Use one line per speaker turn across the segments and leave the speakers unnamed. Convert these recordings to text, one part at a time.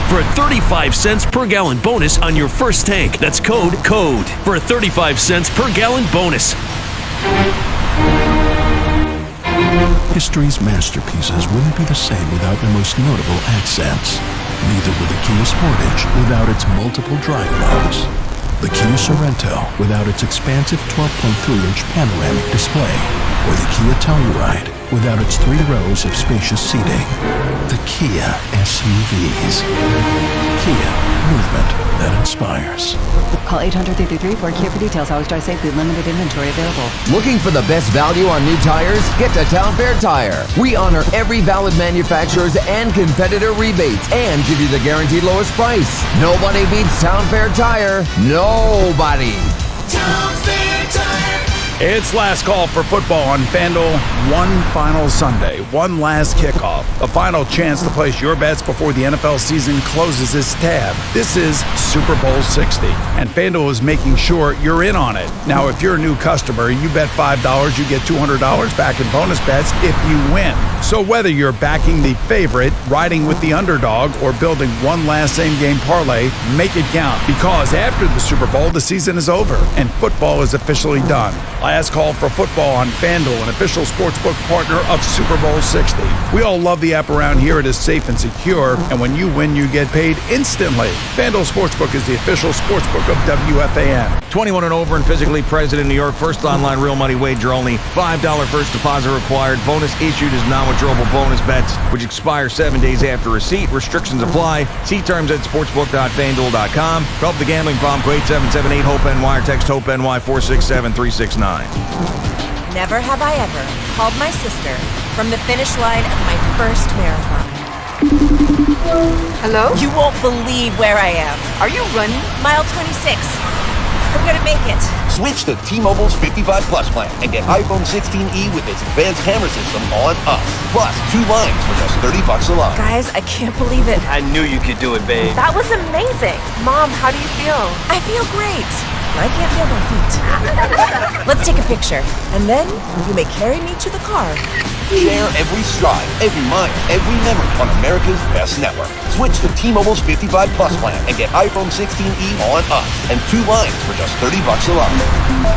for a 35 cents per gallon bonus on your first tank. That's code CODE for a 35 cents per gallon bonus.
History's masterpieces wouldn't be the same without their most notable accents. Neither would the Kia Sportage without its multiple drive modes. The Kia Sorento without its expansive 12.3-inch panoramic display. Or the Kia Telluride without its 3 rows of spacious seating. The Kia SUVs. Kia, movement that inspires.
Call 800-333-4KIA for details. Always drive safely. Limited inventory available.
Looking for the best value on new tires? Get to Town Fair Tire. We honor every valid manufacturer's and competitor rebates and give you the guaranteed lowest price. Nobody beats Town Fair Tire. Nobody.
Town Fair Tire.
It's last call for football on FanDuel. One final Sunday, one last kickoff, a final chance to place your bets before the NFL season closes its tab. This is Super Bowl 60, and FanDuel is making sure you're in on it. Now, if you're a new customer, you bet $5, you get $200 back in bonus bets if you win. So whether you're backing the favorite, riding with the underdog, or building one last same-game parlay, make it count, because after the Super Bowl, the season is over, and football is officially done. Last call for football on FanDuel, an official sportsbook partner of Super Bowl 60. We all love the app around here. It is safe and secure, and when you win, you get paid instantly. FanDuel Sportsbook is the official sportsbook of WFAN.
21 and over and physically present in New York. First online real money wager only. $5 first deposit required. Bonus issued is non-withdrawable bonus bets, which expire 7 days after receipt. Restrictions apply. See terms at sportsbook.fanduel.com. For help the gambling problem, call 877-8-HOPE-NY or text HOPE-NY 467-369.
Never have I ever called my sister from the finish line of my first marathon.
Hello?
You won't believe where I am.
Are you running?
Mile 26. I'm gonna make it.
Switch to T-Mobile's 55 Plus plan and get iPhone 16e with its advanced camera system on us. Plus, 2 lines for just $30 a line.
Guys, I can't believe it.
I knew you could do it, babe.
That was amazing. Mom, how do you feel?
I feel great. I can't feel my feet. Let's take a picture, and then you may carry me to the car.
Share every stride, every mile, every memory on America's best network. Switch to T-Mobile's 55 Plus plan and get iPhone 16e on us and 2 lines for just $30 a line.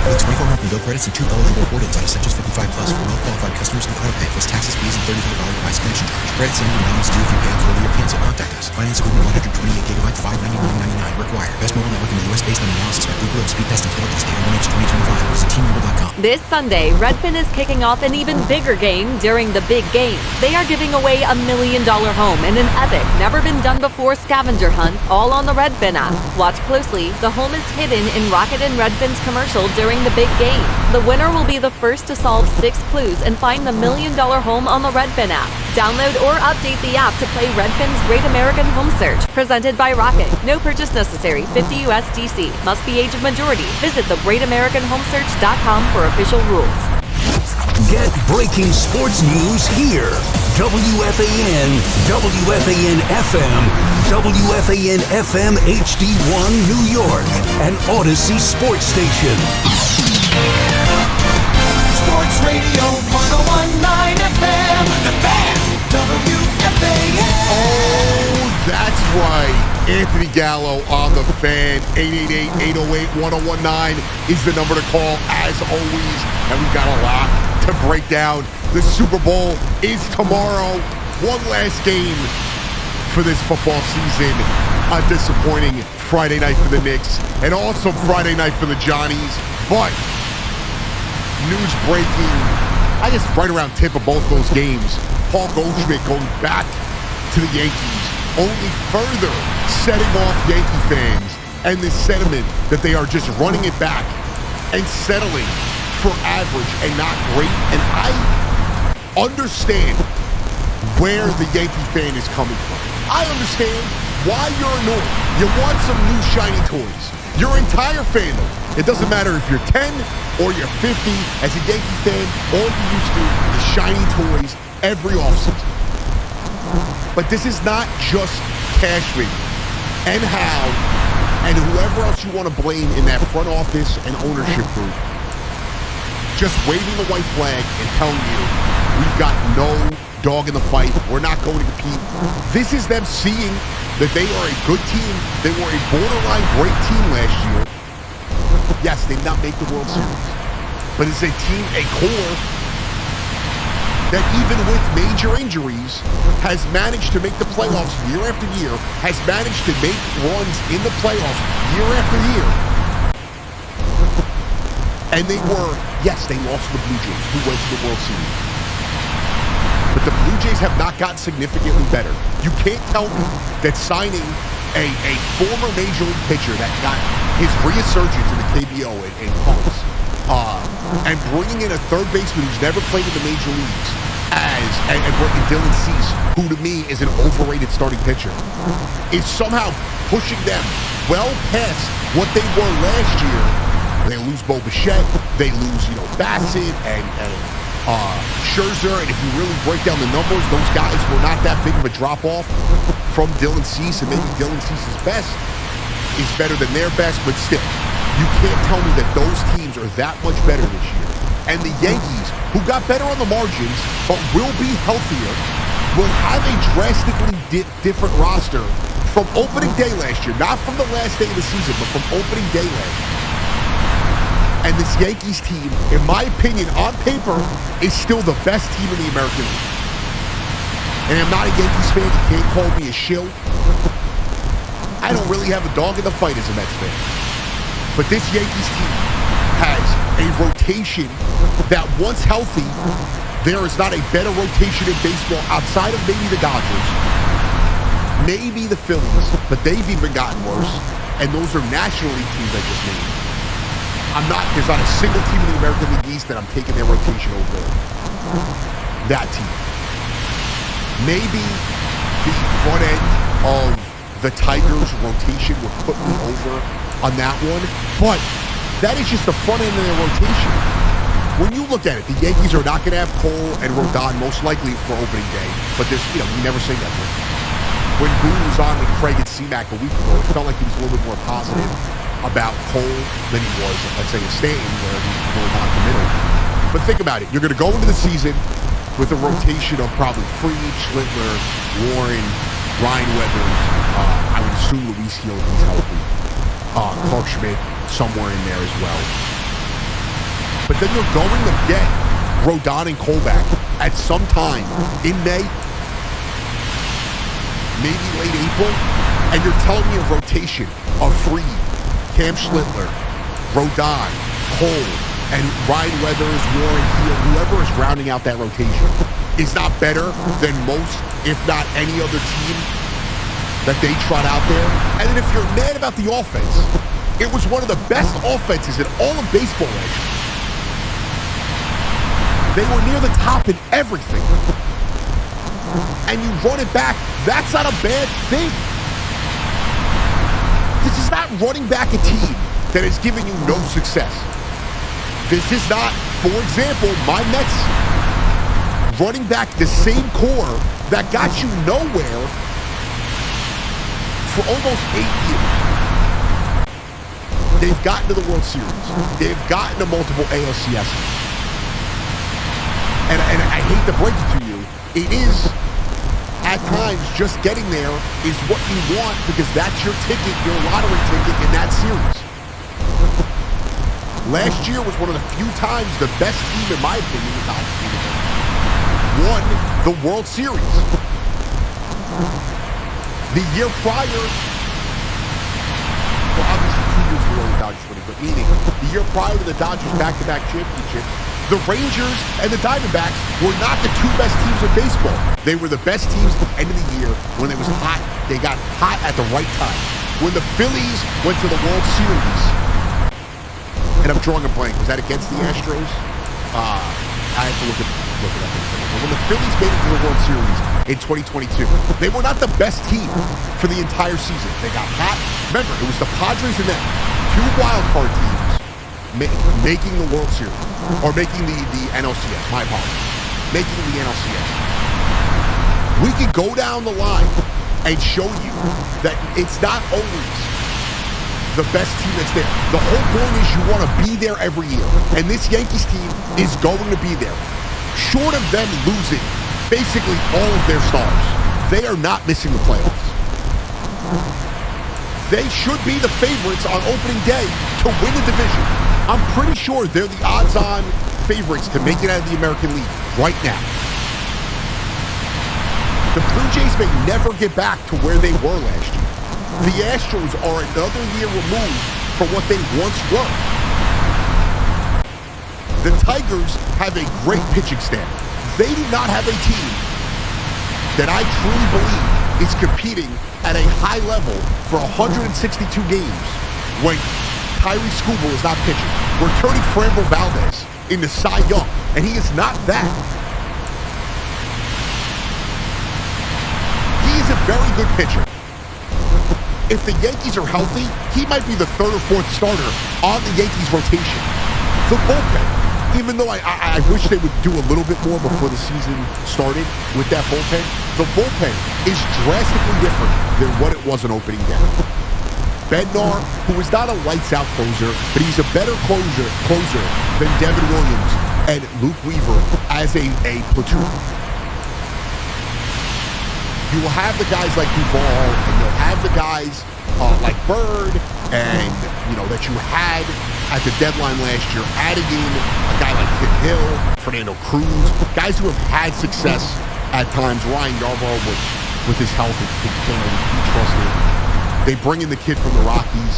With 24 monthly bill credits and 2 eligible boardings on Essentials 55 Plus for well-qualified customers with auto pay, plus taxes, fees, and $35 device connection charge. Credits end and balance due if you pay off early or cancel. Contact us. Finance agreement 128 gigabyte, $599.99 required. Best mobile network in the U.S. based on analysis by Google and speed test intelligence data 1H 2025. Visit T-Mobile.com.
This Sunday, Redfin is kicking off an even bigger game during the big game. They are giving away $1 million home in an epic, never-been-done-before scavenger hunt, all on the Redfin app. Watch closely. The home is hidden in Rocket and Redfin's commercial during the big game. The winner will be the first to solve 6 clues and find the $1 million home on the Redfin app. Download or update the app to play Redfin's Great American Home Search. Presented by Rocket. No purchase necessary. 50 USDC. Must be age of majority. Visit thegreatamericanhomesearch.com for official rules.
Get breaking sports news here. WFAN, WFAN FM, WFAN FM HD1 New York, and Odyssey Sports Station.
Sports Radio 101.9 FM, The Fan, WFAN.
Oh, that's right. Anthony Gallo on the Fan. 888-808-1019 is the number to call, as always. And we've got a lot to break down. The Super Bowl is tomorrow. One last game for this football season. A disappointing Friday night for the Knicks, and also Friday night for the Johnnies. But news breaking, I guess right around tip of both those games, Paul Goldschmidt going back to the Yankees, only further setting off Yankee fans and this sentiment that they are just running it back and settling for average and not great. And I understand where the Yankee fan is coming from. I understand why you're annoyed. You want some new shiny toys. Your entire fandom. It doesn't matter if you're 10 or you're 50. As a Yankee fan, all you used to is shiny toys every offseason. But this is not just Cashman and Hal and whoever else you want to blame in that front office and ownership group just waving the white flag and telling you we've got no dog in the fight. We're not going to compete. This is them seeing that they are a good team. They were a borderline great team last year. Yes, they did not make the World Series. But it's a team, a core, that even with major injuries has managed to make the playoffs year after year, has managed to make runs in the playoffs year after year. And they were, yes, they lost to the Blue Jays, who went to the World Series. But the Blue Jays have not gotten significantly better. You can't tell me that signing a former Major League pitcher that got his resurgence in the KBO and Pulse, and bringing in a third baseman who's never played in the major leagues and bringing Dylan Cease, who to me is an overrated starting pitcher, is somehow pushing them well past what they were last year. They lose Bo Bichette, they lose, Bassett and Scherzer, and if you really break down the numbers, those guys were not that big of a drop-off from Dylan Cease, and maybe Dylan Cease's best is better than their best, but still, you can't tell me that those teams are that much better this year. And the Yankees, who got better on the margins, but will be healthier, will have a drastically different roster from opening day last year. Not from the last day of the season, but from opening day last year. And this Yankees team, in my opinion, on paper, is still the best team in the American League. And I'm not a Yankees fan. You can't call me a shill. I don't really have a dog in the fight as a Mets fan. But this Yankees team has a rotation that, once healthy, there is not a better rotation in baseball outside of maybe the Dodgers, maybe the Phillies, but they've even gotten worse. And those are National League teams I just named. There's not a single team in the American League East that I'm taking their rotation over that team. Maybe the front end of the Tigers rotation would put me over on that one, but that is just the front end of their rotation. When you look at it, the Yankees are not going to have Cole and Rodon most likely for opening day, but there's, you never say never. When Boone was on with Craig and C-Mac a week ago, it felt like he was a little bit more positive about Cole than he was, let's say, in Stanton, where he was a little non-committal. But think about it. You're going to go into the season with a rotation of probably Fried, Schlittler, Warren, Ryan Weathers, I would assume Luis Gil if he's healthy. Clark Schmidt somewhere in there as well. But then you're going to get Rodon and Cole back at some time in May, maybe late April, and you're telling me a rotation of Fried, Cam Schlittler, Rodon, Cole, and Ryan Weathers, Warren Gil, whoever is rounding out that rotation, is not better than most, if not any other team that they trot out there. And then if you're mad about the offense, it was one of the best offenses in all of baseball last year. They were near the top in everything. And you run it back, that's not a bad thing. This is not running back a team that has given you no success. This is not, for example, my Mets running back the same core that got you nowhere for almost 8 years. They've gotten to the World Series. They've gotten to multiple ALCSs. And I hate to break it to you, it is, at times, just getting there is what you want because that's your ticket, your lottery ticket in that series. Last year was one of the few times the best team, in my opinion, won the World Series. The year prior, well, obviously 2 years below the Dodgers winning, but meaning the year prior to the Dodgers back-to-back championships, the Rangers and the Diamondbacks were not the two best teams in baseball. They were the best teams at the end of the year when it was hot. They got hot at the right time. When the Phillies went to the World Series, and I'm drawing a blank, was that against the Astros? I have to look it up in a second. But when the Phillies made it to the World Series in 2022, they were not the best team for the entire season. They got hot. Remember, it was the Padres and them, two wild card teams, making the World Series, or making the NLCS, my apologies, making the NLCS. We could go down the line and show you that it's not always the best team that's there. The whole point is you want to be there every year, and this Yankees team is going to be there. Short of them losing basically all of their stars. They are not missing the playoffs. They should be the favorites on opening day to win the division. I'm pretty sure they're the odds-on favorites to make it out of the American League right now. The Blue Jays may never get back to where they were last year. The Astros are another year removed from what they once were. The Tigers have a great pitching staff. They do not have a team that I truly believe is competing at a high level for 162 games when Tyree Skubal is not pitching. We're turning Framber Valdez into Cy Young, and he is not that. He is a very good pitcher. If the Yankees are healthy, he might be the third or fourth starter on the Yankees rotation. The bullpen, even though I wish they would do a little bit more before the season started with that bullpen, the bullpen is drastically different than what it was on opening day. Bednar, who is not a lights-out closer, but he's a better closer than Devin Williams and Luke Weaver as a platoon. You will have the guys like Duvall, and you'll have the guys like Bird, and that you had at the deadline last year, adding in a guy like Tim Hill, Fernando Cruz, guys who have had success at times. Ryan Yarbrough, with his health, can't always be trusted. They bring in the kid from the Rockies,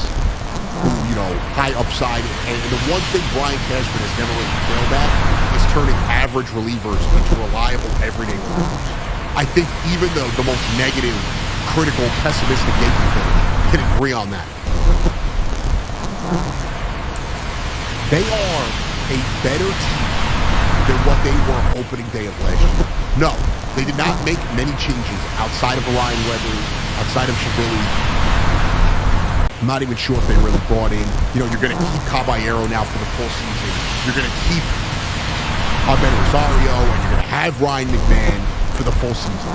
who, high upside. And the one thing Brian Cashman has never really failed at is turning average relievers into reliable, everyday relievers. I think even the most negative, critical, pessimistic Yankee fan can agree on that. They are a better team than what they were opening day of last year. No, they did not make many changes outside of Ryan Weathers, outside of Shavili. I'm not even sure if they really brought in, you're going to keep Caballero now for the full season. You're going to keep Abel Rosario, and you're going to have Ryan McMahon for the full season.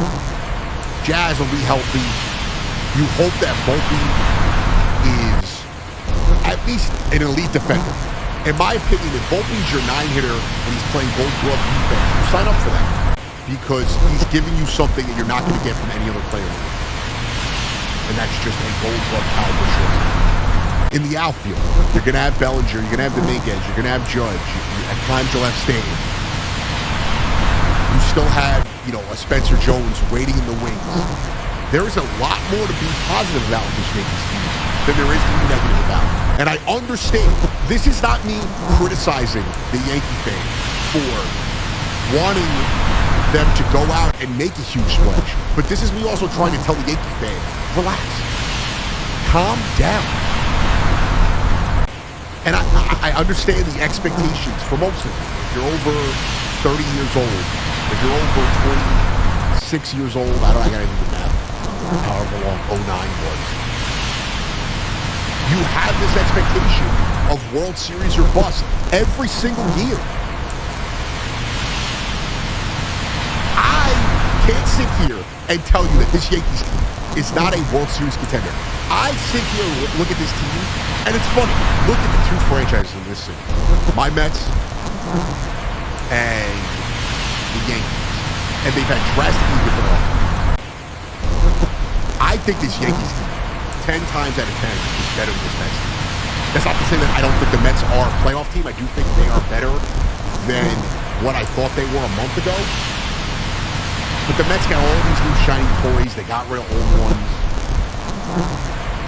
Jazz will be healthy. You hope that Volpe is at least an elite defender. In my opinion, if Volpe's your 9-hitter and he's playing Gold Glove defense, you sign up for that because he's giving you something that you're not going to get from any other player. And that's just a Gold Glove caliber shortstop. In the outfield, you're going to have Bellinger, you're going to have Dominguez, you're going to have Judge. At times you'll have Stanton. You still have, a Spencer Jones waiting in the wings. There is a lot more to be positive about with this Yankees team than there is to be negative about. And I understand, this is not me criticizing the Yankee fan for wanting them to go out and make a huge splash. But this is me also trying to tell the Yankee fan, relax. Calm down. And I understand the expectations for most of you. If you're over 30 years old, if you're over 26 years old, I gotta do the math, however long 09 was. You have this expectation of World Series or bust every single year. I can't sit here and tell you that this Yankees team is not a World Series contender. I sit here and look at this team, and it's funny. Look at the two franchises in this city. My Mets and the Yankees. And they've had drastically different offenses. I think this Yankees team, 10 times out of 10, is better than this Mets team. That's not to say that I don't think the Mets are a playoff team. I do think they are better than what I thought they were a month ago. But the Mets got all these new shiny toys. They got rid of old ones.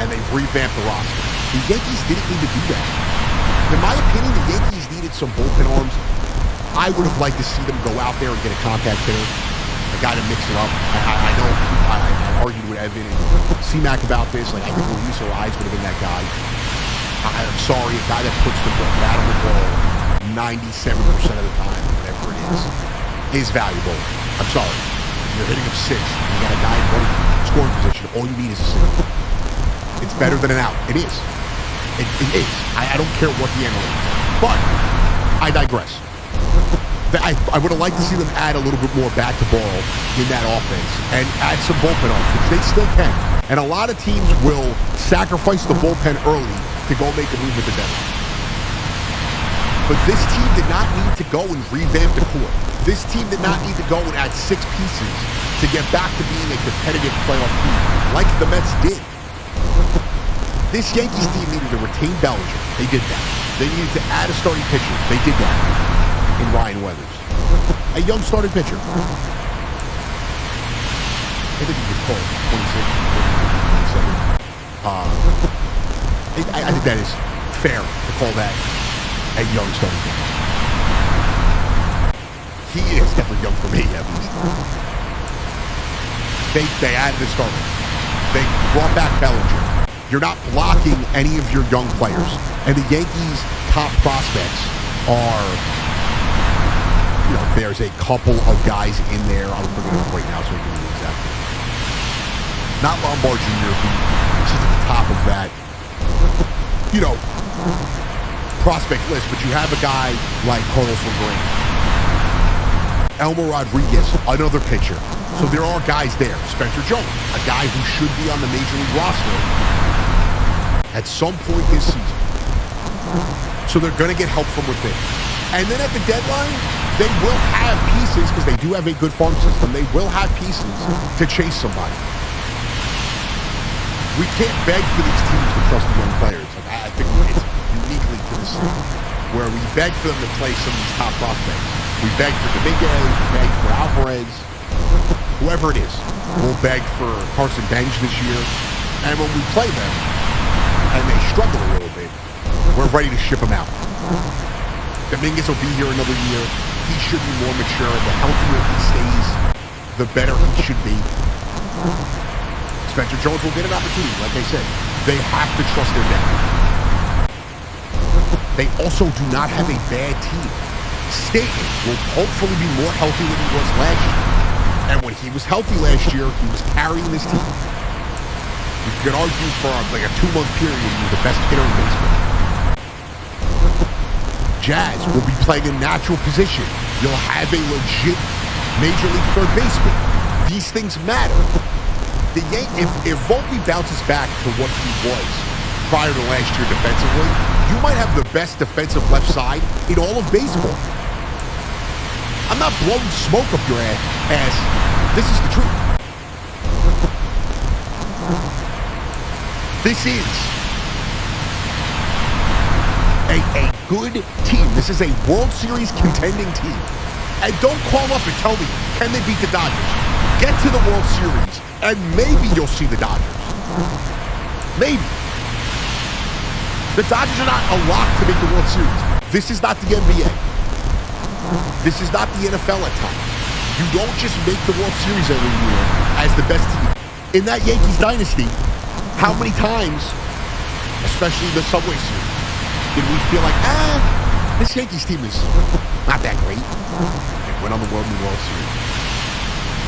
And they've revamped the roster. The Yankees didn't need to do that. In my opinion, the Yankees needed some bullpen arms. I would have liked to see them go out there and get a contact hitter, a guy to mix it up. I know I argued with Evan and C-Mac about this. I think Luis Ariz would have been that guy. I'm sorry, a guy that puts the bat on the ball 97% of the time, whatever it is valuable. I'm sorry. If you're hitting him 6 and you got a guy in running scoring position, all you need is a single. It's better than an out. It is. It is. I don't care what the analytics are. But I digress. I would have liked to see them add a little bit more bat to ball in that offense and add some bullpen arms, which they still can. And a lot of teams will sacrifice the bullpen early to go make a move at the deadline. But this team did not need to go and revamp the core. This team did not need to go and add 6 pieces to get back to being a competitive playoff team, like the Mets did. This Yankees team needed to retain Bellinger. They did that. They needed to add a starting pitcher. They did that in Ryan Weathers. A young starting pitcher. I think he was called 26, 27. I think that is fair to call that a young starting pitcher. He is definitely young for me, at least. They added a starter. They brought back Bellinger. You're not blocking any of your young players. And the Yankees' top prospects are, there's a couple of guys in there. I'll bring it up right now so we can read exactly. Not Lombard Jr., who's just at the top of that, prospect list. But you have a guy like Carlos LeGrand. Elmer Rodriguez, another pitcher. So there are guys there. Spencer Jones, a guy who should be on the Major League roster at some point this season. So they're going to get help from within. And then at the deadline, they will have pieces, because they do have a good farm system, they will have pieces to chase somebody. We can't beg for these teams to trust the young players. I think it's uniquely to the city, where we beg for them to play some of these top prospects. We beg for Dominguez, we beg for Alvarez, whoever it is. We'll beg for Carson Bench this year. And when we play them, and they struggle a little bit, we're ready to ship them out. Dominguez will be here another year. He should be more mature. The healthier he stays, the better he should be. Spencer Jones will get an opportunity, like I said. They have to trust their depth. They also do not have a bad team. Stanton will hopefully be more healthy than he was last year. And when he was healthy last year, he was carrying this team. You could argue for like a 2-month period, he was the best hitter in baseball. Jazz will be playing a natural position. You'll have a legit Major League third baseman. These things matter. If Volpe bounces back to what he was prior to last year defensively, you might have the best defensive left side in all of baseball. I'm not blowing smoke up your ass. This is the truth. This is a good team. This is a World Series contending team. And don't call up and tell me, can they beat the Dodgers? Get to the World Series, and maybe you'll see the Dodgers. Maybe. The Dodgers are not a lock to make the World Series. This is not the NBA. This is not the NFL at times. You don't just make the World Series every year as the best team. In that Yankees dynasty, how many times, especially the Subway Series, did we feel like, this Yankees team is not that great? They went on the World Series.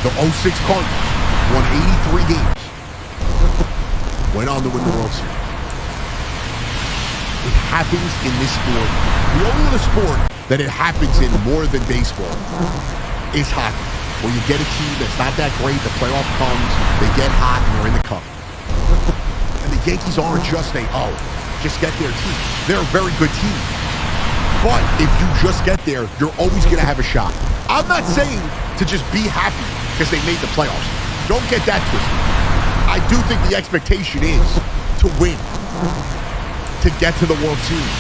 The 06 Cardinals won 83 games. Went on to win the World Series. It happens in this sport. The only other sport that it happens in more than baseball is hockey, where you get a team that's not that great, the playoff comes, they get hot, and they're in the cup. And the Yankees aren't just just get their team. They're a very good team. But if you just get there, you're always going to have a shot. I'm not saying to just be happy because they made the playoffs. Don't get that twisted. I do think the expectation is to win, to get to the World Series.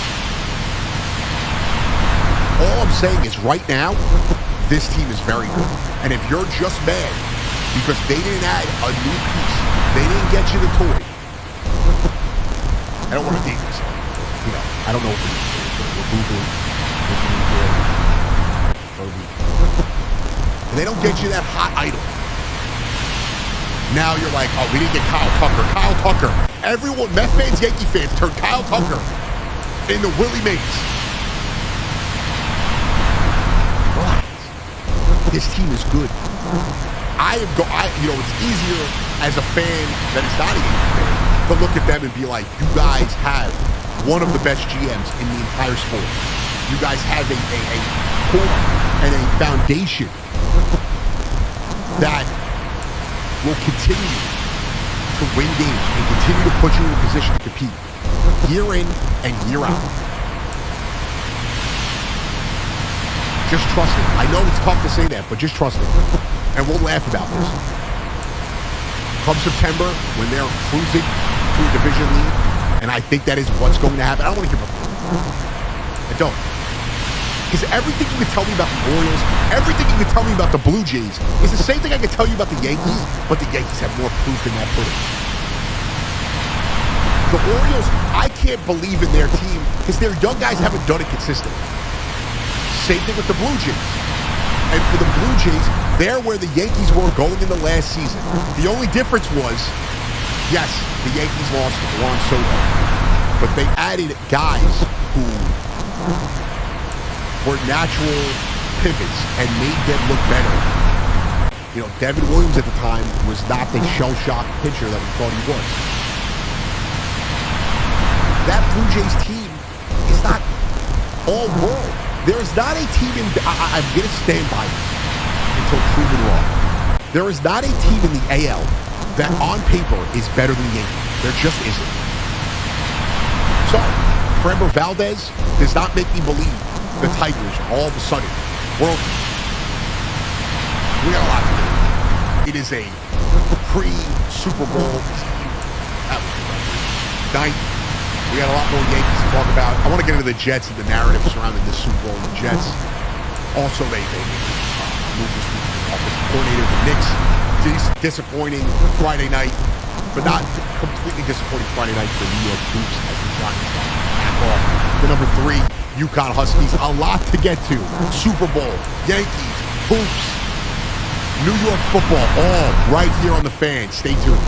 All I'm saying is right now, this team is very good. And if you're just mad because they didn't add a new piece, they didn't get you the toy. I don't want to date myself. I don't know what and they don't get you that hot idol. Now you're like, we didn't get Kyle Tucker. Kyle Tucker. Everyone, Met fans, Yankee fans, turned Kyle Tucker into Willie Mays. Relax. This team is good. It's easier as a fan that is not a Yankee fan to look at them and be like, you guys have one of the best GMs in the entire sport. You guys have a core and a foundation that will continue to win games and continue to put you in a position to compete year in and year out. Just trust it. I know it's tough to say that, but just trust it. And we'll laugh about this. Come September, when they're cruising to a division lead, and I think that is what's going to happen. I don't want to hear about it. I don't. Because everything you can tell me about the Orioles, everything you can tell me about the Blue Jays is the same thing I can tell you about the Yankees, but the Yankees have more proof in that pudding. The Orioles, I can't believe in their team because their young guys haven't done it consistently. Same thing with the Blue Jays. And for the Blue Jays, they're where the Yankees were going in the last season. The only difference was, yes, the Yankees lost Juan Soto, but they added guys who were natural pivots and made them look better. You know, Devin Williams at the time was not the shell-shocked pitcher that we thought he was. That Blue Jays team is not all world. There is not a team in... I'm going to stand by this until proven wrong. There is not a team in the AL that on paper is better than the Yankees. There just isn't. Sorry. Framber Valdez does not make me believe the Tigers are all of a sudden world. We got a lot to do. It is a pre-Super Bowl team. That was the night. We got a lot more Yankees to talk about. I want to get into the Jets and the narrative surrounding the Super Bowl and the Jets. Also, they moved this week to the offensive coordinator. The Knicks, disappointing Friday night, but not completely disappointing Friday night for New York Hoops as the Giants back off. The number 3, UConn Huskies. A lot to get to. Super Bowl, Yankees, Hoops, New York football, all right here on the Fan. Stay tuned.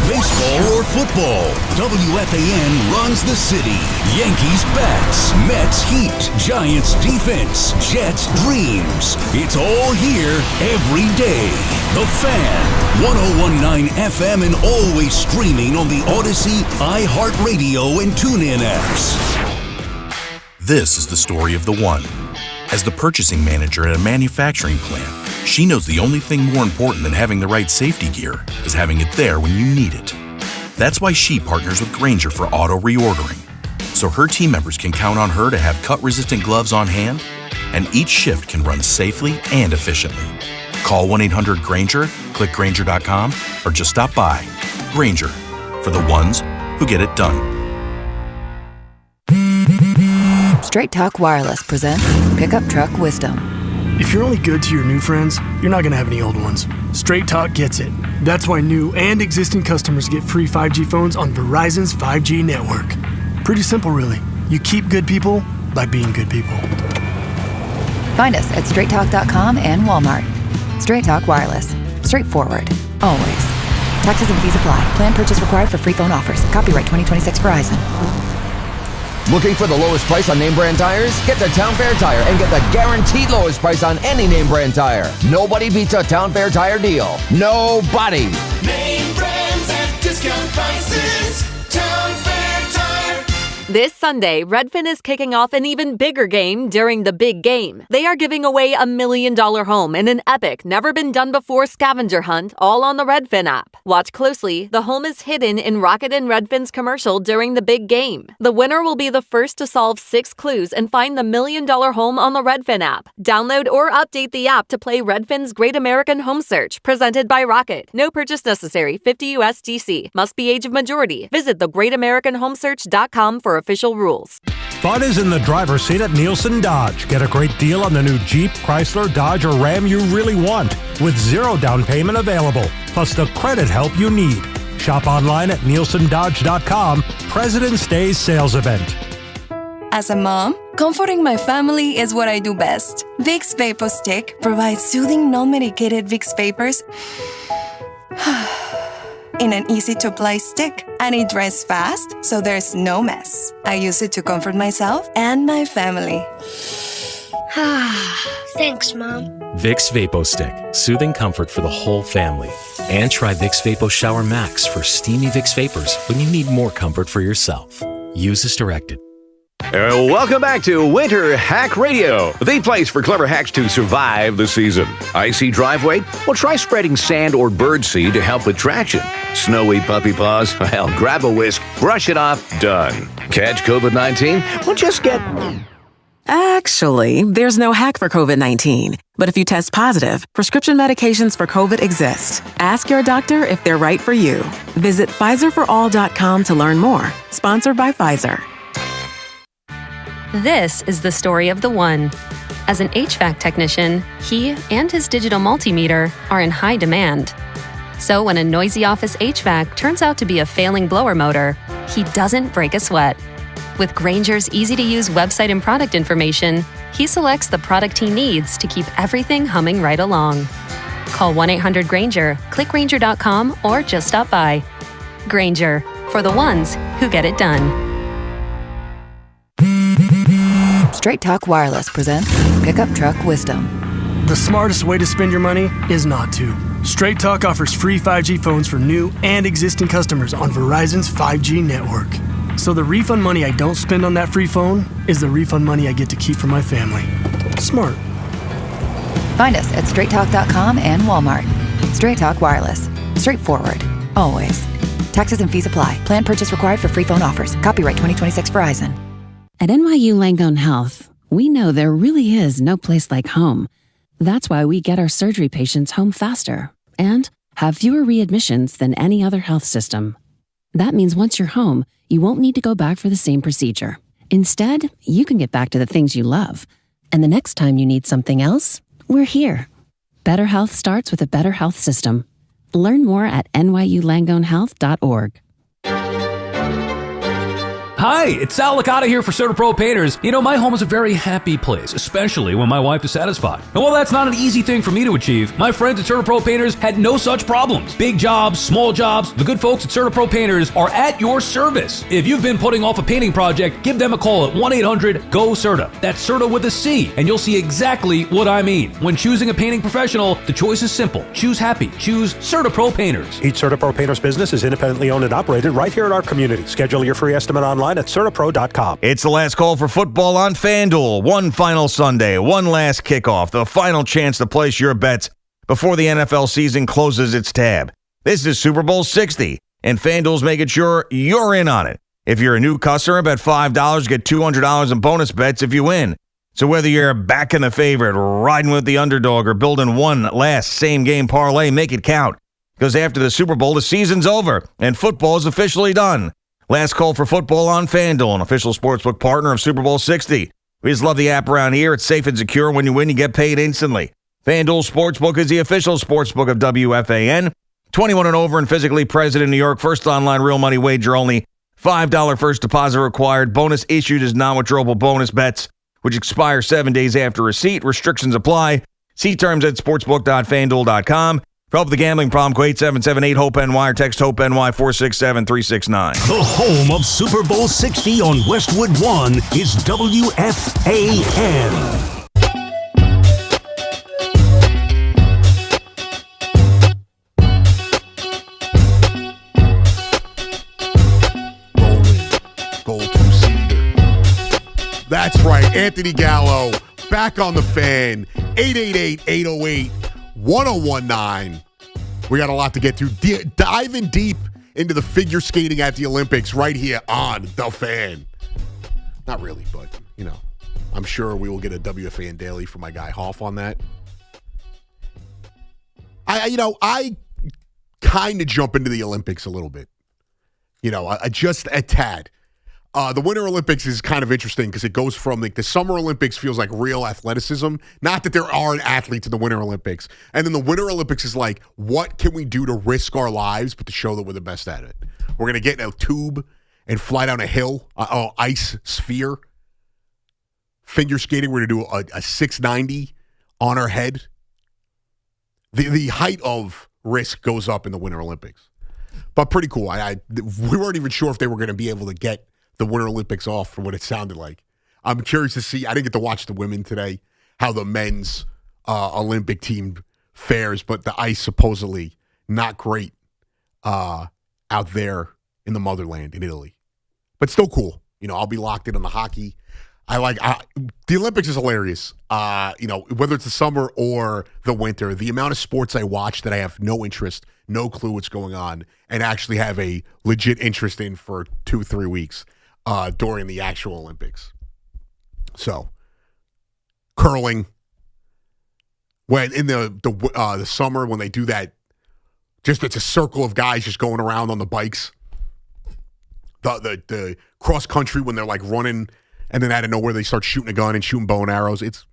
Baseball or football, WFAN runs the city. Yankees bats, Mets heat, Giants defense, Jets dreams. It's all here every day. The Fan, 101.9 FM and always streaming on the Odyssey, iHeartRadio, and TuneIn apps.
This is the story of the one. As the purchasing manager at a manufacturing plant, she knows the only thing more important than having the right safety gear is having it there when you need it. That's why she partners with Grainger for auto reordering, so her team members can count on her to have cut-resistant gloves on hand, and each shift can run safely and efficiently. Call 1-800-GRAINGER, click Grainger.com, or just stop by. Grainger, for the ones who get it done.
Straight Talk Wireless presents Pickup Truck Wisdom.
If you're only good to your new friends, you're not going to have any old ones. Straight Talk gets it. That's why new and existing customers get free 5G phones on Verizon's 5G network. Pretty simple, really. You keep good people by being good people.
Find us at straighttalk.com and Walmart. Straight Talk Wireless. Straightforward. Always. Taxes and fees apply. Plan purchase required for free phone offers. Copyright 2026 Verizon.
Looking for the lowest price on name brand tires? Get to Town Fair Tire and get the guaranteed lowest price on any name brand tire. Nobody beats a Town Fair Tire deal. Nobody.
Name brands at discount prices. Town Fair Tire.
This Sunday, Redfin is kicking off an even bigger game during the big game. They are giving away $1 million home in an epic, never-been-done-before scavenger hunt, all on the Redfin app. Watch closely. The home is hidden in Rocket and Redfin's commercial during the big game. The winner will be the first to solve 6 clues and find the $1 million home on the Redfin app. Download or update the app to play Redfin's Great American Home Search, presented by Rocket. No purchase necessary. 50 USDC. Must be age of majority. Visit thegreatamericanhomesearch.com for official rules.
Fun is in the driver's seat at Nielsen Dodge. Get a great deal on the new Jeep, Chrysler, Dodge, or Ram you really want, with 0 down payment available, plus the credit help you need. Shop online at nielsendodge.com. President's Day sales event.
As a mom, comforting my family is what I do best. Vicks Vapor Stick provides soothing, non-medicated Vicks vapors in an easy-to-apply stick, and it dries fast, so there's no mess. I use it to comfort myself and my family.
Thanks, Mom.
Vicks Vapo Stick, soothing comfort for the whole family. And try Vicks Vapo Shower Max for steamy Vicks vapors when you need more comfort for yourself. Use as directed.
Welcome back to Winter Hack Radio, the place for clever hacks to survive the season. Icy driveway? Well, try spreading sand or birdseed to help with traction. Snowy puppy paws? Well, grab a whisk, brush it off, done. Catch COVID-19? Well, just get
Actually, there's no hack for COVID-19. But if you test positive, prescription medications for COVID exist. Ask your doctor if they're right for you. Visit PfizerForAll.com to learn more. Sponsored by Pfizer.
This is the story of the one. As an HVAC technician, he and his digital multimeter are in high demand. So when a noisy office HVAC turns out to be a failing blower motor, he doesn't break a sweat. With Grainger's easy-to-use website and product information, he selects the product he needs to keep everything humming right along. Call 1-800-GRAINGER, click Grainger.com, or just stop by. Grainger, for the ones who get it done.
Straight Talk Wireless presents Pickup Truck Wisdom.
The smartest way to spend your money is not to. Straight Talk offers free 5G phones for new and existing customers on Verizon's 5G network. So the refund money I don't spend on that free phone is the refund money I get to keep for my family. Smart.
Find us at straighttalk.com and Walmart. Straight Talk Wireless. Straightforward. Always. Taxes and fees apply. Plan purchase required for free phone offers. Copyright 2026 Verizon.
At NYU Langone Health, we know there really is no place like home. That's why we get our surgery patients home faster and have fewer readmissions than any other health system. That means once you're home, you won't need to go back for the same procedure. Instead, you can get back to the things you love. And the next time you need something else, we're here. Better health starts with a better health system. Learn more at nyulangonehealth.org.
Hi, it's Sal Licata here for CertaPro Painters. You know, my home is a very happy place, especially when my wife is satisfied. And while that's not an easy thing for me to achieve, my friends at CertaPro Painters had no such problems. Big jobs, small jobs, the good folks at CertaPro Painters are at your service. If you've been putting off a painting project, give them a call at 1-800-GO-CERTA. That's CERTA with a C, and you'll see exactly what I mean. When choosing a painting professional, the choice is simple. Choose happy. Choose CertaPro Painters.
Each CertaPro Painters business is independently owned and operated right here in our community. Schedule your free estimate online at CertaPro.com.
It's the last call for football on FanDuel. One final Sunday, one last kickoff, the final chance to place your bets before the NFL season closes its tab. This is Super Bowl 60, and FanDuel's making sure you're in on it. If you're a new customer, bet $5, get $200 in bonus bets if you win. So whether you're backing the favorite, riding with the underdog, or building one last same-game parlay, make it count. Because after the Super Bowl, the season's over, and football is officially done. Last call for football on FanDuel, an official sportsbook partner of Super Bowl 60. We just love the app around here. It's safe and secure. When you win, you get paid instantly. FanDuel Sportsbook is the official sportsbook of WFAN. 21 and over and physically present in New York. First online real money wager only. $5 first deposit required. Bonus issued as non-withdrawable bonus bets, which expire 7 days after receipt. Restrictions apply. See terms at sportsbook.fanduel.com. For help with the gambling problem, call 877-8-HOPE-NY or text HOPE-NY 467-369.
The home of Super Bowl 60 on Westwood One is WFAN.
Goal two-seater. That's right, Anthony Gallo back on the fan. 888-808-1019. We got a lot to get to. Diving deep into the figure skating at the Olympics right here on The Fan. Not really, but, you know, I'm sure we will get a WFAN Daily from my guy Hoff on that. I kind of jump into the Olympics a little bit. You know, just a tad. The Winter Olympics is kind of interesting because it goes from like the Summer Olympics feels like real athleticism. Not that there aren't athletes in the Winter Olympics. And then the Winter Olympics is like, what can we do to risk our lives, but to show that we're the best at it? We're going to get in a tube and fly down a hill, ice sphere. Figure skating, we're going to do a 690 on our head. The height of risk goes up in the Winter Olympics. But pretty cool. We weren't even sure if they were going to be able to get the Winter Olympics off from what it sounded like. I'm curious to see. I didn't get to watch the women today, how the men's Olympic team fares, but the ice supposedly not great out there in the motherland in Italy. But still cool. You know, I'll be locked in on the hockey. The Olympics is hilarious. Whether it's the summer or the winter, the amount of sports I watch that I have no interest, no clue what's going on, and actually have a legit interest in for 2-3 weeks during the actual Olympics. So curling. When in the summer when they do that, just it's a circle of guys just going around on the bikes. The cross country when they're like running, and then out of nowhere they start shooting a gun and shooting bow and arrows. It's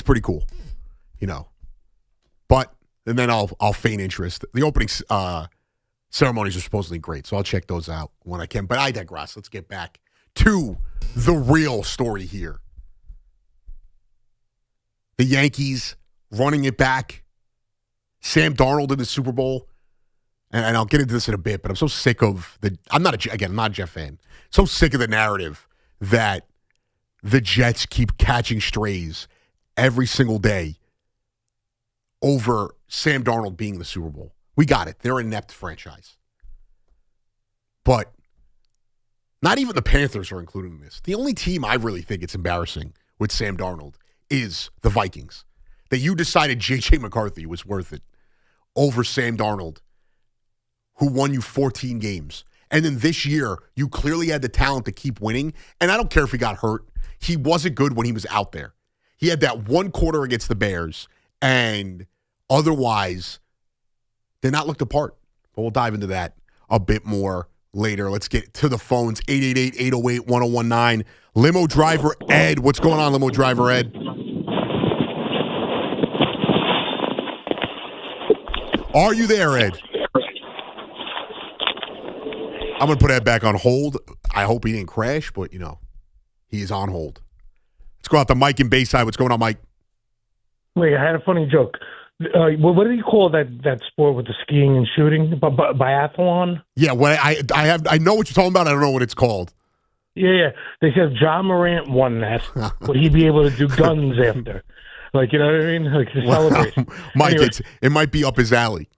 pretty cool, you know. But and then I'll feign interest. The opening ceremonies are supposedly great, so I'll check those out when I can. But I digress. Let's get back to the real story here. The Yankees running it back. Sam Darnold in the Super Bowl. And I'll get into this in a bit, but I'm so sick of I'm not a Jet fan. So sick of the narrative that the Jets keep catching strays every single day over Sam Darnold being in the Super Bowl. We got it. They're an inept franchise. But not even the Panthers are included in this. The only team I really think it's embarrassing with Sam Darnold is the Vikings. That you decided J.J. McCarthy was worth it over Sam Darnold, who won you 14 games. And then this year, you clearly had the talent to keep winning. And I don't care if he got hurt. He wasn't good when he was out there. He had that one quarter against the Bears. And otherwise, did not look the part. But we'll dive into that a bit more later. Let's get to the phones. 888-808-1019. Limo driver Ed. What's going on, limo driver Ed? Are you there, Ed? I'm going to put Ed back on hold. I hope he didn't crash, but, you know, he is on hold. Let's go out to Mike in Bayside. What's going on, Mike?
Wait, I had a funny joke. What do you call that sport with the skiing and shooting? Biathlon?
Yeah, I know what you're talking about. I don't know what it's called.
Yeah. They said John Morant won that. Would he be able to do guns after? Like, you know what I mean? Like, to celebrate.
Mike,
Anyway.
it might be up his alley.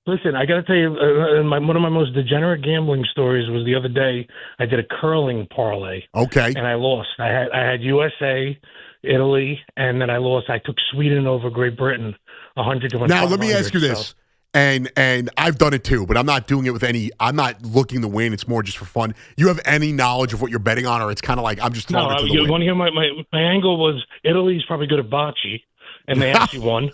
Listen, I got to tell you, one of my most degenerate gambling stories was the other day. I did a curling parlay.
Okay.
And I lost. I had USA, Italy, and then I lost. I took Sweden over Great Britain, 100 to 100.
Now, let me ask you this. And I've done it too, but I'm not doing it with I'm not looking to win. It's more just for fun. You have any knowledge of what you're betting on, or it's kind of like I'm just throwing it to the
you
wind?
want to hear my angle was Italy's probably good at bocce, and they actually won,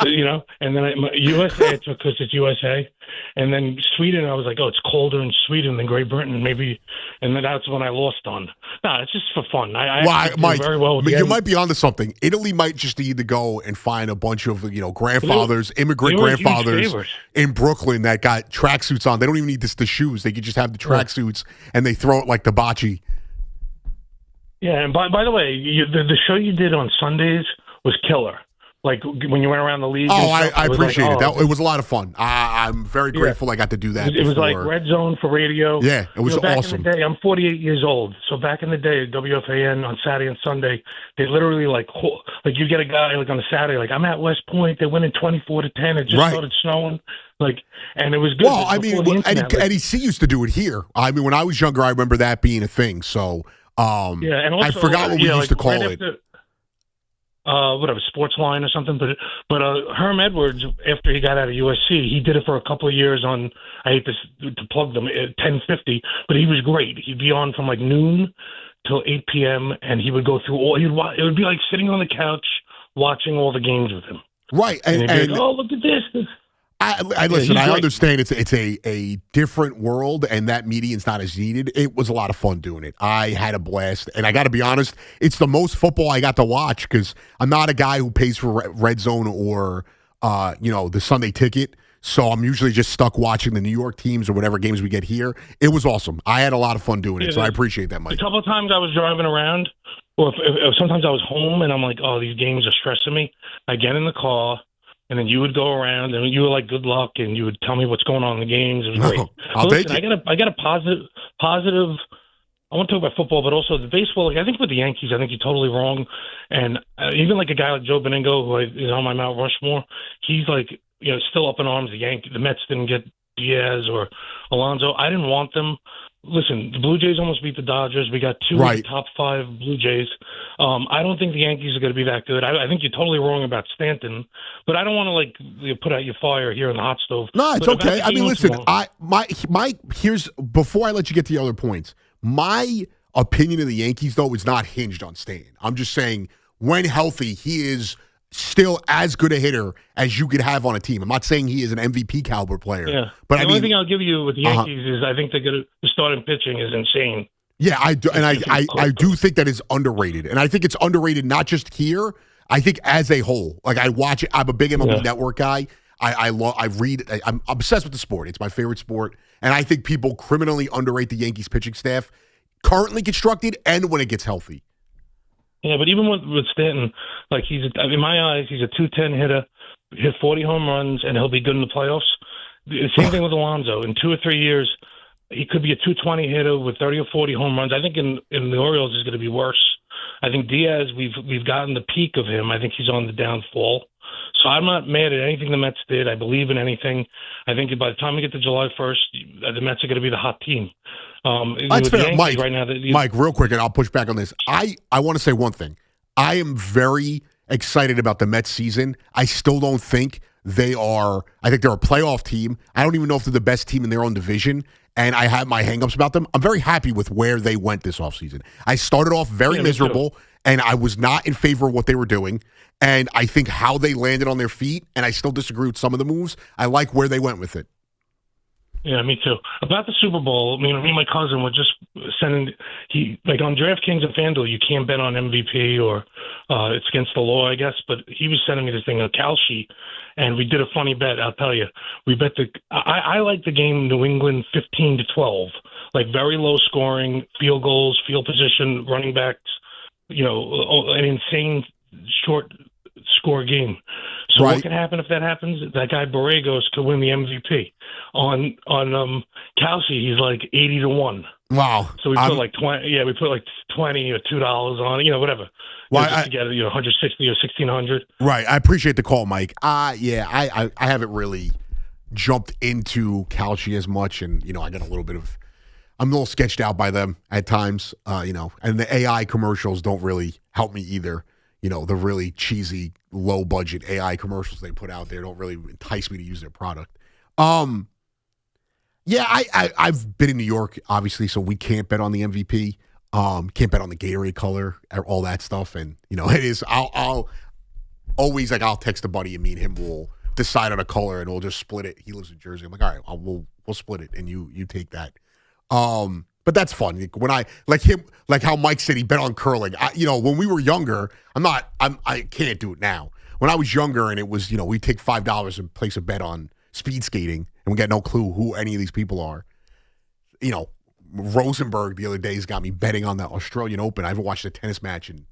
you know. And then USA I took because it's USA, and then Sweden I was like, oh, it's colder in Sweden than Great Britain, maybe, and then that's when I lost on. No, it's just for fun. I
Mike,
very well. With
you might be onto something. Italy might just need to go and find a bunch of grandfathers, immigrant grandfathers in Brooklyn that got tracksuits on. They don't even need the shoes. They could just have the tracksuits and they throw it like the bocce.
Yeah, and by the way, the show you did on Sundays was killer. Like when you went around the league.
Oh, I appreciate it. It was a lot of fun. I'm very grateful I got to do that.
It was like Red Zone for radio.
Yeah, it was
back
awesome.
In the day, I'm 48 years old. So back in the day, WFAN on Saturday and Sunday, they literally like you get a guy like on a Saturday, like I'm at West Point. They're winning 24-10. It just started snowing. And it was good.
Well, I mean, Eddie C used to do it here. I mean, when I was younger, I remember that being a thing. So,
and also,
I forgot what we used to call it.
Whatever, sports line or something. But Herm Edwards, after he got out of USC, he did it for a couple of years on, I hate to plug them, at 10:50, but he was great. He'd be on from like noon till 8 p.m. and he would go through it would be like sitting on the couch watching all the games with him.
Right.
And he'd be like, oh, look at this.
Listen, I understand it's a different world and that median's not as needed. It was a lot of fun doing it. I had a blast. And I got to be honest, it's the most football I got to watch because I'm not a guy who pays for Red Zone or, the Sunday ticket. So I'm usually just stuck watching the New York teams or whatever games we get here. It was awesome. I had a lot of fun doing it. So I appreciate that, Mike.
A couple of times I was driving around, or if sometimes I was home and I'm like, oh, these games are stressing me. I get in the car. And then you would go around, and you were like, "Good luck," and you would tell me what's going on in the games. It was great.
I'll take it.
I got a positive. I want to talk about football, but also the baseball. Like, I think with the Yankees, I think you're totally wrong. And even like a guy like Joe Beningo, who is on my Mount Rushmore, he's like, still up in arms. The Mets didn't get Diaz or Alonso. I didn't want them. Listen, the Blue Jays almost beat the Dodgers. We got two of the top 5 Blue Jays. I don't think the Yankees are going to be that good. I think you're totally wrong about Stanton, but I don't want to put out your fire here in the hot stove.
No, it's okay. I mean, listen, here's before I let you get to the other points. My opinion of the Yankees, though, is not hinged on Stanton. I'm just saying when healthy, he is still as good a hitter as you could have on a team. I'm not saying he is an MVP caliber player.
Yeah.
But
the only thing I'll give you with the Yankees is I think the starting pitching is insane.
Yeah, I do, and I do think that is underrated, and I think it's underrated not just here. I think as a whole, like I watch it. I'm a big MLB Network guy. I read. I'm obsessed with the sport. It's my favorite sport, and I think people criminally underrate the Yankees pitching staff, currently constructed, and when it gets healthy.
Yeah, but even with Stanton, like in my eyes, he's a 210 hitter, hit 40 home runs, and he'll be good in the playoffs. The same thing with Alonso. In 2 or 3 years, he could be a 220 hitter with 30 or 40 home runs. I think in the Orioles is going to be worse. I think Diaz, we've gotten the peak of him. I think he's on the downfall. So I'm not mad at anything the Mets did. I believe in anything. I think by the time we get to July 1st, the Mets are going to be the hot team.
That's fair. Mike,
right now,
Mike, real quick, and I'll push back on this. I want to say one thing. I am very excited about the Mets season. I still don't think they are – I think they're a playoff team. I don't even know if they're the best team in their own division, and I have my hangups about them. I'm very happy with where they went this offseason. I started off very miserable, and I was not in favor of what they were doing, and I think how they landed on their feet, and I still disagree with some of the moves. I like where they went with it.
Yeah, me too. About the Super Bowl, me and my cousin were just sending on DraftKings and FanDuel, you can't bet on MVP or it's against the law, I guess. But he was sending me this thing, a Cal sheet, and we did a funny bet. I'll tell you, we bet I like the game New England 15-12, like very low scoring, field goals, field position, running backs, an insane short score game. So what can happen if that happens? That guy Borregos could win the MVP. On Kelsey, he's like 80-1.
Wow.
So we put like 20. Yeah, we put like $20 or $2 on it. Whatever.
Well,
just to get 160 or 1,600.
Right. I appreciate the call, Mike. I haven't really jumped into Calci as much, and I get I'm a little sketched out by them at times. And the AI commercials don't really help me either. The really cheesy, low-budget AI commercials they put out there don't really entice me to use their product. I've been in New York, obviously, so we can't bet on the MVP. Can't bet on the Gatorade color, all that stuff. And, it is, I'll always, I'll text a buddy and me and him will decide on a color and we'll just split it. He lives in Jersey. I'm like, all right, we'll split it and you take that. But that's fun. When I like how Mike said he bet on curling. When we were younger, I can't do it now. When I was younger and it was, we take $5 and place a bet on speed skating and we got no clue who any of these people are. Rosenberg the other day has got me betting on the Australian Open. I haven't watched a tennis match in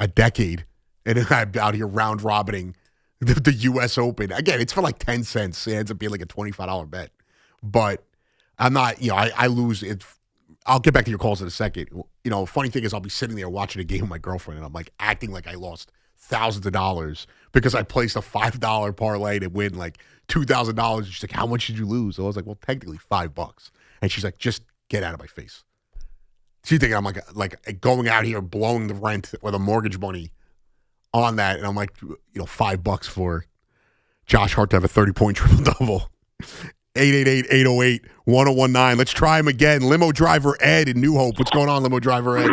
a decade. And I'm out here round robining the U.S. Open. Again, it's for like 10 cents. It ends up being like a $25 bet. But I'm not, I lose it. I'll get back to your calls in a second. Funny thing is I'll be sitting there watching a game with my girlfriend and I'm like acting like I lost thousands of dollars because I placed a $5 parlay to win like $2,000. She's like, how much did you lose? So I was like, well, technically $5. And she's like, just get out of my face. She's thinking I'm like going out here blowing the rent or the mortgage money on that. And I'm like, $5 for Josh Hart to have a 30-point triple-double. 888-808-1019. Let's try him again. Limo driver Ed in New Hope. What's going on, limo driver Ed?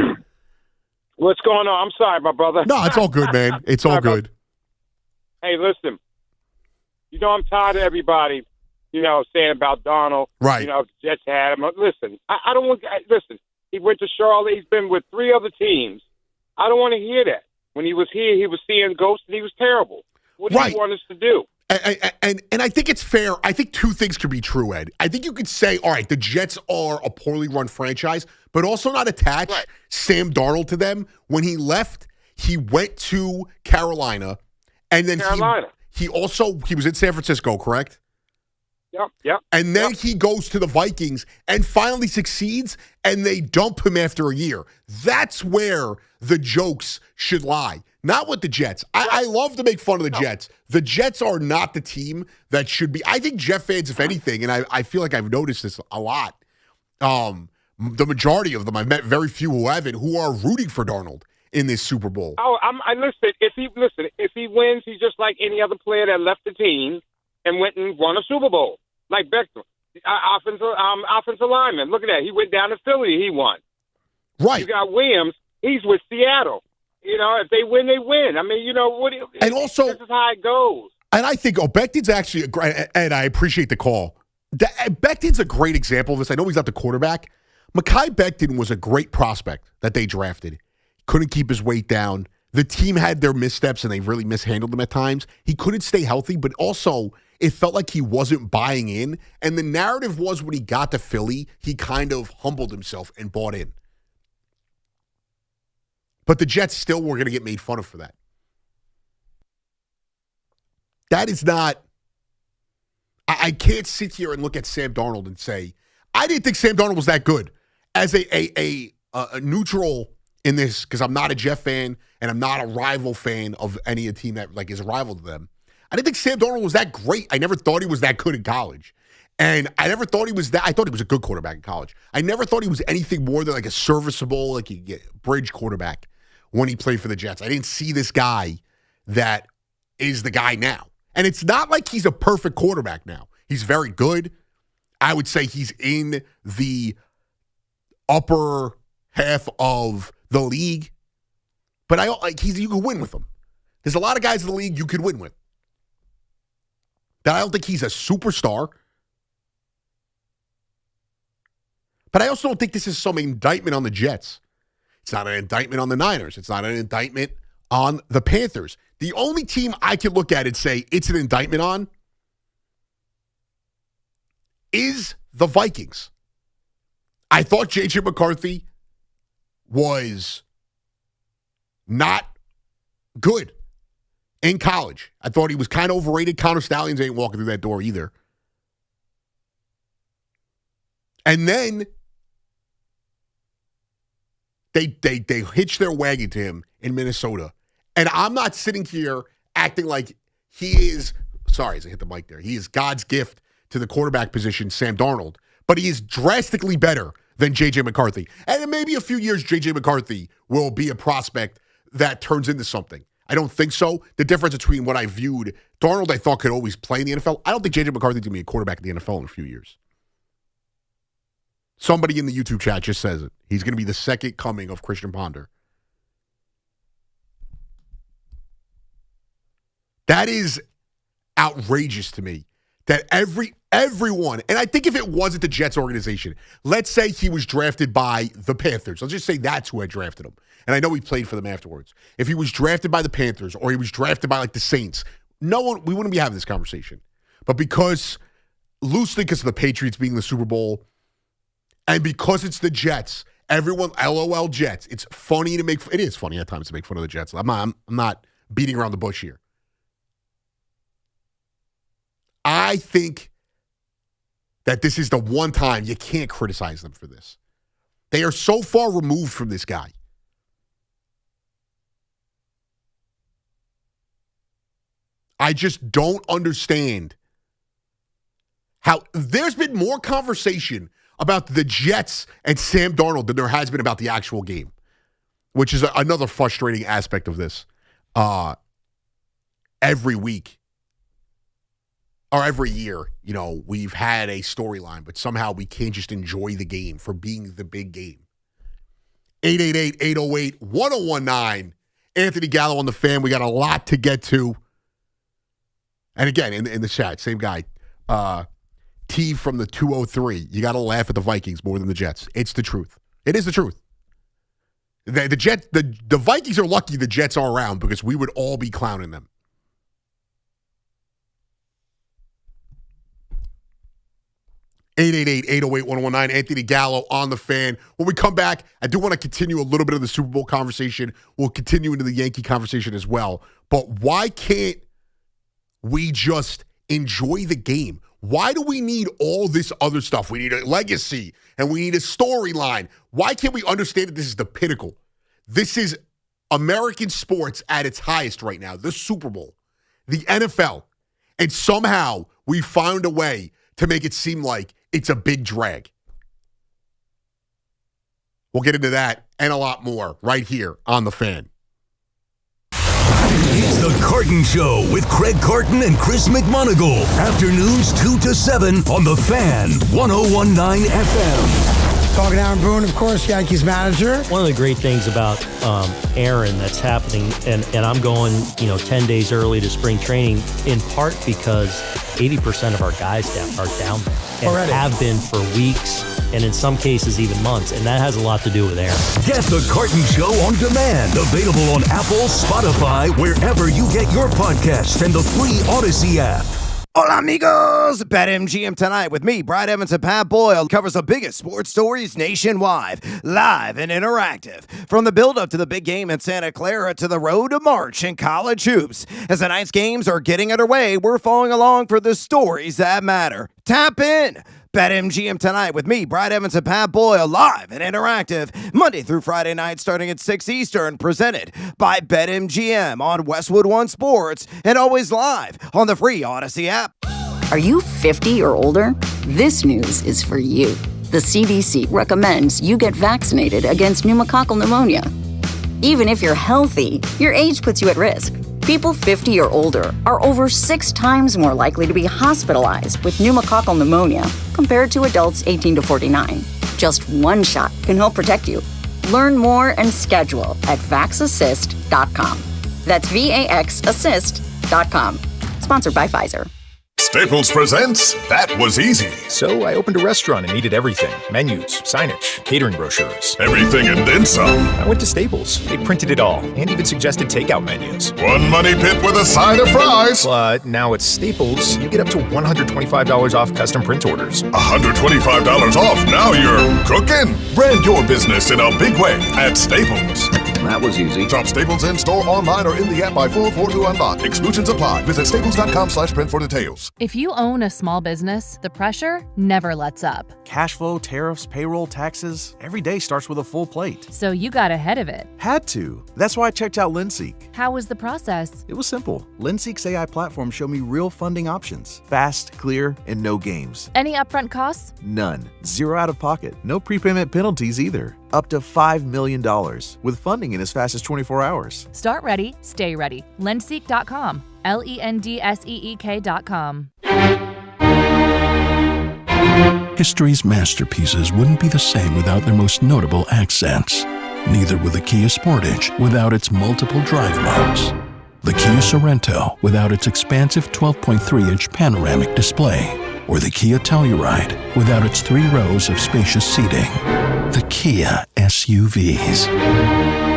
What's going on? I'm sorry, my brother.
No, it's all good, man. It's all good.
Hey, listen. I'm tired of everybody, saying about Darnold.
Right.
The Jets had him. Listen, I don't want – listen, he went to Charlotte. He's been with 3 other teams. I don't want to hear that. When he was here, he was seeing ghosts and he was terrible. What do you want us to do?
And I think it's fair. I think 2 things could be true, Ed. I think you could say, all right, the Jets are a poorly run franchise, but also not attach Sam Darnold to them. When he left, he went to Carolina, and then he was in San Francisco, correct?
Yep.
And then he goes to the Vikings and finally succeeds, and they dump him after a year. That's where the jokes should lie. Not with the Jets. I love to make fun of the Jets. The Jets are not the team that should be. I think Jet fans, if anything, and I feel like I've noticed this a lot, the majority of them, I've met very few who haven't, who are rooting for Darnold in this Super Bowl.
Oh, if he wins, he's just like any other player that left the team and went and won a Super Bowl. Like Beckham, offensive lineman. Look at that. He went down to Philly. He won.
Right.
You got Williams. He's with Seattle. If they win, they win. I mean,
And also,
this is how it goes.
And I think Becton's actually a great, and I appreciate the call. Becton's a great example of this. I know he's not the quarterback. Mekhi Becton was a great prospect that they drafted. Couldn't keep his weight down. The team had their missteps, and they really mishandled him at times. He couldn't stay healthy, but also it felt like he wasn't buying in. And the narrative was when he got to Philly, he kind of humbled himself and bought in. But the Jets still were going to get made fun of for that. That is not... I can't sit here and look at Sam Darnold and say, I didn't think Sam Darnold was that good. As a neutral in this, because I'm not a Jet fan and I'm not a rival fan of any team that is a rival to them. I didn't think Sam Darnold was that great. I never thought he was that good in college. And I never thought he was that. I thought he was a good quarterback in college. I never thought he was anything more than a serviceable, bridge quarterback when he played for the Jets. I didn't see this guy that is the guy now. And it's not like he's a perfect quarterback now. He's very good. I would say he's in the upper half of the league. But you can win with him. There's a lot of guys in the league you could win with. I don't think he's a superstar. But I also don't think this is some indictment on the Jets. It's not an indictment on the Niners. It's not an indictment on the Panthers. The only team I can look at and say it's an indictment on is the Vikings. I thought J.J. McCarthy was not good in college. I thought he was kind of overrated. Connor Stallions ain't walking through that door either. And then they hitched their wagon to him in Minnesota. And I'm not sitting here acting like he is, sorry as I hit the mic there, he is God's gift to the quarterback position, Sam Darnold. But he is drastically better than J.J. McCarthy. And in maybe a few years, J.J. McCarthy will be a prospect that turns into something. I don't think so. The difference between what I viewed, Darnold I thought could always play in the NFL. I don't think J.J. McCarthy is going to be a quarterback in the NFL in a few years. Somebody in the YouTube chat just says it. He's going to be the second coming of Christian Ponder. That is outrageous to me that everyone, and I think if it wasn't the Jets organization, let's say he was drafted by the Panthers. Let's just say that's who had drafted him. And I know he played for them afterwards. If he was drafted by the Panthers or he was drafted by the Saints, we wouldn't be having this conversation. But loosely because of the Patriots being the Super Bowl, and because it's the Jets, everyone, LOL Jets, it is funny at times to make fun of the Jets. I'm not beating around the bush here. I think that this is the one time you can't criticize them for this. They are so far removed from this guy. I just don't understand how there's been more conversation about the Jets and Sam Darnold than there has been about the actual game, which is another frustrating aspect of this. Every week. Or every year, we've had a storyline, but somehow we can't just enjoy the game for being the big game. 888-808-1019. Anthony Gallo on the Fan. We got a lot to get to. And again, in the chat, same guy. T from the 203. You got to laugh at the Vikings more than the Jets. It's the truth. It is the truth. The Vikings are lucky the Jets are around because we would all be clowning them. 888-808-1019. Anthony Gallo on the Fan. When we come back, I do want to continue a little bit of the Super Bowl conversation. We'll continue into the Yankee conversation as well. But why can't we just enjoy the game? Why do we need all this other stuff? We need a legacy and we need a storyline. Why can't we understand that this is the pinnacle? This is American sports at its highest right now. The Super Bowl, the NFL. And somehow we found a way to make it seem like it's a big drag. We'll get into that and a lot more right here on The Fan.
It's The Carton Show with Craig Carton and Chris McMonagle. Afternoons 2 to 7 on The Fan, 101.9 FM.
Talking to Aaron Boone, of course, Yankees manager.
One of the great things about Aaron that's happening, and I'm going 10 days early to spring training, in part because 80% of our guys are down there and
already
have been for weeks, and in some cases even months, and that has a lot to do with Aaron.
Get the Carton Show on demand. Available on Apple, Spotify, wherever you get your podcasts, and the free Odyssey app.
Hola, amigos! BetMGM tonight with me, Brad Evans and Pat Boyle, covers the biggest sports stories nationwide, live and interactive. From the build-up to the big game in Santa Clara to the road to March in college hoops. As the night's games are getting underway, we're following along for the stories that matter. Tap in! BetMGM tonight with me, Brad Evans and Pat Boyle, live and interactive, Monday through Friday night starting at 6 Eastern, presented by BetMGM on Westwood One Sports, and always live on the free Odyssey app.
Are you 50 or older? This news is for you. The CDC recommends you get vaccinated against pneumococcal pneumonia. Even if you're healthy, your age puts you at risk. People 50 or older are over 6 times more likely to be hospitalized with pneumococcal pneumonia compared to adults 18 to 49. Just one shot can help protect you. Learn more and schedule at vaxassist.com. That's VAXassist.com. Sponsored by Pfizer.
Staples presents That Was Easy.
So I opened a restaurant and needed everything. Menus, signage, catering brochures.
Everything and then some.
I went to Staples. They printed it all and even suggested takeout menus.
One money pit with a side of fries.
But now at Staples, you get up to $125 off custom print orders.
$125 off. Now you're cooking. Brand your business in a big way at Staples.
That was easy.
Shop Staples in store, online, or in the app by 4/4 to unlock. Exclusions apply. Visit staples.com/print for details.
If you own a small business, the pressure never lets up.
Cash flow, tariffs, payroll, taxes. Every day starts with a full plate.
So you got ahead of it.
Had to. That's why I checked out LendSeek.
How was the process?
It was simple. LendSeek's AI platform showed me real funding options. Fast, clear, and no games.
Any upfront costs?
None. Zero out of pocket. No prepayment penalties either. Up to $5 million with funding in as fast as 24 hours.
Start ready, stay ready. Lendseek.com. LENDSEEK.com.
History's masterpieces wouldn't be the same without their most notable accents. Neither would the Kia Sportage without its multiple drive modes. The Kia Sorento without its expansive 12.3-inch panoramic display. Or the Kia Telluride without its 3 rows of spacious seating. The Kia SUVs.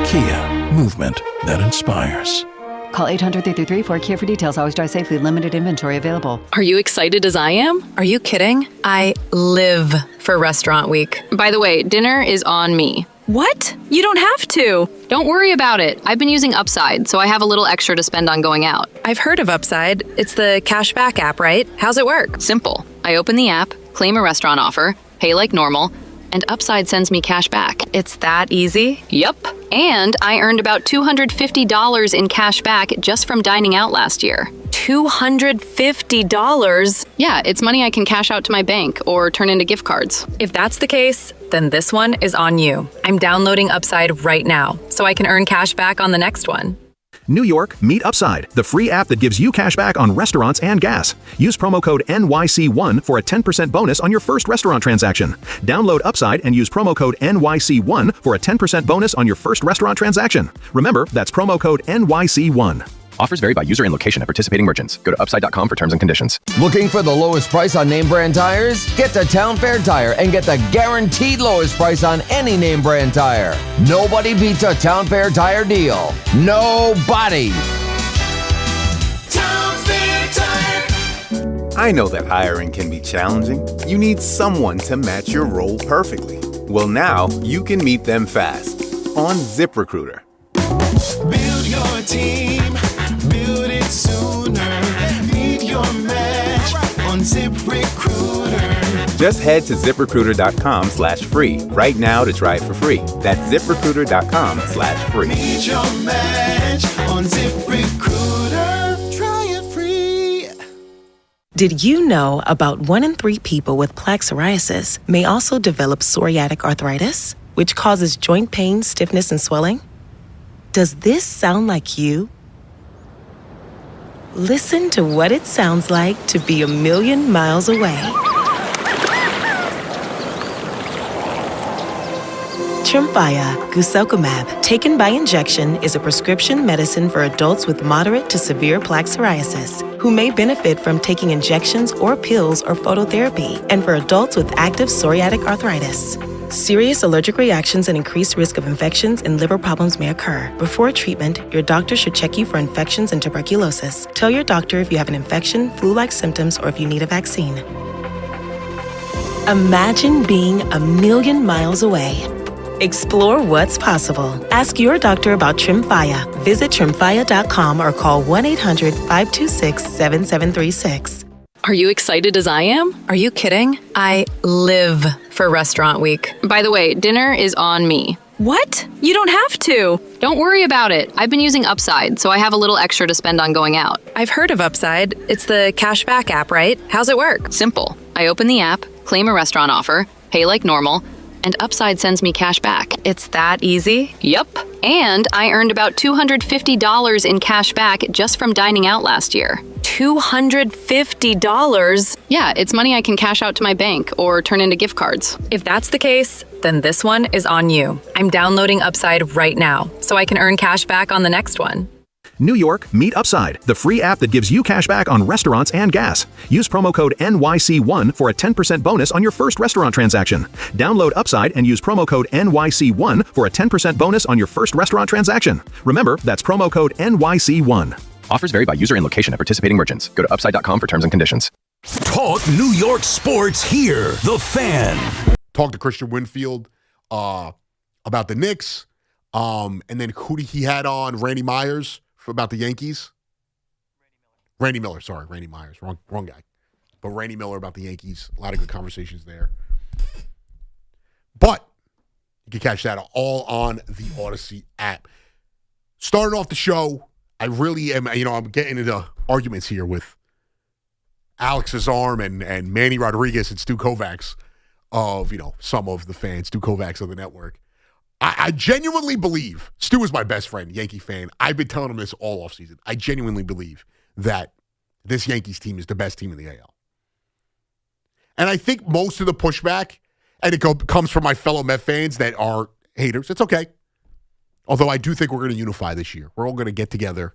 Kia, movement that inspires.
Call 800-333-4KIA for details. Always drive safely. Limited inventory available.
Are you excited as I am?
Are you kidding? I live for Restaurant Week.
By the way, dinner is on me.
What? You don't have to.
Don't worry about it. I've been using Upside, so I have a little extra to spend on going out.
I've heard of Upside. It's the cashback app, right? How's it work?
Simple. I open the app, claim a restaurant offer, pay like normal, and Upside sends me cash back.
It's that easy?
Yup. And I earned about $250 in cash back just from dining out last year.
$250?
Yeah, it's money I can cash out to my bank or turn into gift cards.
If that's the case, then this one is on you. I'm downloading Upside right now so I can earn cash back on the next one.
New York, meet Upside, the free app that gives you cash back on restaurants and gas. Use promo code NYC1 for a 10% bonus on your first restaurant transaction. Download Upside and use promo code NYC1 for a 10% bonus on your first restaurant transaction. Remember, that's promo code NYC1.
Offers vary by user and location at participating merchants. Go to upside.com for terms and conditions.
Looking for the lowest price on name brand tires? Get to Town Fair Tire and get the guaranteed lowest price on any name brand tire. Nobody beats a Town Fair Tire deal. Nobody.
Town Fair Tire.
I know that hiring can be challenging. You need someone to match your role perfectly. Well, now you can meet them fast on ZipRecruiter.
Build your team, build it sooner. Meet your match on ZipRecruiter.
Just head to ZipRecruiter.com/free right now to try it for free. That's ZipRecruiter.com/free.
Meet your match on ZipRecruiter. Try it free.
Did you know about 1 in 3 people with plaque psoriasis may also develop psoriatic arthritis, which causes joint pain, stiffness, and swelling? Does this sound like you? Listen to what it sounds like to be a million miles away. Tremfya guselkumab, taken by injection, is a prescription medicine for adults with moderate to severe plaque psoriasis who may benefit from taking injections or pills or phototherapy, and for adults with active psoriatic arthritis. Serious allergic reactions and increased risk of infections and liver problems may occur. Before treatment, your doctor should check you for infections and tuberculosis. Tell your doctor if you have an infection, flu-like symptoms, or if you need a vaccine. Imagine being a million miles away. Explore what's possible. Ask your doctor about Tremfya. Visit Tremfya.com or call 1-800-526-7736.
Are you excited as I am? Are you kidding? I live for Restaurant Week.
By the way, dinner is on me.
What? You don't have to.
Don't worry about it. I've been using Upside, so I have a little extra to spend on going out.
I've heard of Upside. It's the cashback app, right? How's it work?
Simple. I open the app, claim a restaurant offer, pay like normal, and Upside sends me cash back.
It's that easy?
Yup. And I earned about $250 in cash back just from dining out last year.
$250?
Yeah, it's money I can cash out to my bank or turn into gift cards.
If that's the case, then this one is on you. I'm downloading Upside right now, so I can earn cash back on the next one.
New York, meet Upside, the free app that gives you cash back on restaurants and gas. Use promo code NYC1 for a 10% bonus on your first restaurant transaction. Download Upside and use promo code NYC1 for a 10% bonus on your first restaurant transaction. Remember, that's promo code NYC1.
Offers vary by user and location at participating merchants. Go to upside.com for terms and conditions.
Talk New York sports here. The Fan.
Talk to Christian Winfield about the Knicks. And then who he had on? Randy Myers about the Yankees. Randy Miller, sorry. Randy Myers. Wrong guy. But Randy Miller about the Yankees. A lot of good conversations there. But you can catch that all on the Odyssey app. Starting off the show, I really am, I'm getting into arguments here with Alex Azarm and Manny Rodriguez and Stu Kovacs of, some of the fans, Stu Kovacs of the network. I genuinely believe, Stu is my best friend, Yankee fan. I've been telling him this all offseason. I genuinely believe that this Yankees team is the best team in the AL. And I think most of the pushback, and it comes from my fellow Met fans that are haters. It's okay. Although I do think we're going to unify this year. We're all going to get together.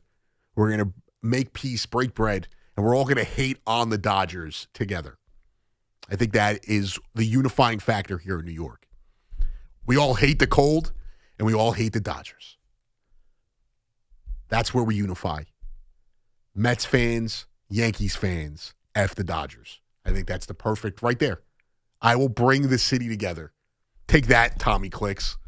We're going to make peace, break bread, and we're all going to hate on the Dodgers together. I think that is the unifying factor here in New York. We all hate the cold, and we all hate the Dodgers. That's where we unify. Mets fans, Yankees fans, F the Dodgers. I think that's the perfect right there. I will bring the city together. Take that, Tommy Clicks.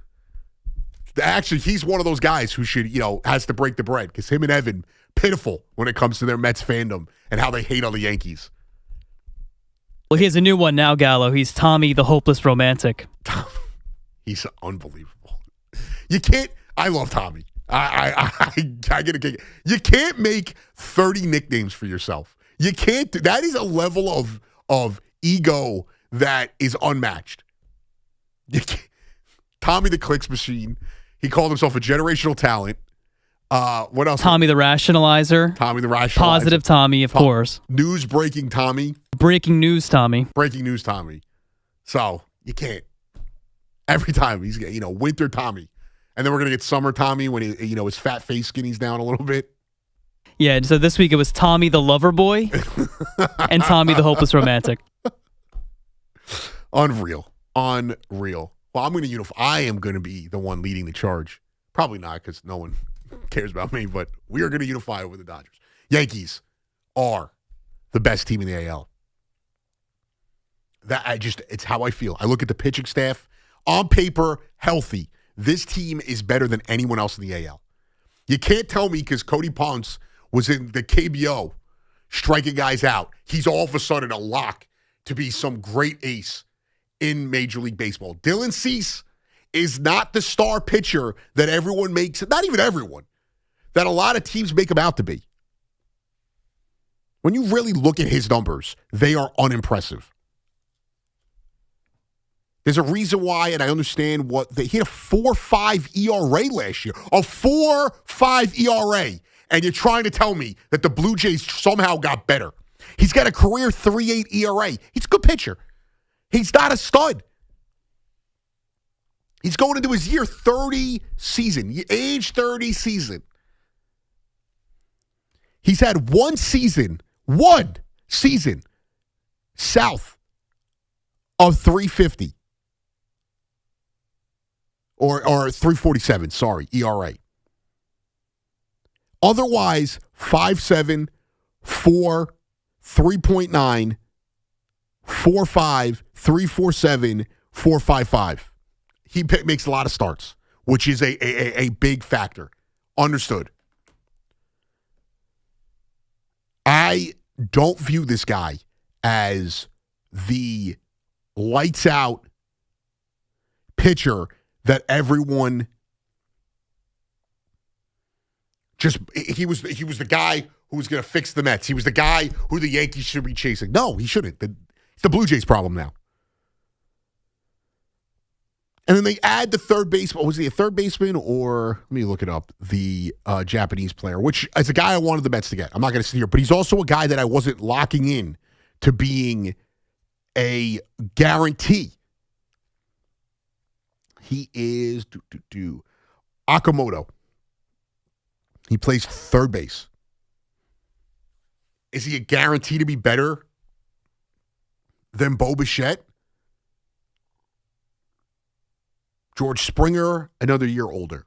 Actually, he's one of those guys who should, has to break the bread because him and Evan, pitiful when it comes to their Mets fandom and how they hate on the Yankees.
Well, he has a new one now, Gallo. He's Tommy the Hopeless Romantic.
He's unbelievable. You can't. I love Tommy. I get a kick. You can't make 30 nicknames for yourself. You can't. That is a level of ego that is unmatched. Tommy the Clicks Machine. He called himself a generational talent. What else?
Tommy the Rationalizer.
Tommy the Rationalizer.
Positive Tommy, of course.
News breaking Tommy.
Breaking news Tommy.
Breaking news Tommy. So you can't. Every time he's winter Tommy, and then we're gonna get summer Tommy when he his fat face skinny's down a little bit.
Yeah. So this week it was Tommy the Lover Boy and Tommy the Hopeless Romantic.
Unreal. Well, I'm gonna unify. I am gonna be the one leading the charge. Probably not because no one cares about me, but we are gonna unify over the Dodgers. Yankees are the best team in the AL. It's how I feel. I look at the pitching staff. On paper, healthy. This team is better than anyone else in the AL. You can't tell me because Cody Ponce was in the KBO striking guys out. He's all of a sudden a lock to be some great ace in Major League Baseball. Dylan Cease is not the star pitcher that everyone makes, not even everyone, that a lot of teams make him out to be. When you really look at his numbers, they are unimpressive. There's a reason why, and I understand he had a 4.5 ERA last year. A 4.5 ERA. And you're trying to tell me that the Blue Jays somehow got better. He's got a career 3.8 ERA. He's a good pitcher. He's not a stud. He's going into his year 30 season, age 30 season. He's had one season south of 350 or 347, sorry, ERA. Otherwise, 5.7, 4, 3.9, 4.5, 3.47, 4.55. He makes a lot of starts, which is a big factor. Understood. I don't view this guy as the lights out pitcher that everyone he was the guy who was going to fix the Mets. He was the guy who the Yankees should be chasing. No, he shouldn't. It's the Blue Jays' problem now. And then they add the third baseman. Was he a third baseman or, let me look it up, the Japanese player, which is a guy I wanted the Mets to get. I'm not going to sit here, but he's also a guy that I wasn't locking in to being a guarantee. He is Akamoto. He plays third base. Is he a guarantee to be better than Bo Bichette? George Springer, another year older.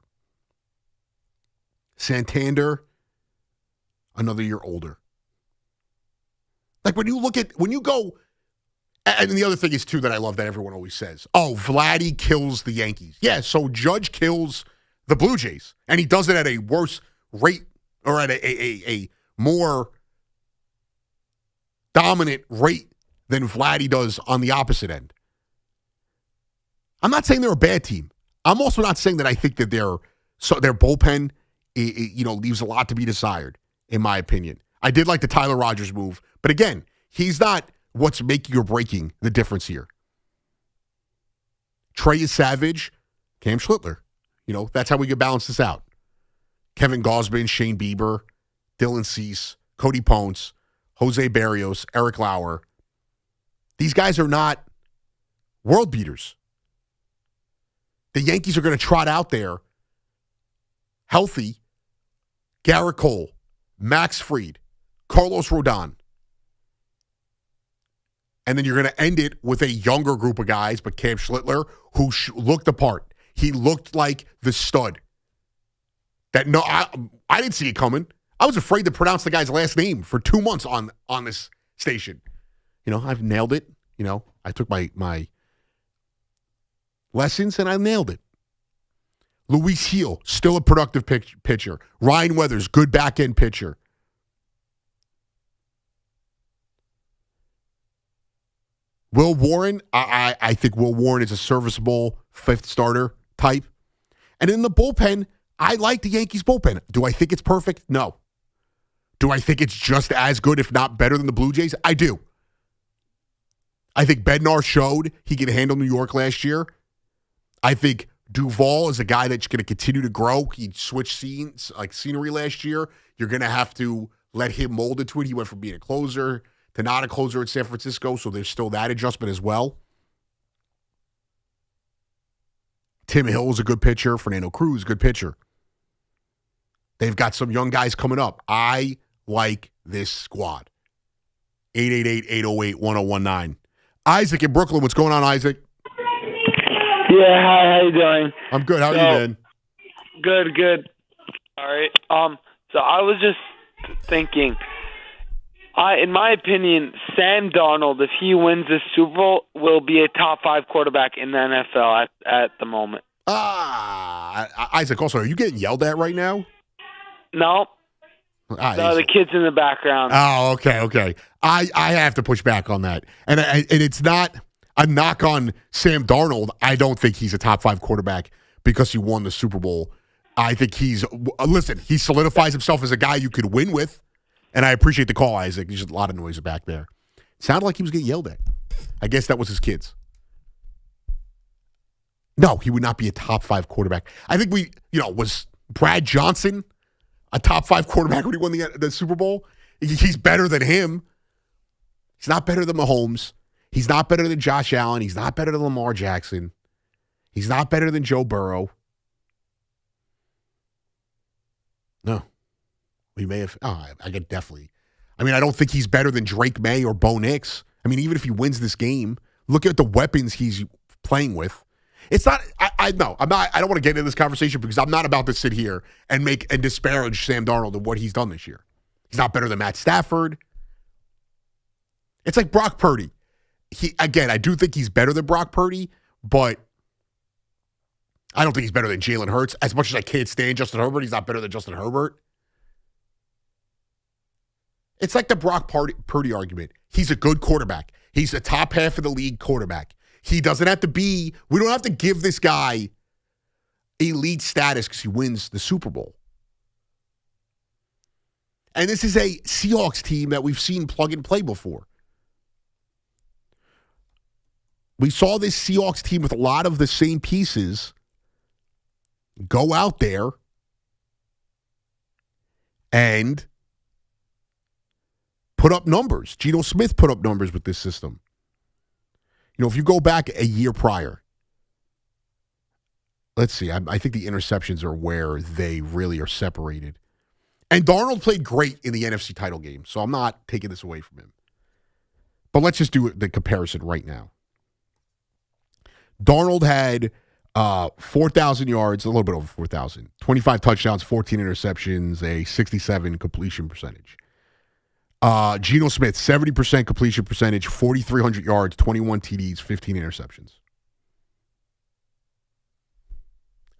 Santander, another year older. Like when you go, and the other thing is too that I love that everyone always says, oh, Vladdy kills the Yankees. Yeah, so Judge kills the Blue Jays. And he does it at a worse rate or at a more dominant rate than Vladdy does on the opposite end. I'm not saying they're a bad team. I'm also not saying that I think that their bullpen, leaves a lot to be desired, in my opinion. I did like the Tyler Rogers move, but again, he's not what's making or breaking the difference here. Trey is savage, Cam Schlittler. That's how we can balance this out. Kevin Gausman, Shane Bieber, Dylan Cease, Cody Ponce, Jose Barrios, Eric Lauer. These guys are not world beaters. The Yankees are going to trot out there healthy Garrett Cole, Max Fried, Carlos Rodon. And then you're going to end it with a younger group of guys, but Cam Schlittler, who looked the part. He looked like the stud. I didn't see it coming. I was afraid to pronounce the guy's last name for 2 months on this station. I've nailed it. I took my lessons and I nailed it. Luis Gil, still a productive pitcher. Ryan Weathers, good back-end pitcher. Will Warren, I think Will Warren is a serviceable fifth starter type. And in the bullpen, I like the Yankees bullpen. Do I think it's perfect? No. Do I think it's just as good, if not better than the Blue Jays? I do. I think Bednar showed he could handle New York last year. I think Duvall is a guy that's going to continue to grow. He switched scenery last year. You're going to have to let him mold into it. He went from being a closer to not a closer at San Francisco, so there's still that adjustment as well. Tim Hill is a good pitcher. Fernando Cruz, good pitcher. They've got some young guys coming up. I like this squad. 888-808-1019. Isaac in Brooklyn. What's going on, Isaac?
Yeah, hi, how you doing?
I'm good. How are you, man?
Good. All right. So I was just thinking, in my opinion, Sam Darnold, if he wins the Super Bowl, will be a top 5 quarterback in the NFL at the moment.
Isaac, also, are you getting yelled at right now?
No. The kids in the background.
Oh, okay. I have to push back on that. And it's not a knock on Sam Darnold. I don't think he's a top 5 quarterback because he won the Super Bowl. I think he solidifies himself as a guy you could win with. And I appreciate the call, Isaac. There's just a lot of noise back there. Sounded like he was getting yelled at. I guess that was his kids. No, he would not be a top 5 quarterback. I think was Brad Johnson a top 5 quarterback when he won the Super Bowl? He's better than him. He's not better than Mahomes. He's not better than Josh Allen. He's not better than Lamar Jackson. He's not better than Joe Burrow. No. We may have. I get definitely. I mean, I don't think he's better than Drake May or Bo Nix. I mean, even if he wins this game, look at the weapons he's playing with. It's not. No, I'm not. I don't want to get into this conversation because I'm not about to sit here and disparage Sam Darnold and what he's done this year. He's not better than Matt Stafford. It's like Brock Purdy. I do think he's better than Brock Purdy, but I don't think he's better than Jalen Hurts. As much as I can't stand Justin Herbert, he's not better than Justin Herbert. It's like the Brock Purdy argument. He's a good quarterback. He's a top half of the league quarterback. He doesn't have to be, we don't have to give this guy elite status because he wins the Super Bowl. And this is a Seahawks team that we've seen plug and play before. We saw this Seahawks team with a lot of the same pieces go out there and put up numbers. Geno Smith put up numbers with this system. You know, if you go back a year prior, let's see, I think the interceptions are where they really are separated. And Darnold played great in the NFC title game, so I'm not taking this away from him. But let's just do the comparison right now. Darnold had 4,000 yards, a little bit over 4,000, 25 touchdowns, 14 interceptions, a 67 completion percentage. Geno Smith, 70% completion percentage, 4,300 yards, 21 TDs, 15 interceptions.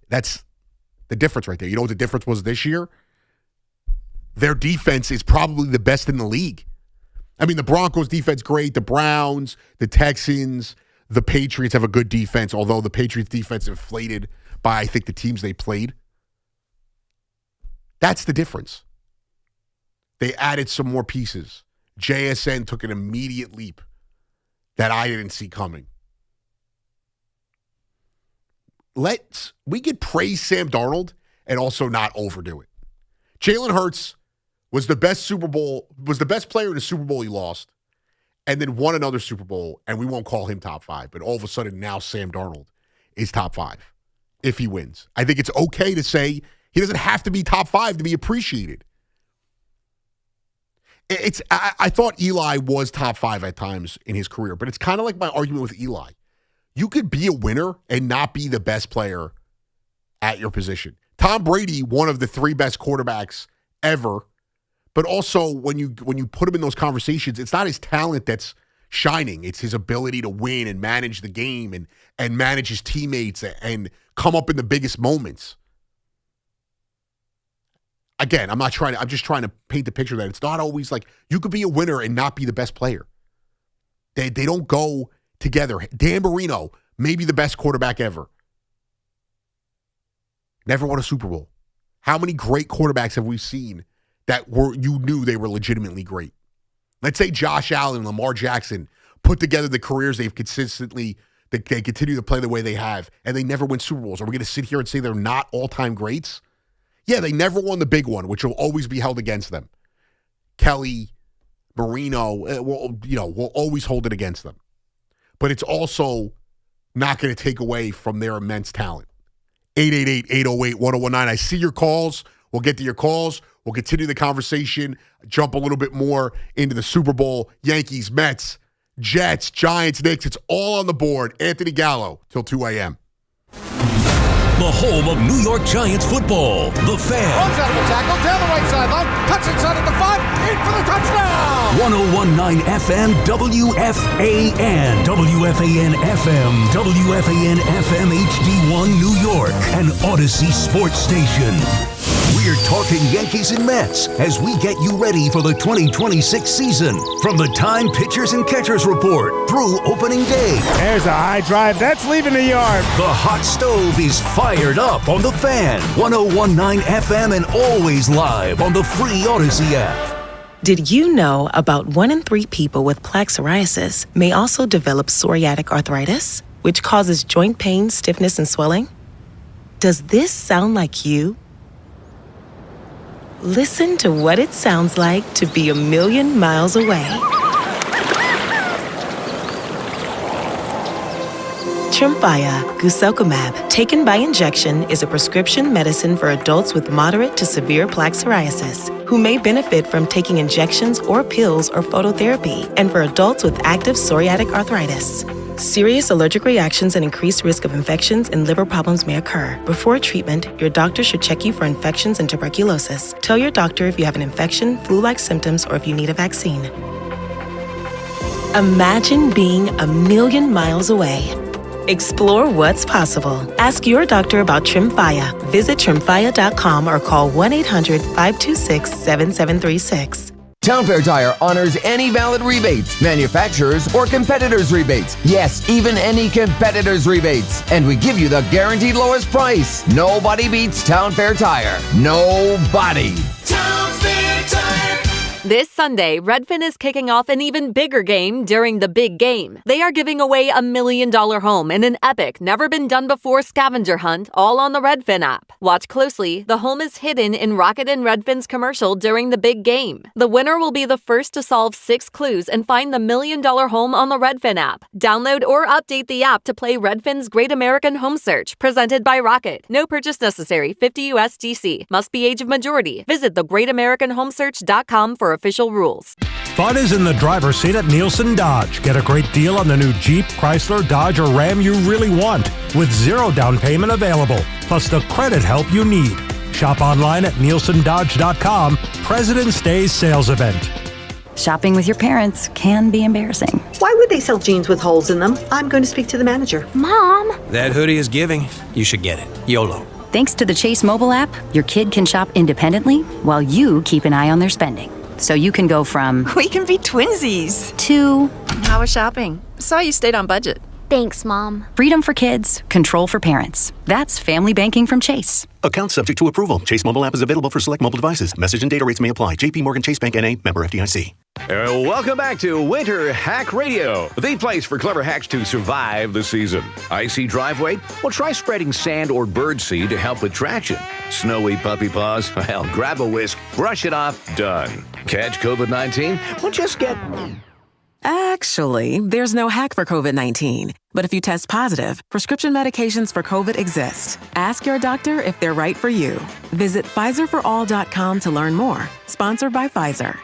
That's the difference right there. You know what the difference was this year? Their defense is probably the best in the league. I mean, the Broncos' defense, great. The Browns, the Texans, the Patriots have a good defense, although the Patriots' defense inflated by, I think, the teams they played. That's the difference. They added some more pieces. JSN took an immediate leap that I didn't see coming. We could praise Sam Darnold and also not overdo it. Jalen Hurts was the best player in the Super Bowl he lost, and then won another Super Bowl, and we won't call him top 5. But all of a sudden now Sam Darnold is top 5 if he wins. I think it's okay to say he doesn't have to be top 5 to be appreciated. I thought Eli was top 5 at times in his career, but it's kind of like my argument with Eli. You could be a winner and not be the best player at your position. Tom Brady, one of the 3 best quarterbacks ever, but also when you put him in those conversations, it's not his talent that's shining. It's his ability to win and manage the game and manage his teammates and come up in the biggest moments. Again, I'm just trying to paint the picture that it's not always like you could be a winner and not be the best player. They don't go together. Dan Marino, maybe the best quarterback ever. Never won a Super Bowl. How many great quarterbacks have we seen that you knew they were legitimately great? Let's say Josh Allen, Lamar Jackson put together the careers they continue to play the way they have, and they never win Super Bowls. Are we going to sit here and say they're not all-time greats? Yeah, they never won the big one, which will always be held against them. Kelly, Marino, we'll always hold it against them. But it's also not going to take away from their immense talent. 888-808-1019. I see your calls. We'll get to your calls. We'll continue the conversation, jump a little bit more into the Super Bowl. Yankees, Mets, Jets, Giants, Knicks. It's all on the board. Anthony Gallo till 2 a.m.
The home of New York Giants football. The Fan.
Runs out of the tackle, down the right sideline, cuts inside at the 5, in for the touchdown!
1019 FM WFAN. WFAN FM. WFAN FM HD1 New York. An Odyssey sports station. We're talking Yankees and Mets as we get you ready for the 2026 season. From the time pitchers and catchers report through opening day.
There's a high drive. That's leaving the yard.
The hot stove is fired up on the Fan. 1019 FM and always live on the free Odyssey app.
Did you know about 1 in 3 people with plaque psoriasis may also develop psoriatic arthritis, which causes joint pain, stiffness, and swelling? Does this sound like you? Listen to what it sounds like to be a million miles away. Tremfya, guselkumab, taken by injection, is a prescription medicine for adults with moderate to severe plaque psoriasis who may benefit from taking injections or pills or phototherapy, and for adults with active psoriatic arthritis. Serious allergic reactions and increased risk of infections and liver problems may occur. Before treatment, your doctor should check you for infections and tuberculosis. Tell your doctor if you have an infection, flu-like symptoms, or if you need a vaccine. Imagine being a million miles away. Explore what's possible. Ask your doctor about Tremfya. Visit Tremfya.com or call 1-800-526-7736.
Town Fair Tire honors any valid rebates, manufacturers or competitors' rebates. Yes, even any competitors' rebates. And we give you the guaranteed lowest price. Nobody beats Town Fair Tire. Nobody.
Town Fair Tire.
This Sunday, Redfin is kicking off an even bigger game during the big game. They are giving away $1 million home in an epic, never-been-done-before scavenger hunt, all on the Redfin app. Watch closely. The home is hidden in Rocket and Redfin's commercial during the big game. The winner will be the first to solve 6 clues and find the $1 million home on the Redfin app. Download or update the app to play Redfin's Great American Home Search, presented by Rocket. No purchase necessary. 50 USDC. Must be age of majority. Visit thegreatamericanhomesearch.com for official rules.
Fun is in the driver's seat at Nielsen Dodge. Get a great deal on the new Jeep, Chrysler, Dodge, or Ram you really want, with 0 down payment available, plus the credit help you need. Shop online at nielsendodge.com. President's Day sales event.
Shopping with your parents can be embarrassing.
Why would they sell jeans with holes in them? I'm going to speak to the manager.
Mom!
That hoodie is giving. You should get it. YOLO.
Thanks to the Chase mobile app, your kid can shop independently while you keep an eye on their spending. So you can go from
We can be twinsies
to
How was shopping? Saw you stayed on budget.
Thanks, Mom. Freedom for kids, control for parents. That's family banking from Chase.
Account subject to approval. Chase mobile app is available for select mobile devices. Message and data rates may apply. JP Morgan Chase Bank N.A. member FDIC.
Welcome back to Winter Hack Radio, the place for clever hacks to survive the season. Icy driveway? Well, try spreading sand or birdseed to help with traction. Snowy puppy paws? Well, grab a whisk, brush it off, done. Catch COVID-19? Well, just get...
Actually, there's no hack for COVID-19. But if you test positive, prescription medications for COVID exist. Ask your doctor if they're right for you. Visit PfizerForAll.com to learn more. Sponsored by Pfizer.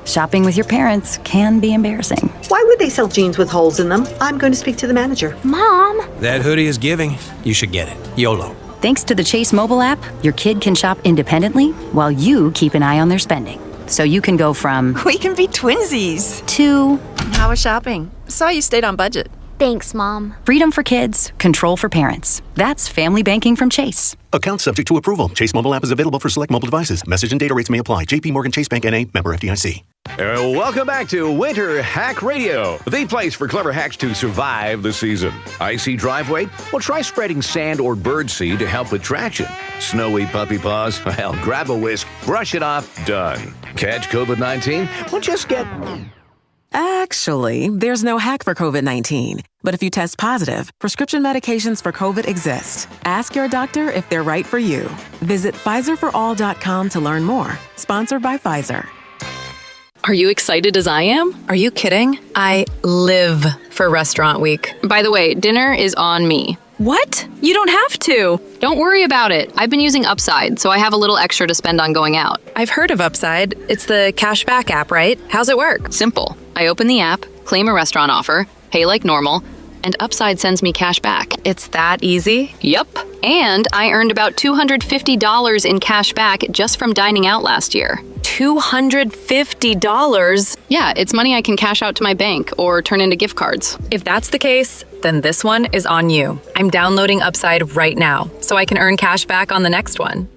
Shopping with your parents can be embarrassing.
Why would they sell jeans with holes in them? I'm going to speak to the manager.
Mom!
That hoodie is giving. You should get it. YOLO.
Thanks to the Chase mobile app, your kid can shop independently while you keep an eye on their spending. So you can go from
We can be twinsies
to
How was shopping? Saw you stayed on budget.
Thanks, Mom. Freedom for kids, control for parents. That's family banking from Chase.
Account subject to approval. Chase mobile app is available for select mobile devices. Message and data rates may apply. JP Morgan Chase Bank N.A. member FDIC.
Welcome back to Winter Hack Radio, the place for clever hacks to survive the season. Icy driveway? Well, try spreading sand or birdseed to help with traction. Snowy puppy paws? Well, grab a whisk, brush it off, done. Catch COVID-19? Well, just get...
Actually, there's no hack for COVID-19. But if you test positive, prescription medications for COVID exist. Ask your doctor if they're right for you. Visit PfizerForAll.com to learn more. Sponsored by Pfizer.
Are you excited as I am? Are you kidding? I live for Restaurant Week.
By the way, dinner is on me.
What? You don't have to.
Don't worry about it. I've been using Upside, so I have a little extra to spend on going out.
I've heard of Upside. It's the cashback app, right? How's it work?
Simple. I open the app, claim a restaurant offer, pay like normal, and Upside sends me cash back.
It's that easy?
Yep. And I earned about $250 in cash back just from dining out last year.
$250?
Yeah, it's money I can cash out to my bank or turn into gift cards.
If that's the case, then this one is on you. I'm downloading Upside right now, so I can earn cash back on the next one.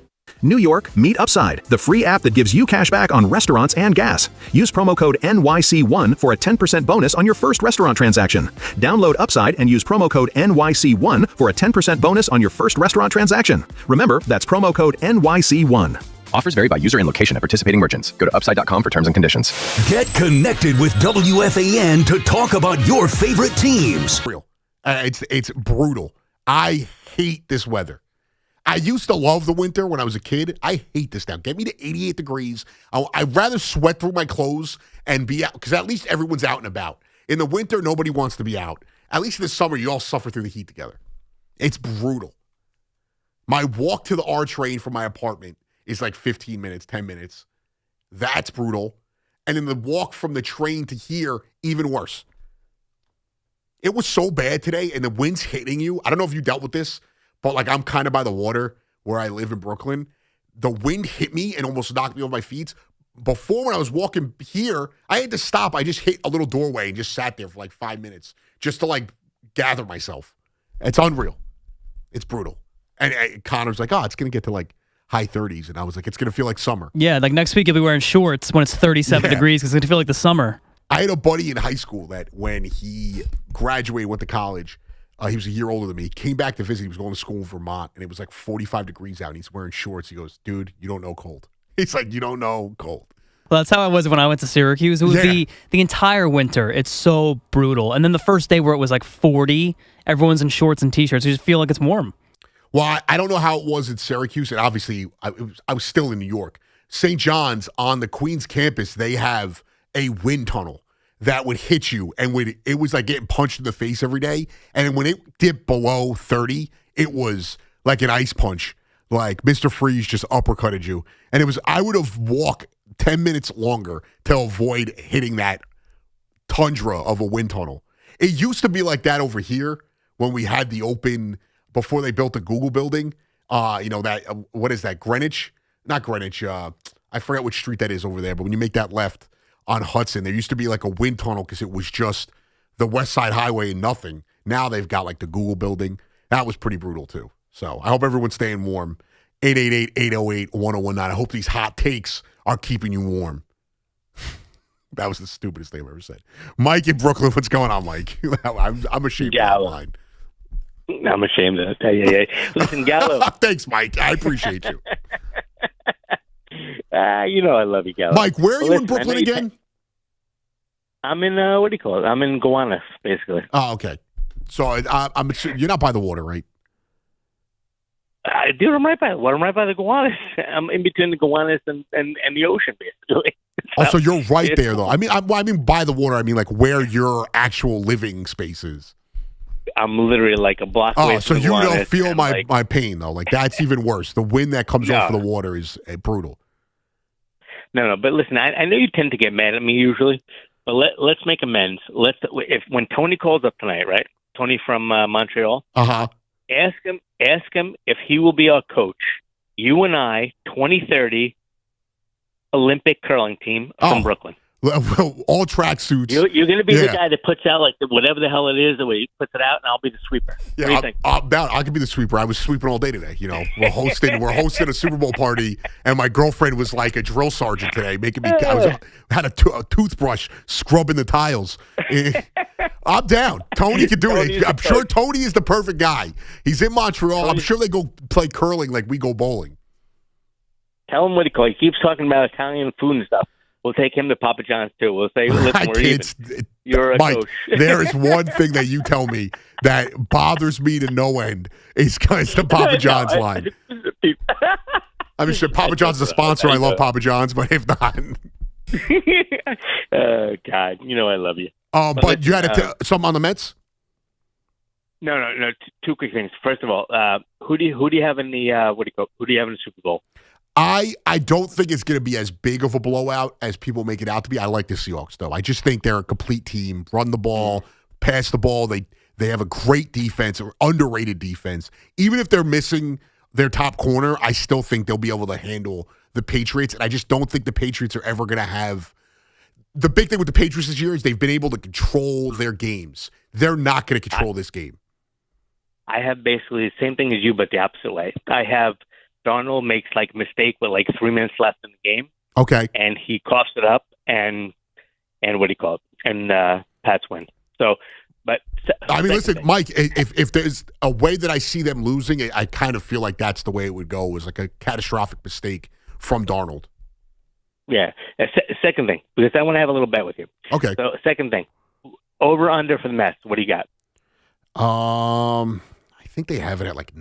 New York, meet Upside, the free app that gives you cash back on restaurants and gas. Use promo code NYC1 for a 10% bonus on your first restaurant transaction. Download Upside and use promo code NYC1 for a 10% bonus on your first restaurant transaction. Remember, that's promo code NYC1.
Offers vary by user and location at participating merchants. Go to upside.com for terms and conditions.
Get connected with WFAN to talk about your favorite teams.
Real. It's brutal. I hate this weather. I used to love the winter when I was a kid. I hate this now. Get me to 88 degrees. I'd rather sweat through my clothes and be out because at least everyone's out and about. In the winter, nobody wants to be out. at least in the summer, you all suffer through the heat together. It's brutal. My walk to the R train from my apartment is like 15 minutes, 10 minutes. That's brutal. And then the walk from the train to here, even worse. It was so bad today, and the wind's hitting you. I don't know if you dealt with this, but like I'm kind of by the water where I live in Brooklyn. The wind hit me and almost knocked me off my feet. Before, when I was walking here, I had to stop. I just hit a little doorway and just sat there for like 5 minutes just to like gather myself. It's unreal. It's brutal. And Connor's like, oh, it's going to get to like high 30s. And I was like, it's going to feel like summer.
Yeah, like next week you'll be wearing shorts when it's 37 degrees because it's going to feel like the summer.
I had a buddy in high school that when he graduated, went to college, he was a year older than me. He came back to visit. He was going to school in Vermont, and it was like 45 degrees out, and he's wearing shorts. He goes, dude, you don't know cold. He's like, you don't know cold.
Well, that's how I was when I went to Syracuse. It would be the entire winter. It's so brutal. And then the first day where it was like 40, everyone's in shorts and T-shirts. You just feel like it's warm.
Well, I don't know how it was in Syracuse, and obviously I was still in New York. St. John's, on the Queens campus, they have a wind tunnel that would hit you, and it was like getting punched in the face every day. And when it dipped below 30, it was like an ice punch. Like Mr. Freeze just uppercutted you. And it was, I would have walked 10 minutes longer to avoid hitting that tundra of a wind tunnel. It used to be like that over here when we had the open, before they built the Google building. What is that? Greenwich? Not Greenwich. I forget which street that is over there. But when you make that left on Hudson, there used to be like a wind tunnel because it was just the West Side Highway and nothing. Now they've got like the Google building. That was pretty brutal too. So I hope everyone's staying warm. 888-808-1019. I hope these hot takes are keeping you warm. That was the stupidest thing I've ever said. Mike in Brooklyn, what's going on, Mike? I'm ashamed of that line.
I'm ashamed of it. Yeah. Listen, Gallo.
Thanks, Mike. I appreciate you.
I love you, Gallo.
Mike, where are you in Brooklyn again?
I'm in, what do you call it? I'm in Gowanus, basically.
Oh, okay. So I'm you're not by the water, right?
Dude, I'm right by the Gowanus. I'm in between the Gowanus and the ocean, basically.
So you're right there, though. I mean by the water. I mean like where your actual living space is.
I'm literally like a block away.
Oh, so you don't feel my pain though. Like that's even worse. The wind that comes off of the water is brutal.
No. But listen, I know you tend to get mad at me usually, but let's make amends. When Tony calls up tonight, right? Tony from Montreal. Ask him if he will be our coach. You and I, 2030 Olympic curling team from Brooklyn.
Well, all tracksuits.
You're going to be the guy that puts out like whatever the hell it is, the way he puts it out, and I'll be the sweeper.
Yeah,
what do you think?
I could be the sweeper. I was sweeping all day today. We're hosting a Super Bowl party, and my girlfriend was like a drill sergeant today, making me. Had a toothbrush scrubbing the tiles. I'm down. Tony can do it. I'm sure Tony is the perfect guy. He's in Montreal. I'm sure they go play curling like we go bowling.
Tell him what he calls. He keeps talking about Italian food and stuff. We'll take him to Papa John's too. We'll say, listen, we're even. You're a
Mike,
coach.
There is one thing that you tell me that bothers me to no end is the Papa John's line. I mean, Papa John's is a sponsor. I love Papa John's, but if not.
God, I love you.
But you had something on the Mets?
No. Two quick things. First of all, who do you have in the who do you have in the Super Bowl?
I don't think it's going to be as big of a blowout as people make it out to be. I like the Seahawks, though. I just think they're a complete team. Run the ball, pass the ball. They have a great defense, or underrated defense. Even if they're missing their top corner, I still think they'll be able to handle the Patriots. And I just don't think the Patriots are ever going to have – the big thing with the Patriots this year is they've been able to control their games. They're not going to control this game.
I have basically the same thing as you, but the opposite way. I have – Darnold makes like a mistake with like 3 minutes left in the game.
Okay.
And he coughs it up and what do you call it? And Pats win. So, but
I mean, listen, Mike, if there's a way that I see them losing, I kind of feel like that's the way it would go. It was like a catastrophic mistake from Darnold.
Yeah. Second thing, because I want to have a little bet with you.
Okay.
So second thing, over under for the Mets. What do you got?
I think they have it at like.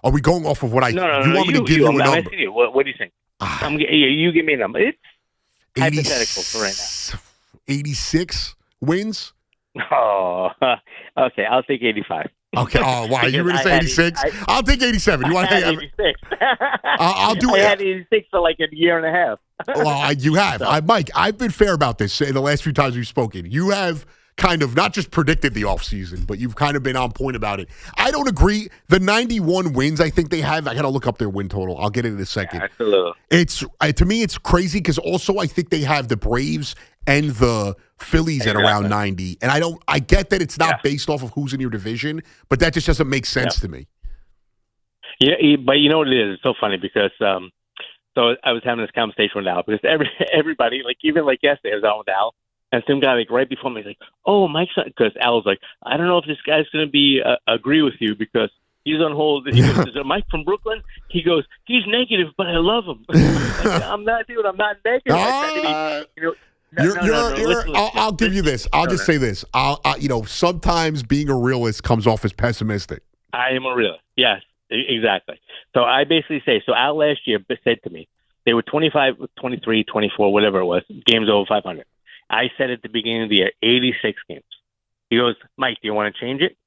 Are we going off of what
No,
you want me to give you a number?
I'm asking you. What do you think? You give me a number. It's hypothetical for right now.
86 wins?
Oh, okay. I'll take 85.
Okay. Oh, wow. You were going to say 86? I'll take 87. You want to take
86?
I'll do it.
I had 86 for like a year and a half.
Well, you have. Mike, I've been fair about this in the last few times we've spoken. You have kind of not just predicted the offseason, but you've kind of been on point about it. I don't agree. The 91 wins I think they have, I got to look up their win total. I'll get it in a second.
Yeah, absolutely.
It's to me, it's crazy because also I think they have the Braves and the Phillies at around 90. And I get that it's not based off of who's in your division, but that just doesn't make sense to me.
Yeah, but you know what it is? It's so funny because so I was having this conversation with Al because everybody, like even like yesterday, I was on with Al, and some guy like right before me was like, "Oh, Mike's," because Al was like, "I don't know if this guy's going to be agree with you because he's on hold." He goes, "Is it Mike from Brooklyn?" He goes, "He's negative, but I love him." Like, I'm not, dude. I'm not negative.
I'll give you this. I'll just say this. Sometimes being a realist comes off as pessimistic.
I am a realist. Yes, exactly. So I basically say, so Al last year said to me, they were 25, 23, 24, whatever it was, games over 500. I said at the beginning of the year, 86 games. He goes, "Mike, do you want to change it?"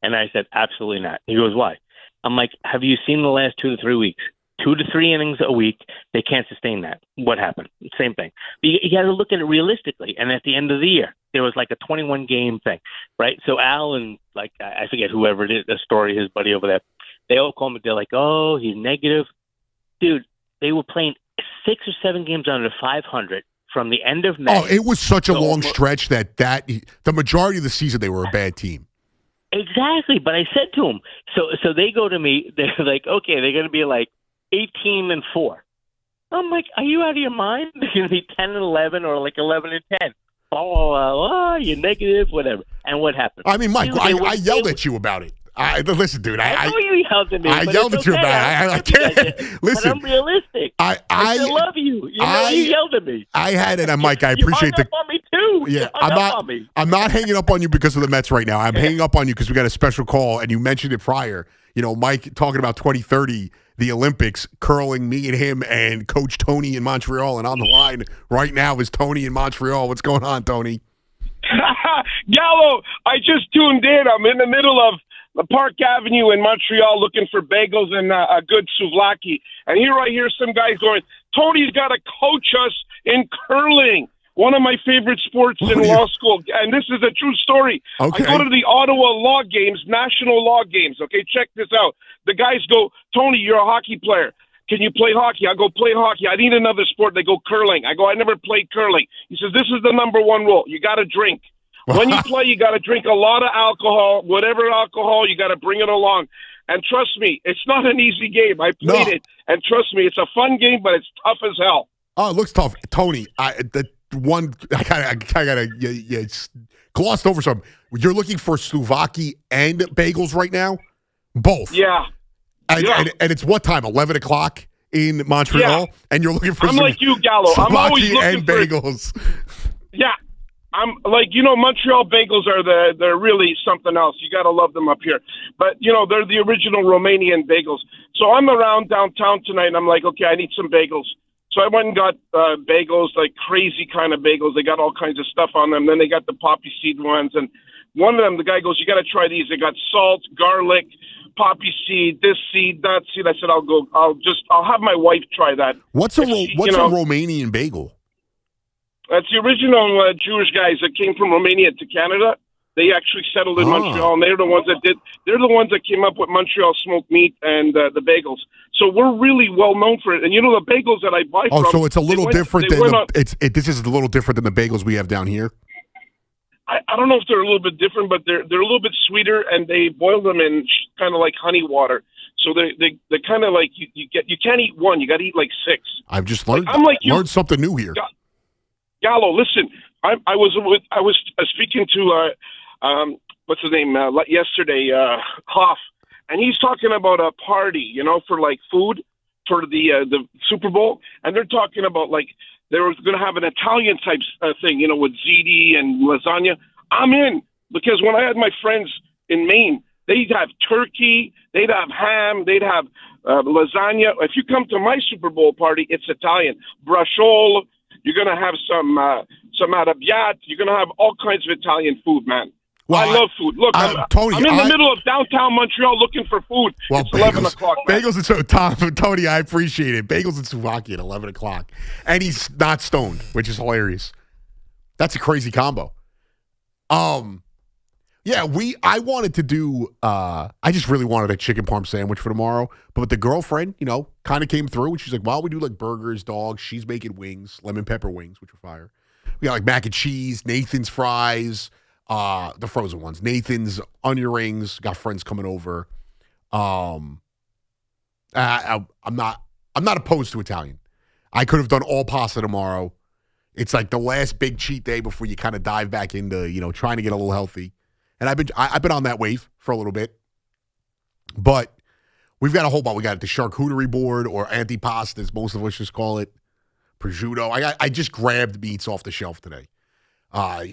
And I said, "Absolutely not." He goes, "Why?" I'm like, "Have you seen the last 2 to 3 weeks? 2 to 3 innings a week, they can't sustain that. What happened?" Same thing. But you got to look at it realistically. And at the end of the year, there was like a 21-game thing, right? So Al and, like, I forget whoever it is, the story, his buddy over there, they all call me. They're like, "Oh, he's negative." Dude, they were playing 6 or 7 games under 500 from the end of May.
Oh, it was such a long stretch that the majority of the season they were a bad team.
Exactly. But I said to them, so they go to me, they're like, okay, they're going to be like 18-4. I'm like, are you out of your mind? They're going to be 10-11 or like 11-10. Oh, you're negative, whatever. And what happened?
I mean, Mike, dude, I yelled at you about it. Listen, dude.
I know you yelled at me.
I yelled at you about it. I can't. Listen,
but I'm realistic. I still love you. You yelled at me.
I had it. Mike, I appreciate
you hung up on me too.
Yeah, I'm not hanging up on you because of the Mets right now. I'm hanging up on you because we got a special call, and you mentioned it prior. Mike talking about 2030, the Olympics, curling, me and him, and Coach Tony in Montreal. And on the line right now is Tony in Montreal. What's going on, Tony?
Gallo, I just tuned in. I'm in the middle of the Park Avenue in Montreal looking for bagels and a good souvlaki. And here I hear some guys going, "Tony's got to coach us in curling, one of my favorite sports in law school." And this is a true story.
Okay.
I go to the Ottawa law games, national law games. Okay, check this out. The guys go, "Tony, you're a hockey player. Can you play hockey?" I go, "Play hockey. I need another sport." They go, "Curling." I go, "I never played curling." He says, "This is the number one rule. You got to drink. When you play, you got to drink a lot of alcohol, whatever alcohol, you got to bring it along. And trust me, it's not an easy game. I played it, and trust me, it's a fun game, but it's tough as hell."
Oh, it looks tough. Tony, I glossed over something. You're looking for souvlaki and bagels right now? Both.
Yeah.
And it's what time? 11 o'clock in Montreal?
Yeah.
And you're looking for
I'm like you, Gallo. I'm always looking
and bagels.
Yeah. I'm like, Montreal bagels they're really something else. You got to love them up here. But, they're the original Romanian bagels. So I'm around downtown tonight, and I'm like, okay, I need some bagels. So I went and got bagels, like crazy kind of bagels. They got all kinds of stuff on them. Then they got the poppy seed ones. And one of them, the guy goes, "You got to try these. They got salt, garlic, poppy seed, this seed, that seed." I said, I'll have my wife try that.
What's a Romanian bagel?
That's the original Jewish guys that came from Romania to Canada. They actually settled in Montreal, and they're the ones that came up with Montreal smoked meat and the bagels. So we're really well known for it. And the bagels that I buy from.
Oh, so it's a little different than this is a little different than the bagels we have down here.
I don't know if they're a little bit different, but they're a little bit sweeter, and they boil them in kind of like honey water. So they're kind of like you can't eat one, you got to eat like 6.
I've just learned learned something new here.
Gallo, listen, I was speaking to what's his name yesterday, Hoff, and he's talking about a party, for like food for the Super Bowl, and they're talking about like they were going to have an Italian type thing, with ziti and lasagna. I'm in, because when I had my friends in Maine, they'd have turkey, they'd have ham, they'd have lasagna. If you come to my Super Bowl party, it's Italian. Bracciole. You're going to have some arrabbiata. You're going to have all kinds of Italian food, man.
Well,
I love food. Look,
Tony,
I'm in the middle of downtown Montreal looking for food.
Well,
it's 11 o'clock, man.
Bagels and Tony, I appreciate it. Bagels and souvlaki at 11 o'clock. And he's not stoned, which is hilarious. That's a crazy combo. Yeah, I wanted to do, I just really wanted a chicken parm sandwich for tomorrow. But the girlfriend, kind of came through. And she's like, well, we do like burgers, dogs. She's making wings, lemon pepper wings, which are fire. We got like mac and cheese, Nathan's fries, the frozen ones, Nathan's onion rings. Got friends coming over. I'm not opposed to Italian. I could have done all pasta tomorrow. It's like the last big cheat day before you kind of dive back into, trying to get a little healthy. And I've been on that wave for a little bit. But we've got a whole bunch. We got the charcuterie board or antipastas, most of us just call it. Prosciutto. I just grabbed meats off the shelf today.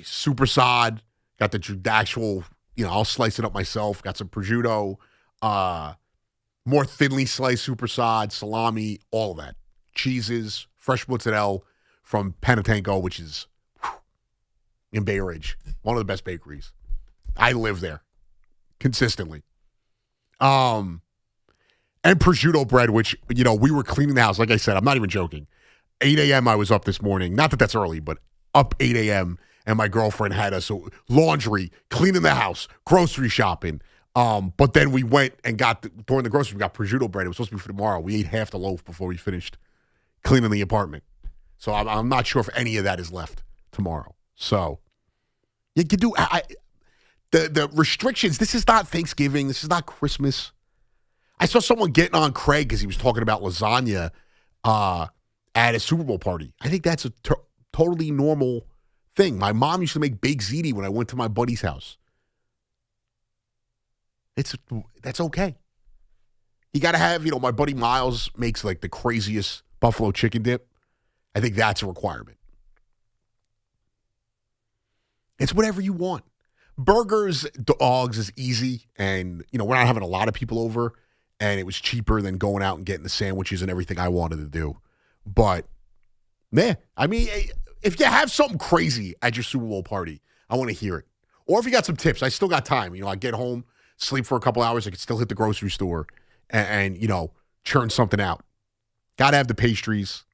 Super sod. Got the actual, I'll slice it up myself. Got some prosciutto. More thinly sliced super sod, salami, all of that. Cheeses, fresh mozzarella from Panetanco, which is in Bay Ridge. One of the best bakeries. I live there consistently. And prosciutto bread, which, we were cleaning the house. Like I said, I'm not even joking. 8 a.m. I was up this morning. Not that that's early, but up 8 a.m. And my girlfriend had us laundry, cleaning the house, grocery shopping. But then we went and during the grocery, we got prosciutto bread. It was supposed to be for tomorrow. We ate half the loaf before we finished cleaning the apartment. So I'm not sure if any of that is left tomorrow. So you can do the restrictions. This is not Thanksgiving. This is not Christmas. I saw someone getting on Craig because he was talking about lasagna at a Super Bowl party. I think that's a totally normal thing. My mom used to make baked ziti when I went to my buddy's house. That's okay. You got to have, my buddy Miles makes like the craziest buffalo chicken dip. I think that's a requirement. It's whatever you want. Burgers, dogs is easy. And, we're not having a lot of people over. And it was cheaper than going out and getting the sandwiches and everything I wanted to do. But, if you have something crazy at your Super Bowl party, I want to hear it. Or if you got some tips, I still got time. I get home, sleep for a couple hours. I could still hit the grocery store and churn something out. Got to have the pastries.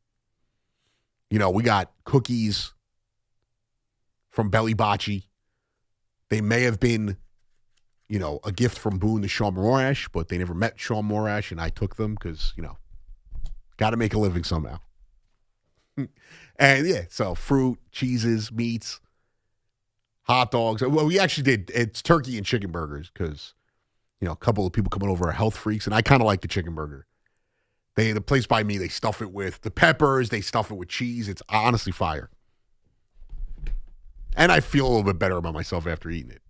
We got cookies from Belly Bocce. They may have been, a gift from Boone to Sean Morash, but they never met Sean Morash, and I took them because, got to make a living somehow. And, so fruit, cheeses, meats, hot dogs. Well, we actually did. It's turkey and chicken burgers because, a couple of people coming over are health freaks, and I kind of like the chicken burger. The place by me, they stuff it with the peppers. They stuff it with cheese. It's honestly fire. And I feel a little bit better about myself after eating it.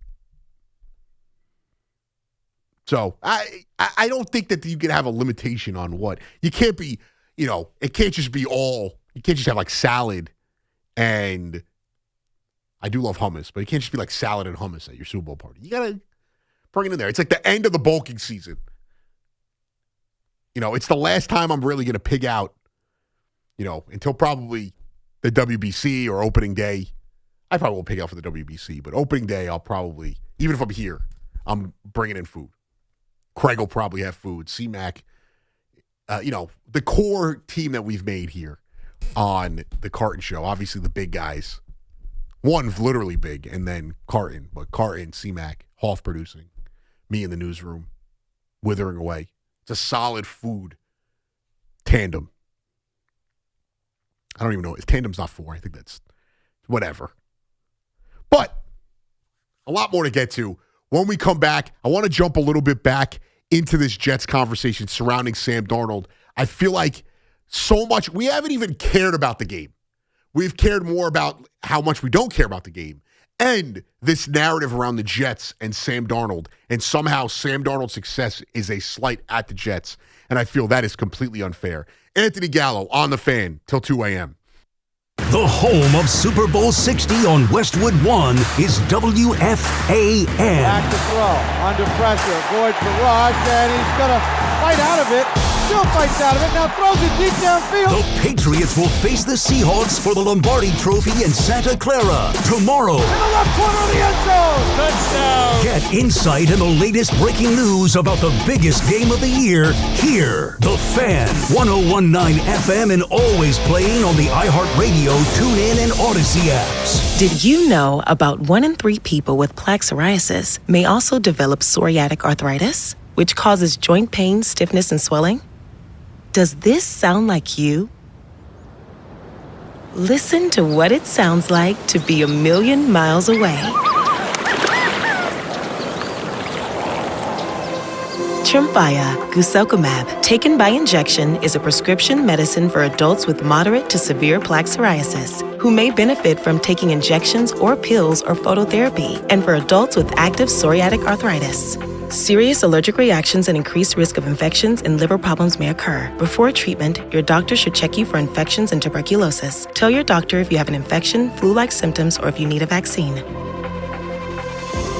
So I don't think that you can have a limitation on what. You can't be, it can't just be all. You can't just have like salad and I do love hummus, but you can't just be like salad and hummus at your Super Bowl party. You got to bring it in there. It's like the end of the bulking season. It's the last time I'm really going to pig out, until probably the WBC or opening day. I probably won't pig out for the WBC, but opening day, I'll probably, even if I'm here, I'm bringing in food. Craig will probably have food. C-Mac, the core team that we've made here on the Carton Show, obviously the big guys. One's literally big, and then Carton, but Carton, C-Mac, Hoff producing, me in the newsroom, withering away. It's a solid food tandem. I don't even know. Tandem's not 4. I think that's whatever. But a lot more to get to. When we come back, I want to jump a little bit back into this Jets conversation surrounding Sam Darnold. I feel like so much, we haven't even cared about the game. We've cared more about how much we don't care about the game. And this narrative around the Jets and Sam Darnold. And somehow Sam Darnold's success is a slight at the Jets. And I feel that is completely unfair. Anthony Gallo on the Fan till 2 a.m.
The home of Super Bowl 60 on Westwood 1 is WFAN.
Back to throw, under pressure, avoids the rush, and he's going to fight out of it. Still fights out of it, now throws it deep downfield.
The Patriots will face the Seahawks for the Lombardi Trophy in Santa Clara tomorrow.
In the left corner of the end zone. Touchdown.
Get insight and the latest breaking news about the biggest game of the year here. The Fan, 101.9 FM, and always playing on the iHeartRadio, TuneIn, and Odyssey apps.
Did you know about 1 in 3 people with plaque psoriasis may also develop psoriatic arthritis, which causes joint pain, stiffness, and swelling? Does this sound like you? Listen to what it sounds like to be a million miles away. Tremfya guselkumab, taken by injection, is a prescription medicine for adults with moderate to severe plaque psoriasis who may benefit from taking injections or pills or phototherapy, and for adults with active psoriatic arthritis. Serious allergic reactions and increased risk of infections and liver problems may occur. Before treatment, your doctor should check you for infections and tuberculosis. Tell your doctor if you have an infection, flu-like symptoms, or if you need a vaccine.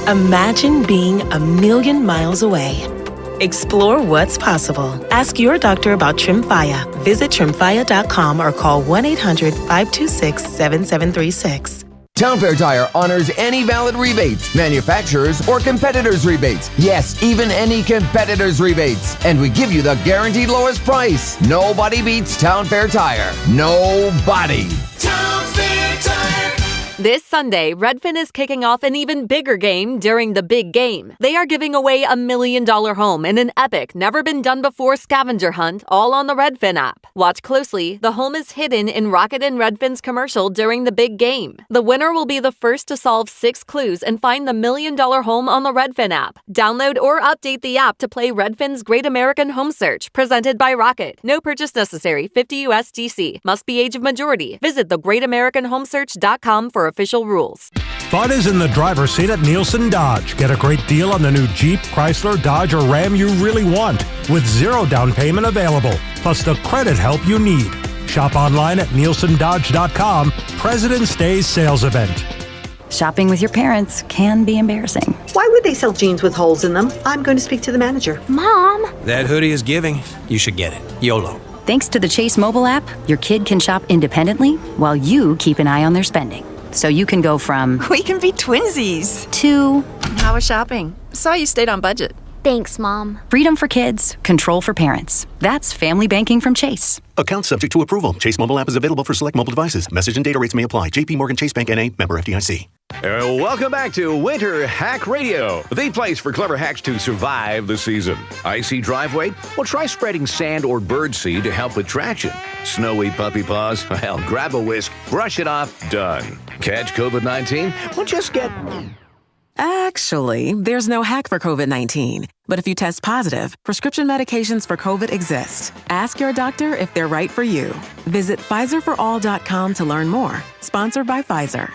Imagine being a million miles away. Explore what's possible. Ask your doctor about Tremfya. Visit Tremfya.com or call 1-800-526-7736.
Town Fair Tire honors any valid rebates, manufacturers or competitors' rebates. Yes, even any competitors' rebates. And we give you the guaranteed lowest price. Nobody beats Town Fair Tire. Nobody.
Town Fair Tire.
This Sunday, Redfin is kicking off an even bigger game during the big game. They are giving away $1 million home in an epic, never-been-done-before scavenger hunt, all on the Redfin app. Watch closely. The home is hidden in Rocket and Redfin's commercial during the big game. The winner will be the first to solve 6 clues and find the $1 million home on the Redfin app. Download or update the app to play Redfin's Great American Home Search, presented by Rocket. No purchase necessary. $50 USDC. Must be age of majority. Visit thegreatamericanhomesearch.com for official rules.
Fun is in the driver's seat at Nielsen Dodge. Get a great deal on the new Jeep, Chrysler, Dodge, or Ram you really want with 0 down payment available, plus the credit help you need. Shop online at nielsendodge.com. President's Day sales event.
Shopping with your parents can be embarrassing.
Why would they sell jeans with holes in them? I'm going to speak to the manager.
Mom! That hoodie is giving. You should get it. YOLO.
Thanks to the Chase mobile app, your kid can shop independently while you keep an eye on their spending. So you can go from
we can be twinsies
to
how was shopping? Saw you stayed on budget.
Thanks, Mom.
freedom for kids, control for parents. That's family banking from Chase.
Account subject to approval. Chase mobile app is available for select mobile devices. Message and data rates may apply. JP Morgan Chase Bank N.A. member FDIC.
Welcome back to Winter Hack Radio, the place for clever hacks to survive the season. Icy driveway? Well, try spreading sand or birdseed to help with traction. Snowy puppy paws? Well, grab a whisk, brush it off, done. Catch COVID-19? Well, just get...
Actually, there's no hack for COVID-19. But if you test positive, prescription medications for COVID exist. Ask your doctor if they're right for you. Visit PfizerForAll.com to learn more. Sponsored by Pfizer.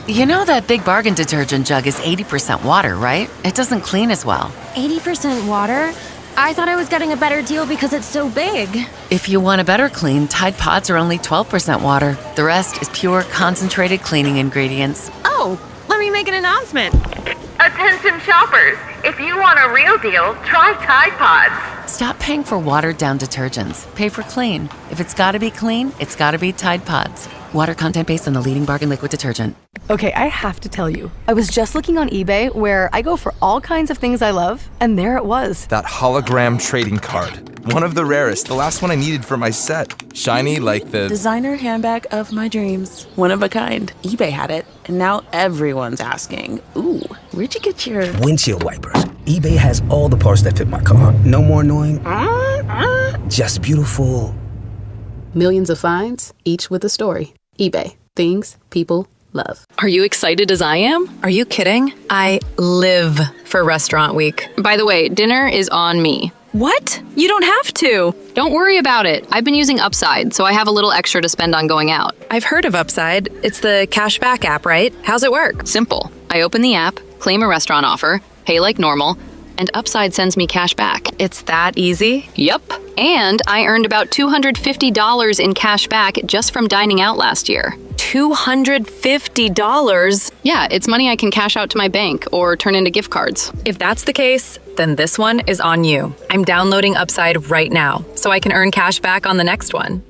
You know that Big Bargain detergent jug is 80% water, right? It doesn't clean as well.
80% water? I thought I was getting a better deal because it's so big.
If you want a better clean, Tide Pods are only 12% water. The rest is pure, concentrated cleaning ingredients.
Oh, let me make an announcement.
Attention shoppers, if you want a real deal, try Tide Pods.
Stop paying for watered-down detergents. Pay for clean. If it's gotta be clean, it's gotta be Tide Pods. Water content based on the leading bargain liquid detergent.
Okay, I have to tell you, I was just looking on eBay where I go for all kinds of things I love, and there it was.
That hologram trading card. One of the rarest, the last one I needed for my set. Shiny like the
designer handbag of my dreams. One of a kind. eBay had it, and now everyone's asking, ooh, where'd you get your
windshield wipers? eBay has all the parts that fit my car. No more annoying, just beautiful.
Millions of finds, each with a story. eBay. Things people love. Are you excited as I am? Are you kidding? I live for Restaurant Week.
By the way, dinner is on me.
What? You don't have to.
Don't worry about it. I've been using Upside, so I have a little extra to spend on going out.
I've heard of Upside. It's the cashback app, right? How's it work?
Simple. I open the app, claim a restaurant offer, pay like normal, and Upside sends me cash back.
It's that easy?
Yep. And I earned about $250 in cash back just from dining out last year.
$250?
Yeah, it's money I can cash out to my bank or turn into gift cards.
If that's the case, then this one is on you. I'm downloading Upside right now so I can earn cash back on the next one.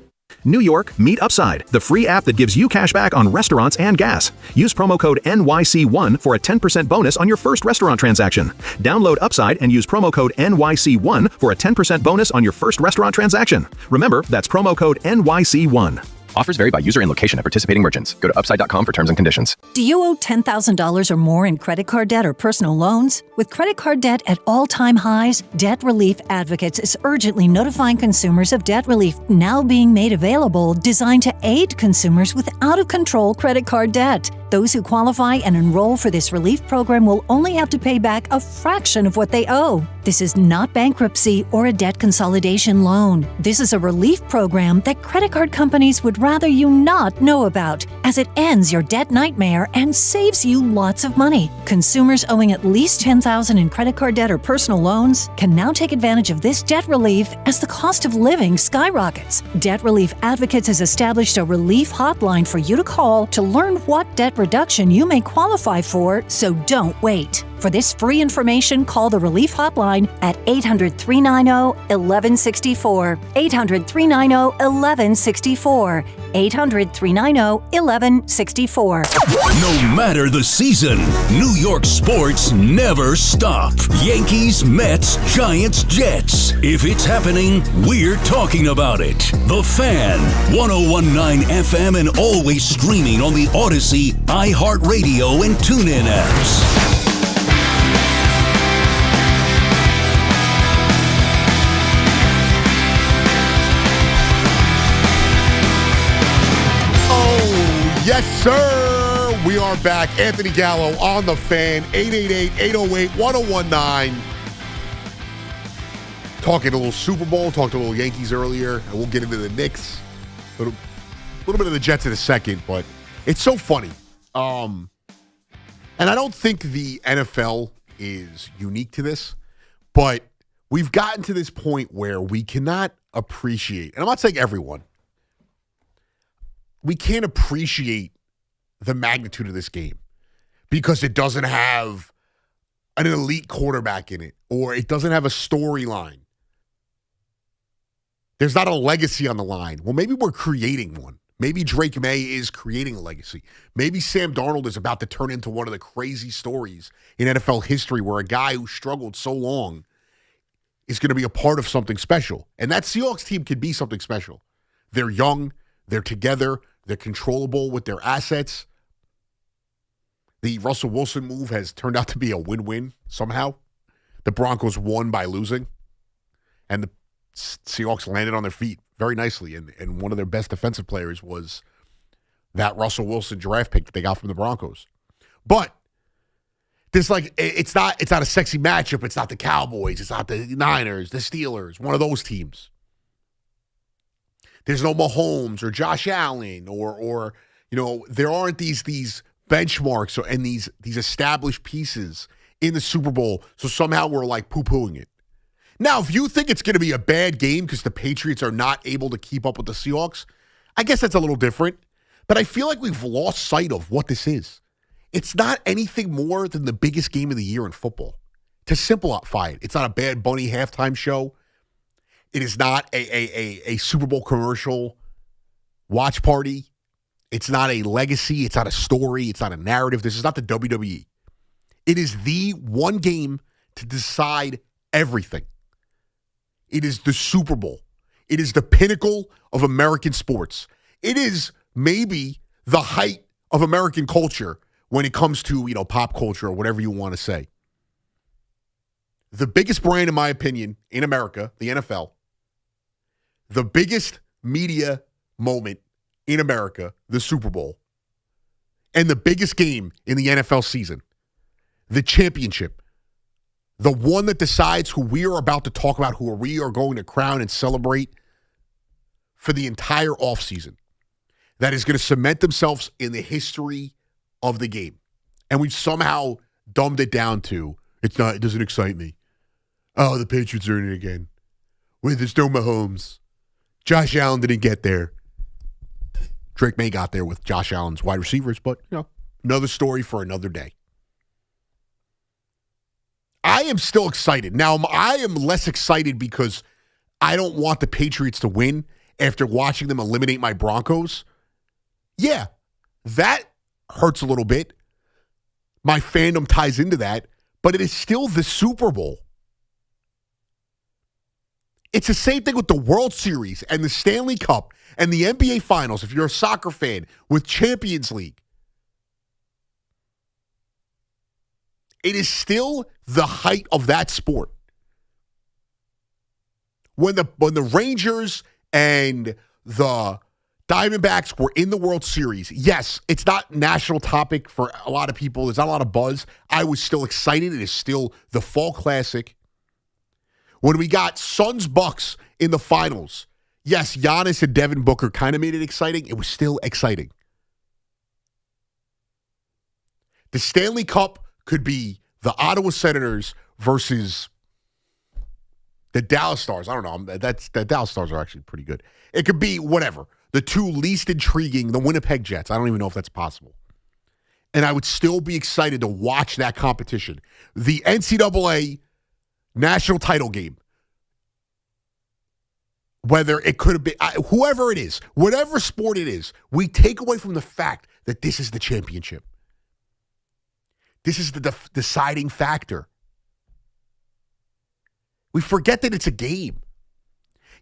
New York, meet Upside, the free app that gives you cash back on restaurants and gas. Use promo code NYC1 for a 10% bonus on your first restaurant transaction. Download Upside and use promo code NYC1 for a 10% bonus on your first restaurant transaction. Remember, that's promo code NYC1.
Offers vary by user and location at participating merchants. Go to upside.com for terms and conditions.
Do you owe $10,000 or more in credit card debt or personal loans? With credit card debt at all-time highs, Debt Relief Advocates is urgently notifying consumers of debt relief now being made available, designed to aid consumers with out-of-control credit card debt. Those who qualify and enroll for this relief program will only have to pay back a fraction of what they owe. This is not bankruptcy or a debt consolidation loan. This is a relief program that credit card companies would rather you not know about, as it ends your debt nightmare and saves you lots of money. Consumers owing at least $10,000 in credit card debt or personal loans can now take advantage of this debt relief as the cost of living skyrockets. Debt Relief Advocates has established a relief hotline for you to call to learn what debt reduction you may qualify for, so don't wait. For this free information, call the Relief Hotline at 800-390-1164. 800-390-1164. 800-390-1164.
No matter the season, New York sports never stop. Yankees, Mets, Giants, Jets. If it's happening, we're talking about it. The Fan, 101.9 FM, and always streaming on the Odyssey, iHeartRadio, and TuneIn apps.
Yes, sir. We are back. Anthony Gallo on the Fan. 888-808-1019. Talking a little Super Bowl. Talked a little Yankees earlier. And we'll get into the Knicks. A little bit of the Jets in a second. But it's so funny. And I don't think the NFL is unique to this. But we've gotten to this point where we cannot appreciate. And I'm not saying everyone. We can't appreciate the magnitude of this game because it doesn't have an elite quarterback in it, or it doesn't have a storyline. There's not a legacy on the line. Well, maybe we're creating one. Maybe Drake May is creating a legacy. Maybe Sam Darnold is about to turn into one of the crazy stories in NFL history where a guy who struggled so long is going to be a part of something special. And that Seahawks team could be something special. They're young. They're together. They're controllable with their assets. The Russell Wilson move has turned out to be a win-win somehow. The Broncos won by losing, and the Seahawks landed on their feet very nicely. And one of their best defensive players was that Russell Wilson draft pick that they got from the Broncos. But there's it's not a sexy matchup. It's not the Cowboys. It's not the Niners, the Steelers, one of those teams. There's no Mahomes or Josh Allen or there aren't these benchmarks and these established pieces in the Super Bowl. So somehow we're like poo-pooing it. Now, if you think it's going to be a bad game because the Patriots are not able to keep up with the Seahawks, I guess that's a little different. But I feel like we've lost sight of what this is. It's not anything more than the biggest game of the year in football. To simplify it, it's not a Bad Bunny halftime show. It is not a Super Bowl commercial watch party. It's not a legacy. It's not a story. It's not a narrative. This is not the WWE. It is the one game to decide everything. It is the Super Bowl. It is the pinnacle of American sports. It is maybe the height of American culture when it comes to, pop culture or whatever you want to say. The biggest brand, in my opinion, in America, the NFL, the biggest media moment in America, the Super Bowl, and the biggest game in the NFL season, the championship, the one that decides who we are about to talk about, who we are going to crown and celebrate for the entire offseason, that is going to cement themselves in the history of the game. And we've somehow dumbed it down to, it doesn't excite me. Oh, the Patriots are in it again. With there's no Mahomes. Josh Allen didn't get there. Drake May got there with Josh Allen's wide receivers, but, another story for another day. I am still excited. Now, I am less excited because I don't want the Patriots to win after watching them eliminate my Broncos. Yeah, that hurts a little bit. My fandom ties into that, but it is still the Super Bowl. It's the same thing with the World Series and the Stanley Cup and the NBA Finals, if you're a soccer fan, with Champions League. It is still the height of that sport. When the Rangers and the Diamondbacks were in the World Series, yes, it's not national topic for a lot of people. There's not a lot of buzz. I was still excited. It is still the fall classic. When we got Suns-Bucks in the finals, yes, Giannis and Devin Booker kind of made it exciting. It was still exciting. The Stanley Cup could be the Ottawa Senators versus the Dallas Stars. I don't know. The Dallas Stars are actually pretty good. It could be whatever. The two least intriguing, the Winnipeg Jets. I don't even know if that's possible. And I would still be excited to watch that competition. The NCAA national title game. Whether it could have been, whoever it is, whatever sport it is, we take away from the fact that this is the championship. This is the deciding factor. We forget that it's a game.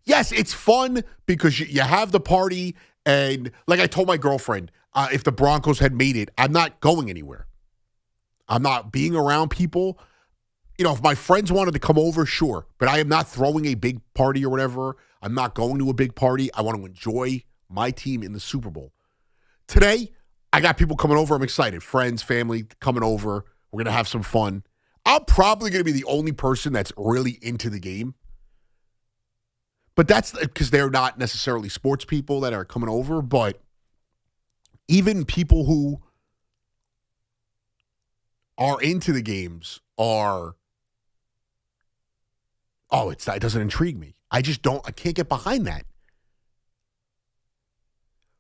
Yes, it's fun because you have the party, and like I told my girlfriend, if the Broncos had made it, I'm not going anywhere. I'm not being around people. If my friends wanted to come over, sure, but I am not throwing a big party or whatever. I'm not going to a big party. I want to enjoy my team in the Super Bowl. Today, I got people coming over. I'm excited. Friends, family coming over. We're going to have some fun. I'm probably going to be the only person that's really into the game. But that's because they're not necessarily sports people that are coming over. But even people who are into the games are, it doesn't intrigue me. I can't get behind that.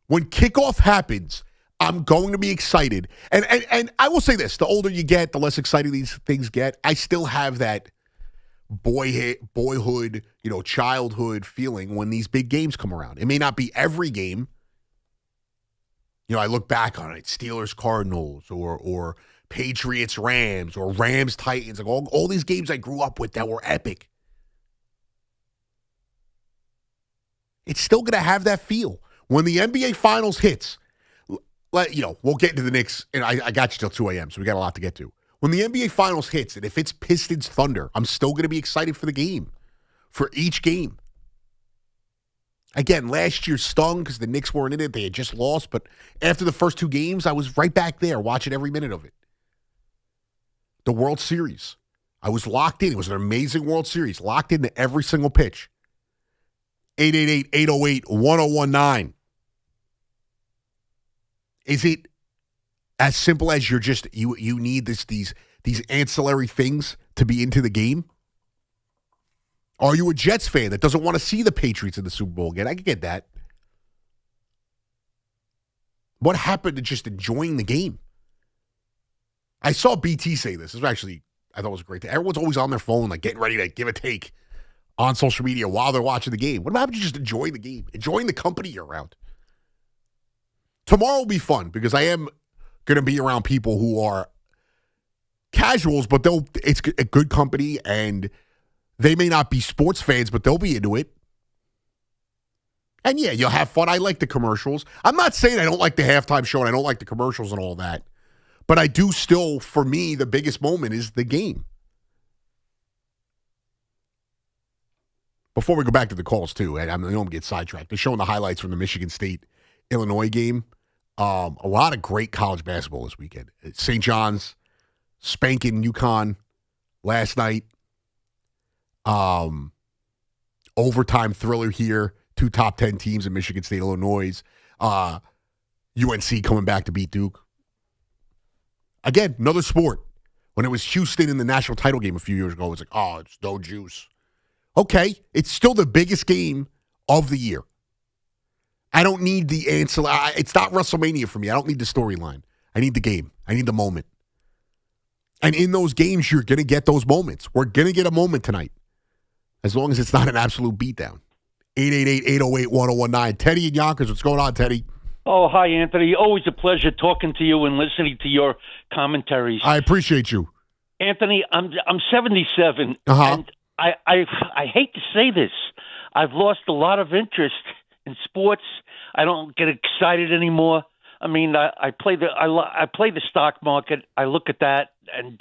When kickoff happens, I'm going to be excited. And I will say this, the older you get, the less exciting these things get. I still have that boyhood, childhood feeling when these big games come around. It may not be every game. I look back on it, Steelers, Cardinals, or Patriots, Rams, or Rams, Titans, like all these games I grew up with that were epic. It's still going to have that feel. When the NBA Finals hits, we'll get into the Knicks, and I got you till 2 a.m., so we got a lot to get to. When the NBA Finals hits, and if it's Pistons Thunder, I'm still going to be excited for the game, for each game. Again, last year stung because the Knicks weren't in it. They had just lost, but after the first two games, I was right back there watching every minute of it. The World Series, I was locked in. It was an amazing World Series, locked into every single pitch. 888-808-1019. Is it as simple as you need these ancillary things to be into the game? Are you a Jets fan that doesn't want to see the Patriots in the Super Bowl again? I can get that. What happened to just enjoying the game? I saw BT say this. This was actually, I thought it was a great thing. Everyone's always on their phone, like getting ready to give a take on social media while they're watching the game. What about just enjoying the game? Enjoying the company you're around? Tomorrow will be fun because I am going to be around people who are casuals, but it's a good company, and they may not be sports fans, but they'll be into it. And yeah, you'll have fun. I like the commercials. I'm not saying I don't like the halftime show and I don't like the commercials and all that, but I do still, for me, the biggest moment is the game. Before we go back to the calls, too, and I don't get sidetracked, they're showing the highlights from the Michigan State-Illinois game. A lot of great college basketball this weekend. St. John's spanking UConn last night. Overtime thriller here. 2 top 10 teams in Michigan State, Illinois. UNC coming back to beat Duke. Again, another sport. When it was Houston in the national title game a few years ago, it was like, it's no juice. Okay, it's still the biggest game of the year. I don't need the answer. It's not WrestleMania for me. I don't need the storyline. I need the game. I need the moment. And in those games, you're going to get those moments. We're going to get a moment tonight, as long as it's not an absolute beatdown. 888-808-1019. Teddy and Yonkers, what's going on, Teddy?
Oh, hi, Anthony. Always a pleasure talking to you and listening to your commentaries.
I appreciate you.
Anthony, I'm 77,
and
I hate to say this. I've lost a lot of interest in sports. I don't get excited anymore. I mean, I play the stock market. I look at that, and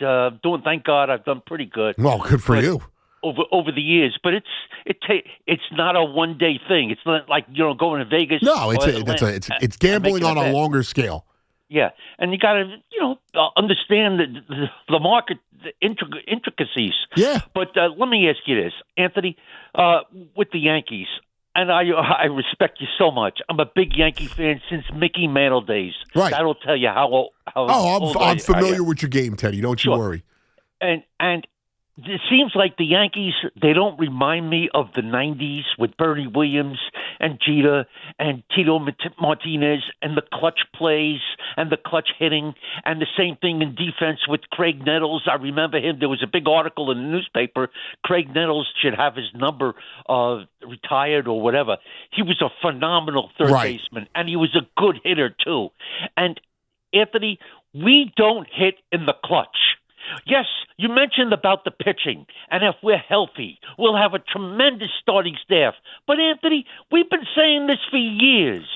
thank God I've done pretty good.
Well, good for you.
Over the years, but it's not a one-day thing. It's not like going to Vegas.
No, it's gambling on a longer scale.
Yeah, and you got to understand the market intricacies.
Yeah.
But let me ask you this, Anthony, with the Yankees, and I respect you so much. I'm a big Yankee fan since Mickey Mantle days.
Right.
That'll tell you how.
I'm familiar with your game, Teddy. Don't you worry.
And it seems like the Yankees, they don't remind me of the 90s with Bernie Williams and Jeter and Tito Martinez and the clutch plays and the clutch hitting and the same thing in defense with Craig Nettles. I remember him. There was a big article in the newspaper. Craig Nettles should have his number retired or whatever. He was a phenomenal third baseman, and he was a good hitter too. And, Anthony, we don't hit in the clutch. Yes, you mentioned about the pitching, and if we're healthy, we'll have a tremendous starting staff. But, Anthony, we've been saying this for years.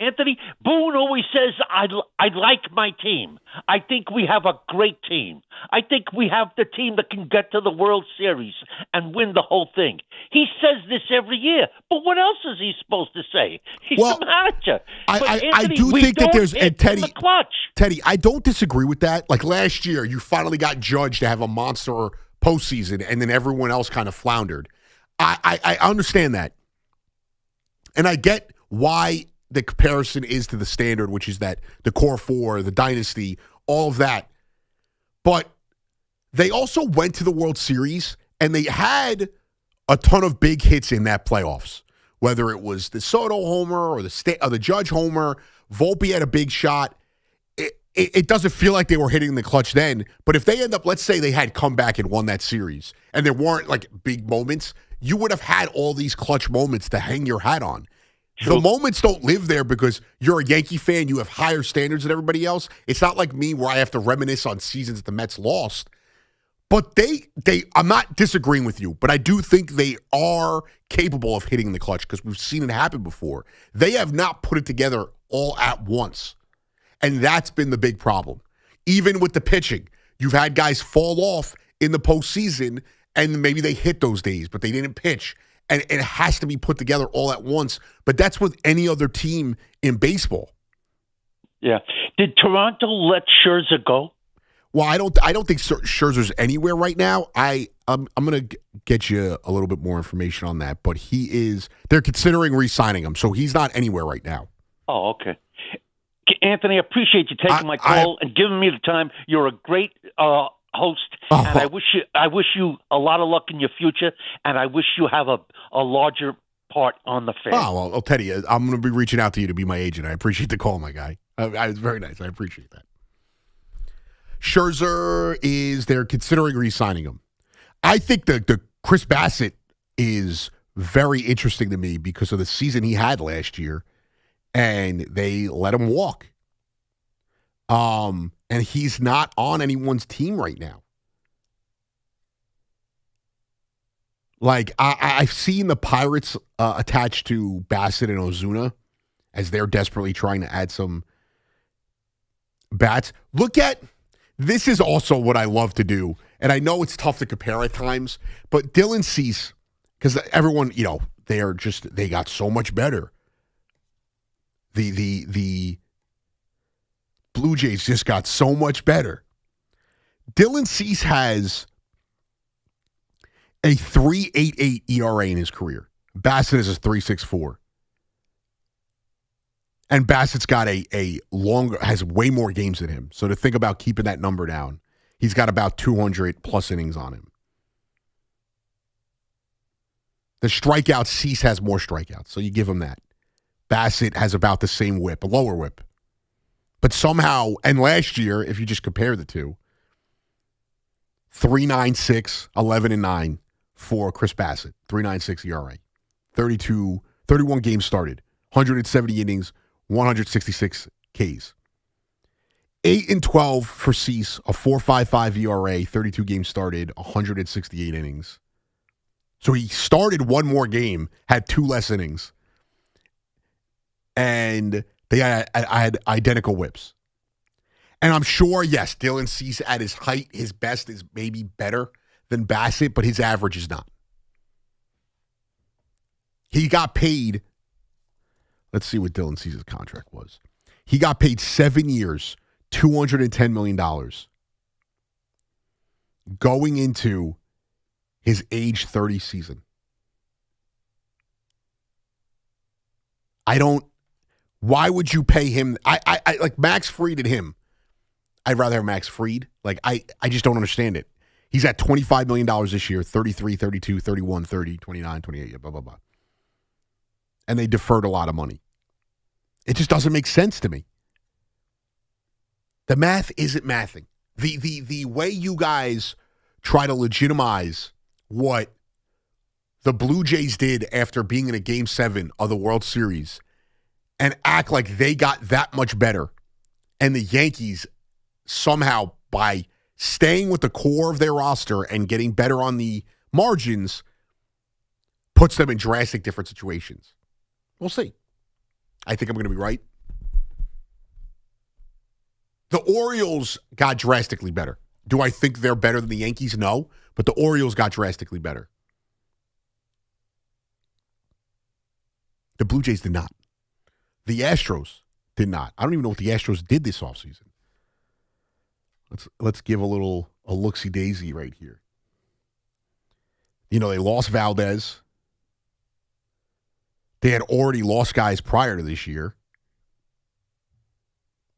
Anthony, Boone always says, I like my team. I think we have a great team. I think we have the team that can get to the World Series and win the whole thing. He says this every year, but what else is he supposed to say? He's the manager.
I do think that there's Teddy.
The clutch.
Teddy, I don't disagree with that. Like last year, you finally got judged to have a monster postseason, and then everyone else kind of floundered. I understand that, and I get why the comparison is to the standard, which is that the core four, the dynasty, all of that. But they also went to the World Series, and they had a ton of big hits in that playoffs, whether it was the Soto homer or the Judge homer. Volpe had a big shot. It doesn't feel like they were hitting the clutch then, but if they end up, let's say they had come back and won that series, and there weren't like big moments, you would have had all these clutch moments to hang your hat on. True. The moments don't live there because you're a Yankee fan. You have higher standards than everybody else. It's not like me where I have to reminisce on seasons the Mets lost. But I'm not disagreeing with you, but I do think they are capable of hitting the clutch because we've seen it happen before. They have not put it together all at once. And that's been the big problem. Even with the pitching, you've had guys fall off in the postseason, and maybe they hit those days, but they didn't pitch. And it has to be put together all at once. But that's with any other team in baseball.
Yeah. Did Toronto let Scherzer go?
Well, I don't think Scherzer's anywhere right now. I'm going to get you a little bit more information on that. But they're considering re-signing him. So he's not anywhere right now.
Oh, okay. Anthony, I appreciate you taking my call and giving me the time. You're a great host, and I wish you a lot of luck in your future, and I wish you have a larger part on the fan.
Oh, well, Teddy, I'm going to be reaching out to you to be my agent. I appreciate the call, my guy. It's very nice. I appreciate that. Scherzer they're considering re-signing him. I think the Chris Bassett is very interesting to me because of the season he had last year, and they let him walk. And he's not on anyone's team right now. Like, I've seen the Pirates attached to Bassett and Ozuna as they're desperately trying to add some bats. This is also what I love to do, and I know it's tough to compare at times, but Dylan Cease, because everyone, they got so much better. The Blue Jays just got so much better. Dylan Cease has a 3.88 ERA in his career. Bassett is a 3.64. And Bassett's got has way more games than him. So to think about keeping that number down, he's got about 200 plus innings on him. The strikeouts, Cease has more strikeouts, so you give him that. Bassett has about the same whip, a lower whip. But somehow, and last year, if you just compare the two, 3.96, 11-9 for Chris Bassett, 3.96 ERA, 31 games started, 170 innings, 166 Ks. 8-12 for Cease, a 4.55 ERA, 32 games started, 168 innings. So he started one more game, had 2 less innings, and they had identical whips. And I'm sure, yes, Dylan Cease at his height, his best is maybe better than Bassett, but his average is not. He got paid, let's see what Dylan Cease's contract was. He got paid 7 years, $210 million going into his age 30 season. Why would you pay him? I like Max Fried and him. I'd rather have Max Fried. Like, I just don't understand it. He's at $25 million this year, 33, 32, 31, 30, 29, 28, blah, blah, blah. And they deferred a lot of money. It just doesn't make sense to me. The math isn't mathing. The way you guys try to legitimize what the Blue Jays did after being in a Game 7 of the World Series and act like they got that much better, and the Yankees somehow, by staying with the core of their roster and getting better on the margins, puts them in drastic different situations. We'll see. I think I'm going to be right. The Orioles got drastically better. Do I think they're better than the Yankees? No. But the Orioles got drastically better. The Blue Jays did not. The Astros did not. I don't even know what the Astros did this offseason. Let's give a look-see-daisy right here. You know, they lost Valdez. They had already lost guys prior to this year.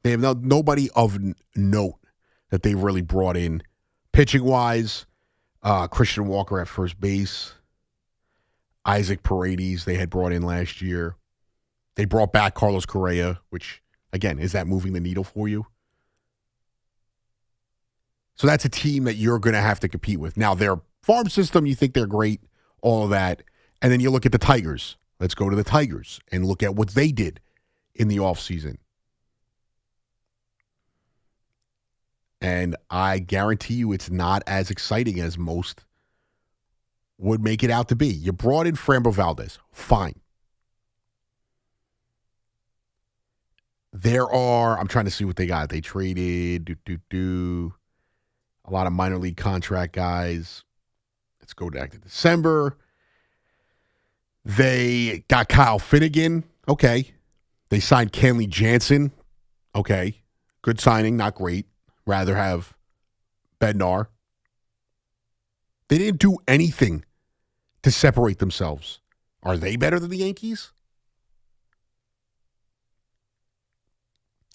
They have nobody of note that they've really brought in. Pitching-wise, Christian Walker at first base. Isaac Paredes they had brought in last year. They brought back Carlos Correa, which, again, is that moving the needle for you? So that's a team that you're going to have to compete with. Now, their farm system, you think they're great, all of that. And then you look at the Tigers. Let's go to the Tigers and look at what they did in the offseason. And I guarantee you it's not as exciting as most would make it out to be. You brought in Framber Valdez. Fine. I'm trying to see what they got. They traded a lot of minor league contract guys. Let's go back to December. They got Kyle Finnegan. Okay. They signed Kenley Jansen. Okay. Good signing. Not great. Rather have Bednar. They didn't do anything to separate themselves. Are they better than the Yankees?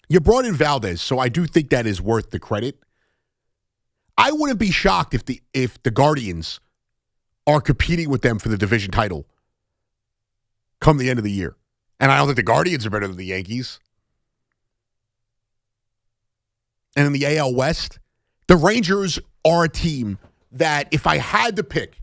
You brought in Valdez, so I do think that is worth the credit. I wouldn't be shocked if the Guardians are competing with them for the division title come the end of the year. And I don't think the Guardians are better than the Yankees. And in the AL West, the Rangers are a team that if I had to pick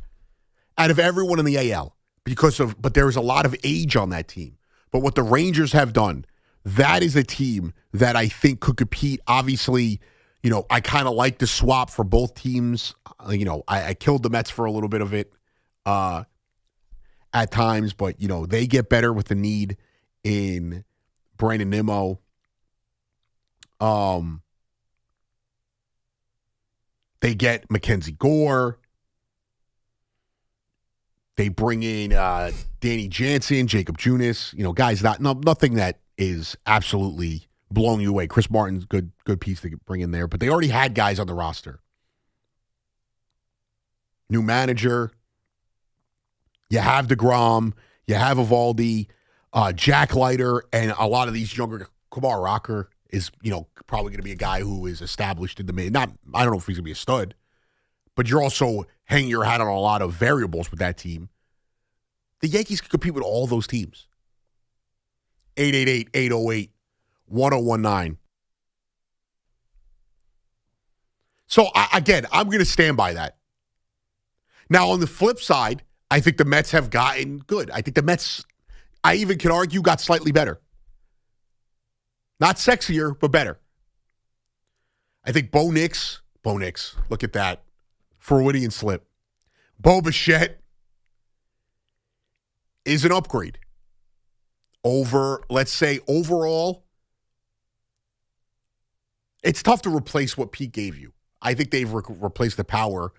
out of everyone in the AL, but there is a lot of age on that team. But what the Rangers have done, that is a team that I think could compete. Obviously, you know, I kind of like the swap for both teams. You know, I killed the Mets for a little bit of it at times, but, you know, they get better with the need in Brandon Nimmo. They get Mackenzie Gore. They bring in Danny Jansen, Jacob Junis. You know, guys, nothing that is absolutely blowing you away. Chris Martin's good piece to bring in there, but they already had guys on the roster. New manager. You have DeGrom. You have Evaldi. Jack Leiter, and a lot of these younger. Kumar Rocker is, you know, probably going to be a guy who is established in the mid. I don't know if he's going to be a stud, but you're also hanging your hat on a lot of variables with that team. The Yankees could compete with all those teams. 888-808-1019. So, again, I'm going to stand by that. Now, on the flip side, I think the Mets have gotten good. I think the Mets, I even can argue, got slightly better. Not sexier, but better. I think Bo Nix, look at that. Freudian slip. Bo Bichette is an upgrade over, let's say, overall. It's tough to replace what Pete gave you. I think they've replaced the power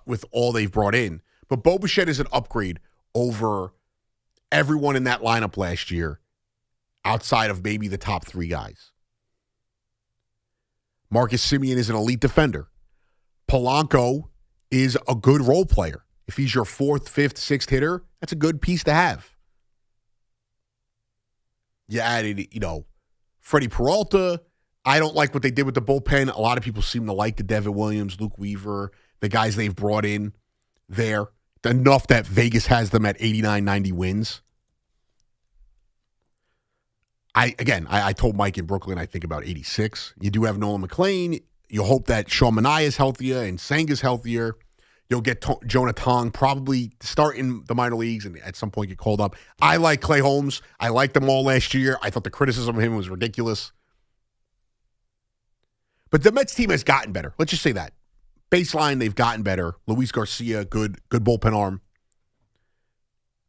with all they've brought in. But Bo Bichette is an upgrade over everyone in that lineup last year outside of maybe the top three guys. Marcus Semien is an elite defender. Polanco is a good role player. If he's your fourth, fifth, sixth hitter, that's a good piece to have. You added, Freddie Peralta. I don't like what they did with the bullpen. A lot of people seem to like the Devin Williams, Luke Weaver, the guys they've brought in there. Enough that Vegas has them at 89, 90 wins. I told Mike in Brooklyn, I think about 86. You do have Nolan McLean. You hope that Sean Manaea is healthier and Senga's healthier. You'll get Jonah Tong probably start in the minor leagues and at some point get called up. I like Clay Holmes. I liked them all last year. I thought the criticism of him was ridiculous. But the Mets team has gotten better. Let's just say that. Baseline, they've gotten better. Luis Garcia, good bullpen arm.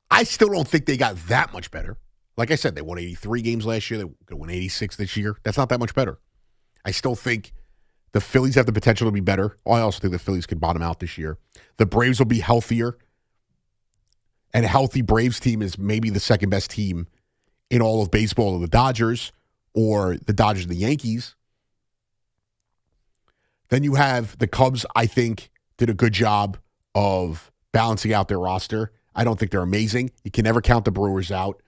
I still don't think they got that much better. Like I said, they won 83 games last year. They're going to win 86 this year. That's not that much better. I still think the Phillies have the potential to be better. I also think the Phillies could bottom out this year. The Braves will be healthier. And a healthy Braves team is maybe the second best team in all of baseball, of the Dodgers or the Dodgers and the Yankees. Then you have the Cubs, I think, did a good job of balancing out their roster. I don't think they're amazing. You can never count the Brewers out.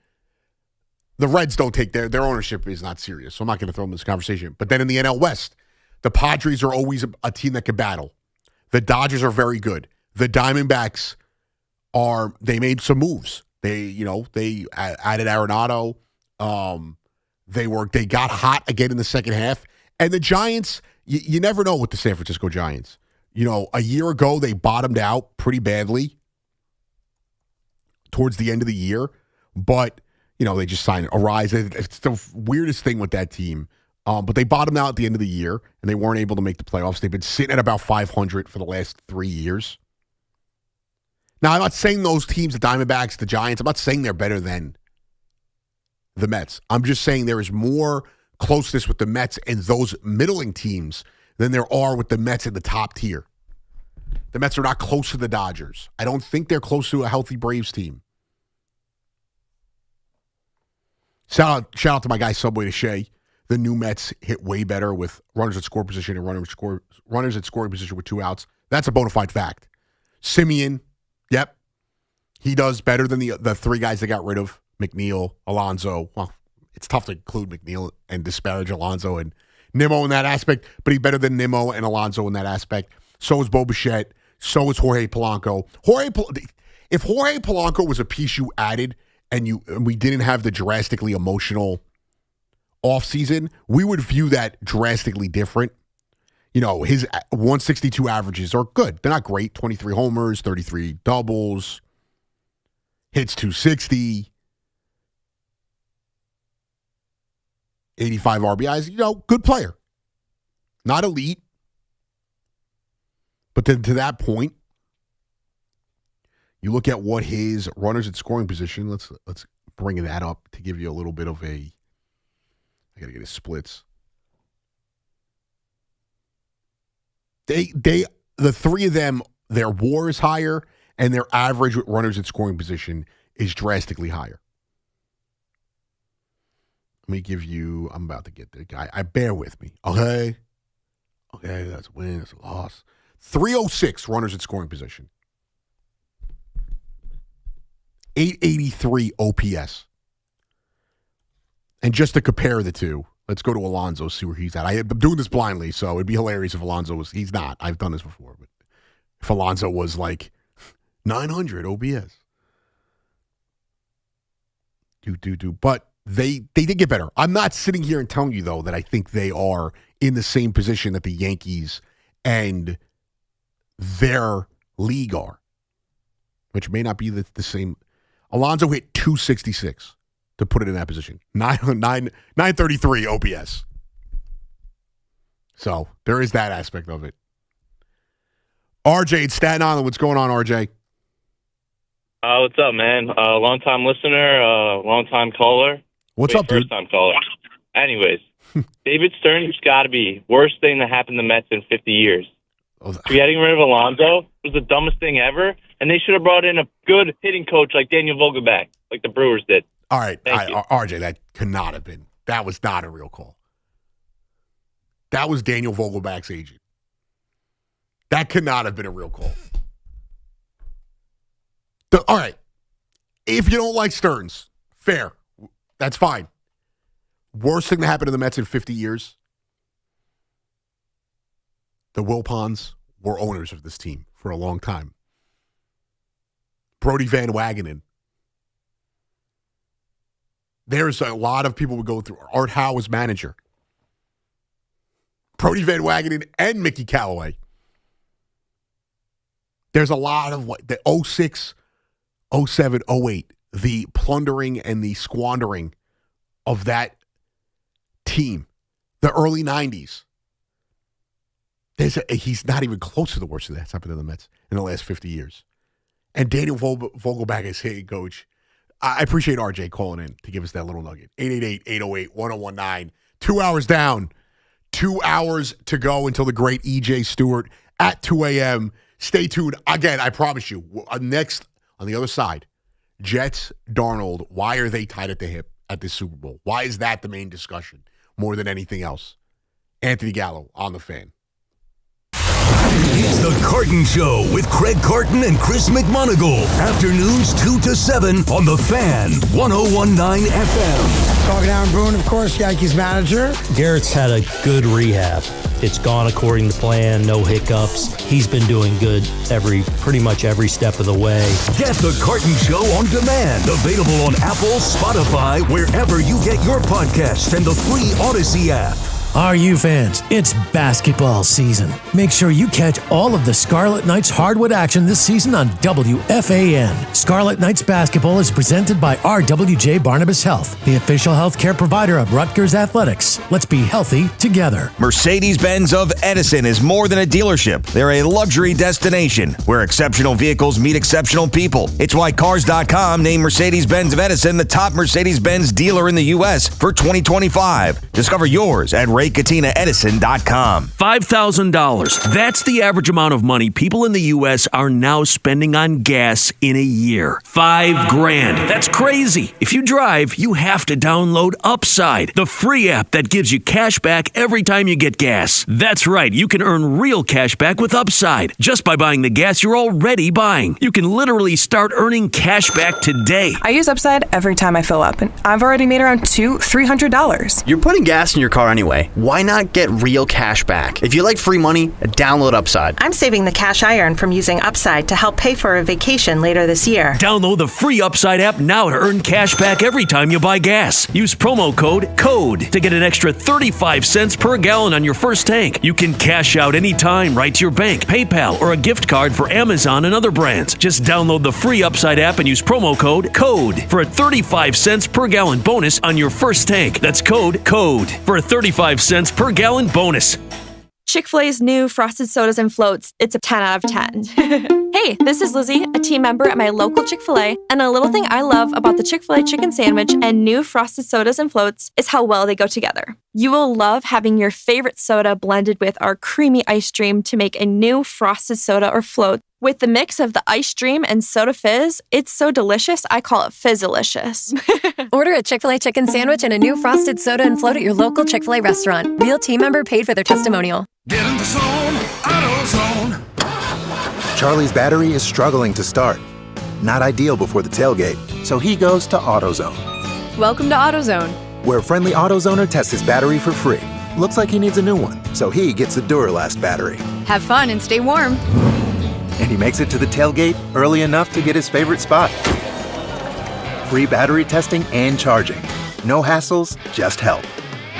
The Reds don't take their ownership is not serious, so I'm not going to throw them in this conversation. But then in the NL West, the Padres are always a team that can battle. The Dodgers are very good. The Diamondbacks they made some moves. They added Arenado. They got hot again in the second half. And the Giants, you never know with the San Francisco Giants. A year ago, they bottomed out pretty badly towards the end of the year. But, they just signed Arise. It's the weirdest thing with that team. But they bottomed out at the end of the year, and they weren't able to make the playoffs. They've been sitting at about 500 for the last 3 years. Now, I'm not saying those teams, the Diamondbacks, the Giants, I'm not saying they're better than the Mets. I'm just saying there is more closeness with the Mets and those middling teams than there are with the Mets in the top tier. The Mets are not close to the Dodgers. I don't think they're close to a healthy Braves team. Shout out to my guy Subway to Shea. The new Mets hit way better with runners at score position and runners at scoring position with 2 outs. That's a bona fide fact. Semien, yep, he does better than the 3 guys they got rid of. McNeil, Alonso. Well, it's tough to include McNeil and disparage Alonso and Nimmo in that aspect, but he's better than Nimmo and Alonso in that aspect. So is Bo Bichette. So is Jorge Polanco. If Jorge Polanco was a piece you added and we didn't have the drastically emotional offseason, we would view that drastically different. His 162 averages are good. They're not great. 23 homers, 33 doubles, hits 260, 85 RBIs. Good player. Not elite. But then to that point, you look at what his runners at scoring position, let's bring that up to give you a little bit of I got to get his splits. The 3 of them, their WAR is higher, and their average with runners at scoring position is drastically higher. Let me give you, I'm about to get the guy. Bear with me, okay? Okay, that's a win, that's a loss. 306 runners at scoring position. 883 OPS. And just to compare the two, let's go to Alonso, see where he's at. I'm doing this blindly, so it'd be hilarious if Alonso was, he's not. I've done this before, but if Alonso was like 900 OPS. But they did get better. I'm not sitting here and telling you, though, that I think they are in the same position that the Yankees and their league are, which may not be the same. Alonso hit 266 to put it in that position. 933 OPS. So there is that aspect of it. RJ in Staten Island. What's going on, RJ?
What's up, man? Long-time listener, long-time caller.
What's up, dude?
First-time caller. Anyways, David Stern's got to be worst thing that happened to the Mets in 50 years. Getting rid of Alonso was the dumbest thing ever, and they should have brought in a good hitting coach like Daniel Vogelbach, like the Brewers did.
All right,
Thank you.
RJ, that could not have been. That was not a real call. That was Daniel Vogelbach's agent. That could not have been a real call. All right. If you don't like Stearns, fair. That's fine. Worst thing that happened to the Mets in 50 years, the Wilpons were owners of this team for a long time. Brody Van Wagenen. There's a lot of people would go through. Art Howe was manager. Brody Van Wagenen and Mickey Callaway. There's a lot of the 06, 07, 08, the plundering and the squandering of that team. The early 90s. He's not even close to the worst of that's happened to the Mets in the last 50 years. And Daniel Vogelbach is hitting coach. I appreciate RJ calling in to give us that little nugget. 888-808-1019. 2 hours down. 2 hours to go until the great E.J. Stewart at 2 a.m. Stay tuned. Again, I promise you, next on the other side, Jets, Darnold, why are they tied at the hip at this Super Bowl? Why is that the main discussion more than anything else? Anthony Gallo on the Fan.
It's The Carton Show with Craig Carton and Chris McMonagle. Afternoons 2 to 7 on The Fan, 101.9 FM.
Talking Aaron Boone, of course, Yankees manager.
Garrett's had a good rehab. It's gone according to plan, no hiccups. He's been doing good pretty much every step of the way.
Get The Carton Show on demand. Available on Apple, Spotify, wherever you get your podcasts, and the free Odyssey app.
RU fans, it's basketball season. Make sure you catch all of the Scarlet Knights hardwood action this season on WFAN. Scarlet Knights basketball is presented by RWJ Barnabas Health, the official healthcare provider of Rutgers Athletics. Let's be healthy together.
Mercedes-Benz of Edison is more than a dealership. They're a luxury destination where exceptional vehicles meet exceptional people. It's why Cars.com named Mercedes-Benz of Edison the top Mercedes-Benz dealer in the U.S. for 2025. Discover yours at RayCatinaEdison.com.
$5,000. That's the average amount of money people in the U.S. are now spending on gas in a year. $5,000. That's crazy. If you drive, you have to download Upside, the free app that gives you cash back every time you get gas. That's right. You can earn real cash back with Upside just by buying the gas you're already buying. You can literally start earning cash back today.
I use Upside every time I fill up, and I've already made around $200-$300.
You're putting gas in your car anyway. Why not get real cash back? If you like free money, download Upside.
I'm saving the cash I earn from using Upside to help pay for a vacation later this year.
Download the free Upside app now to earn cash back every time you buy gas. Use promo code CODE to get an extra 35 cents per gallon on your first tank. You can cash out anytime right to your bank, PayPal, or a gift card for Amazon and other brands. Just download the free Upside app and use promo code CODE for a 35 cents per gallon bonus on your first tank. That's code CODE for a 35 cents per gallon bonus.
Chick-fil-A's new Frosted Sodas and Floats, it's a 10 out of 10. Hey, this is Lizzie, a team member at my local Chick-fil-A, and a little thing I love about the Chick-fil-A chicken sandwich and new Frosted Sodas and Floats is how well they go together. You will love having your favorite soda blended with our creamy ice stream to make a new Frosted Soda or Float. With the mix of the ice stream and soda fizz, it's so delicious, I call it Fizzalicious.
Order a Chick-fil-A chicken sandwich and a new Frosted Soda and Float at your local Chick-fil-A restaurant. Real team member paid for their testimonial.
Get in the zone, AutoZone.
Charlie's battery is struggling to start. Not ideal before the tailgate, so he goes to AutoZone.
Welcome to AutoZone,
where a friendly AutoZoner tests his battery for free. Looks like he needs a new one, so he gets a Duralast battery.
Have fun and stay warm.
And he makes it to the tailgate early enough to get his favorite spot. free battery testing and charging. No hassles, just help.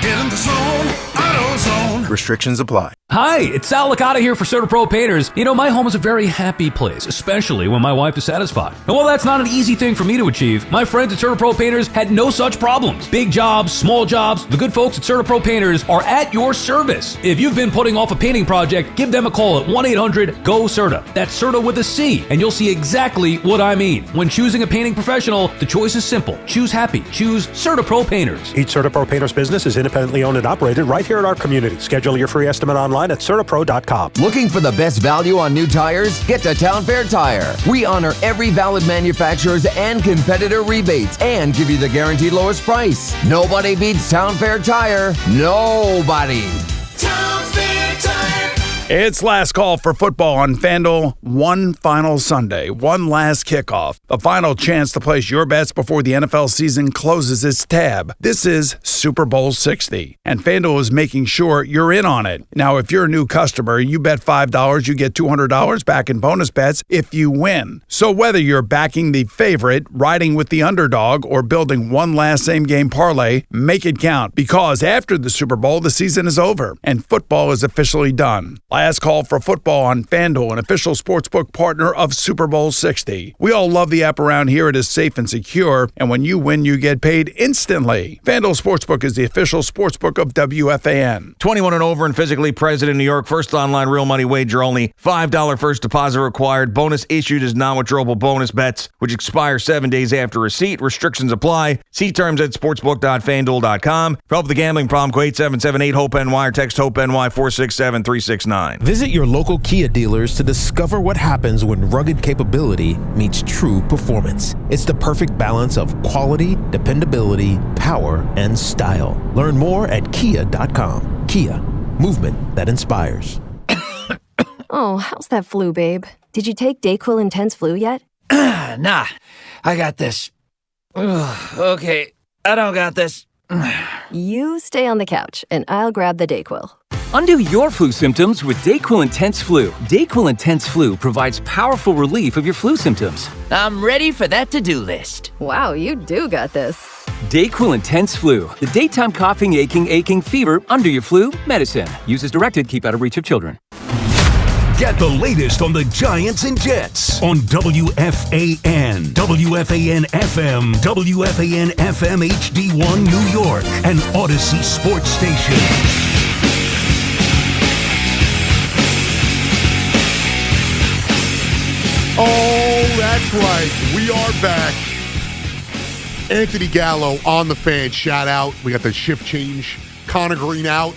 Get in the zone, AutoZone.
Restrictions apply.
Hi, it's Sal Licata here for CertaPro Painters. You know, my home is a very happy place, especially when my wife is satisfied. And while that's not an easy thing for me to achieve, my friends at CertaPro Painters had no such problems. Big jobs, small jobs, the good folks at CertaPro Painters are at your service. If you've been putting off a painting project, give them a call at 1-800-GO-CERTA. That's CERTA with a C, and you'll see exactly what I mean. When choosing a painting professional, the choice is simple. Choose happy. Choose CertaPro Painters.
Each CertaPro Painters business is independently owned and operated right here in our community. Schedule your free estimate online at CertaPro.com.
Looking for the best value on new tires? Get to Town Fair Tire. We honor every valid manufacturer's and competitor rebates and give you the guaranteed lowest price. Nobody beats Town Fair Tire. Nobody.
Town Fair Tire.
It's last call for football on FanDuel. One final Sunday, one last kickoff. A final chance to place your bets before the NFL season closes its tab. This is Super Bowl 60, and FanDuel is making sure you're in on it. Now, if you're a new customer, you bet $5, you get $200 back in bonus bets if you win. So whether you're backing the favorite, riding with the underdog, or building one last same-game parlay, make it count, because after the Super Bowl, the season is over, and football is officially done. Last call for football on FanDuel, an official sportsbook partner of Super Bowl 60. We all love the app around here. It is safe and secure, and when you win, you get paid instantly. FanDuel Sportsbook is the official sportsbook of WFAN.
21 and over and physically present in New York. First online real money wager only. $5 first deposit required. Bonus issued as non-withdrawable bonus bets, which expire 7 days after receipt. Restrictions apply. See terms at sportsbook.fanduel.com. For help with the gambling problem, call 877-8-HOPE-NY or text HOPE-NY 467-369.
Visit your local Kia dealers to discover what happens when rugged capability meets true performance. It's the perfect balance of quality, dependability, power, and style. Learn more at kia.com. Kia, movement that inspires.
Oh, how's that flu, babe? Did you take DayQuil Intense Flu yet?
Nah, I got this. Ugh, okay, I don't got this.
You stay on the couch, and I'll grab the DayQuil.
Undo your flu symptoms with DayQuil Intense Flu. DayQuil Intense Flu provides powerful relief of your flu symptoms.
I'm ready for that to-do list.
Wow, you do got this.
DayQuil Intense Flu. The daytime coughing, aching, fever, under your flu, medicine. Use as directed, keep out of reach of children.
Get the latest on the Giants and Jets on WFAN, WFAN FM, WFAN FM HD1 New York, and Odyssey Sports Station.
Oh, that's right. We are back. Anthony Gallo on the Fan. Shout out. We got the shift change. Connor Green out.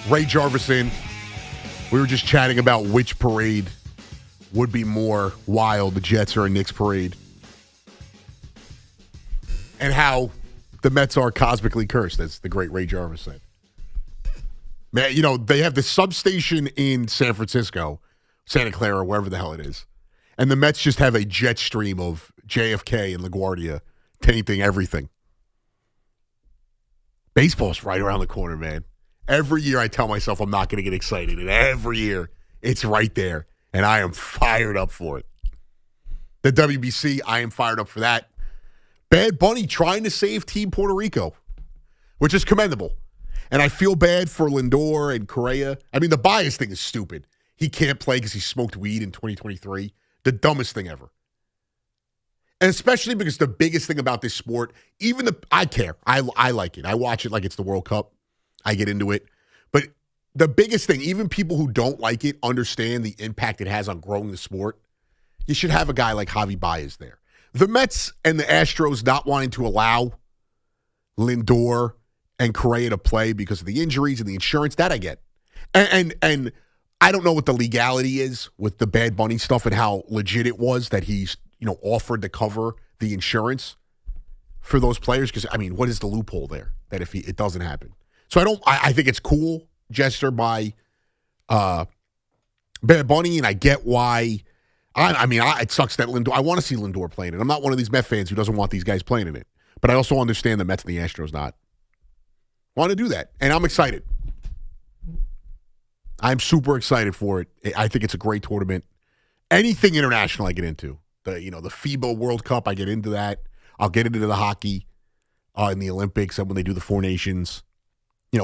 Ray Jarvis in. We were just chatting about which parade would be more wild, the Jets or a Knicks parade. And how the Mets are cosmically cursed, as the great Ray Jarvis said. Man, you know, they have the substation in San Francisco, Santa Clara, wherever the hell it is. And the Mets just have a jet stream of JFK and LaGuardia tainting everything. Baseball's right around the corner, man. Every year I tell myself I'm not going to get excited, and every year it's right there, and I am fired up for it. The WBC, I am fired up for that. Bad Bunny trying to save Team Puerto Rico, which is commendable. And I feel bad for Lindor and Correa. I mean, the bias thing is stupid. He can't play because he smoked weed in 2023. The dumbest thing ever. And especially because the biggest thing about this sport, I care. I like it. I watch it like it's the World Cup. I get into it. But the biggest thing, even people who don't like it understand the impact it has on growing the sport. You should have a guy like Javi Baez there. The Mets and the Astros not wanting to allow Lindor and Correa to play because of the injuries and the insurance, that I get. And I don't know what the legality is with the Bad Bunny stuff and how legit it was that he's, offered to cover the insurance for those players. Because, I mean, what is the loophole there that if it doesn't happen? So I think it's cool gesture by Bad Bunny, and I get why. It sucks that Lindor. I want to see Lindor playing it. I'm not one of these Met fans who doesn't want these guys playing in it. But I also understand the Mets and the Astros not want to do that. And I'm excited. I'm super excited for it. I think it's a great tournament. Anything international I get into. The FIBA World Cup, I get into that. I'll get into the hockey in the Olympics and when they do the Four Nations.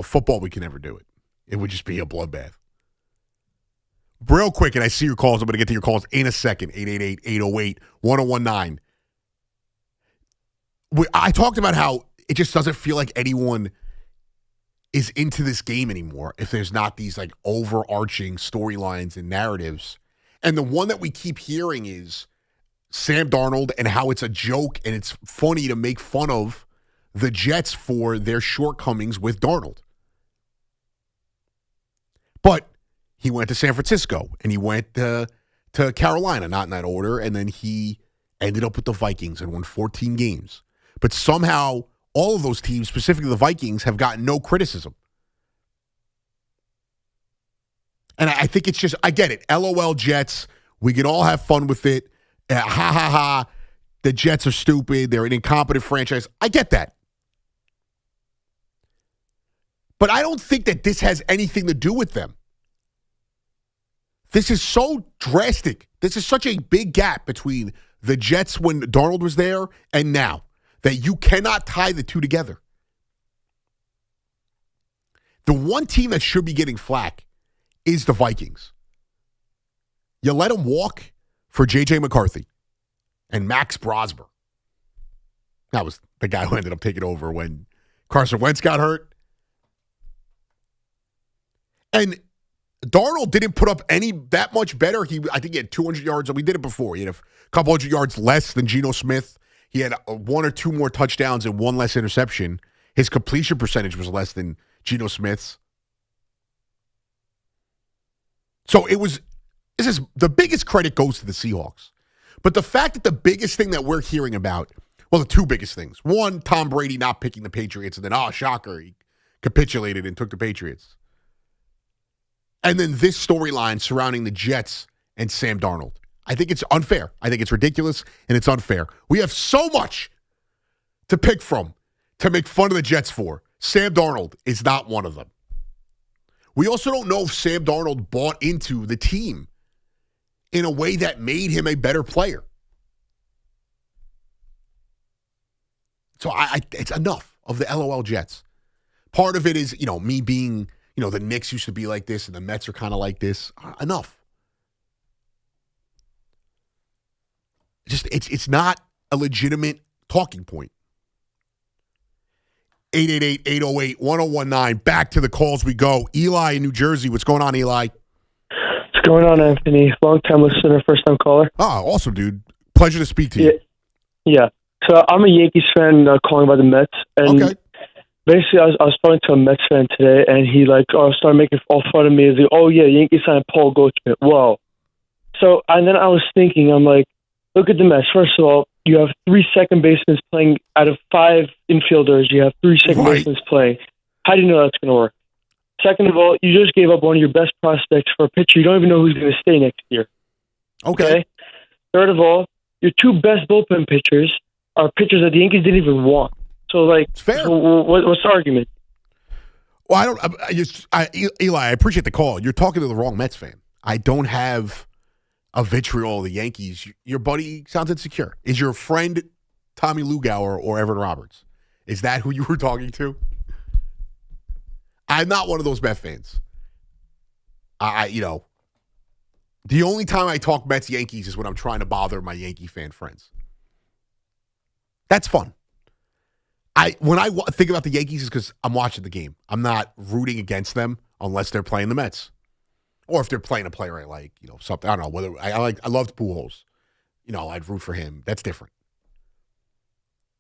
Football, we can never do it. It would just be a bloodbath. Real quick, and I see your calls. I'm going to get to your calls in a second. 888-808-1019. I talked about how it just doesn't feel like anyone is into this game anymore if there's not these like overarching storylines and narratives. And the one that we keep hearing is Sam Darnold and how it's a joke and it's funny to make fun of the Jets for their shortcomings with Darnold. But he went to San Francisco and he went to Carolina, not in that order, and then he ended up with the Vikings and won 14 games. But somehow all of those teams, specifically the Vikings, have gotten no criticism. And I think it's just, I get it. LOL Jets, we can all have fun with it. Ha ha ha. The Jets are stupid. They're an incompetent franchise. I get that. But I don't think that this has anything to do with them. This is so drastic. This is such a big gap between the Jets when Darnold was there and now that you cannot tie the two together. The one team that should be getting flack is the Vikings. You let them walk for J.J. McCarthy and Max Brosmer. That was the guy who ended up taking over when Carson Wentz got hurt. And Darnold didn't put up that much better. I think he had 200 yards. We did it before. He had a couple hundred yards less than Geno Smith. He had one or two more touchdowns and one less interception. His completion percentage was less than Geno Smith's. So the biggest credit goes to the Seahawks. But the fact that the biggest thing that we're hearing about, well, the two biggest things. One, Tom Brady not picking the Patriots, and then, shocker, he capitulated and took the Patriots. And then this storyline surrounding the Jets and Sam Darnold. I think it's unfair. I think it's ridiculous, and it's unfair. We have so much to pick from to make fun of the Jets for. Sam Darnold is not one of them. We also don't know if Sam Darnold bought into the team in a way that made him a better player. So it's enough of the LOL Jets. Part of it is, me being, the Knicks used to be like this and the Mets are kind of like this. Enough. Just it's not a legitimate talking point. 888-808-1019. Back to the calls we go. Eli in New Jersey. What's going on, Eli?
What's going on, Anthony? Long-time listener, first-time caller.
Oh, awesome, dude. Pleasure to speak to you.
Yeah. So I'm a Yankees fan calling about the Mets. And basically, I was talking to a Mets fan today, and he started making all fun of me. He's like, oh, yeah, Yankees signed Paul Goldschmidt. Whoa. So, and then I was thinking, I'm like, look at the Mets. First of all, you have 3 second basemen playing out of 5 infielders. You have 3 second basemen playing. How do you know that's going to work? Second of all, you just gave up one of your best prospects for a pitcher. You don't even know who's going to stay next year. Okay. Third of all, your 2 best bullpen pitchers are pitchers that the Yankees didn't even want. So, it's fair. What's the argument?
Well, Eli, I appreciate the call. You're talking to the wrong Mets fan. I don't have a vitriol of the Yankees. Your buddy sounds insecure. Is your friend Tommy Lugauer or Evan Roberts? Is that who you were talking to? I'm not one of those Mets fans. The only time I talk Mets Yankees is when I'm trying to bother my Yankee fan friends. That's fun. When I think about the Yankees is because I'm watching the game. I'm not rooting against them unless they're playing the Mets. Or if they're playing a player I like, something. I don't know. Whether I loved Pujols. I'd root for him. That's different.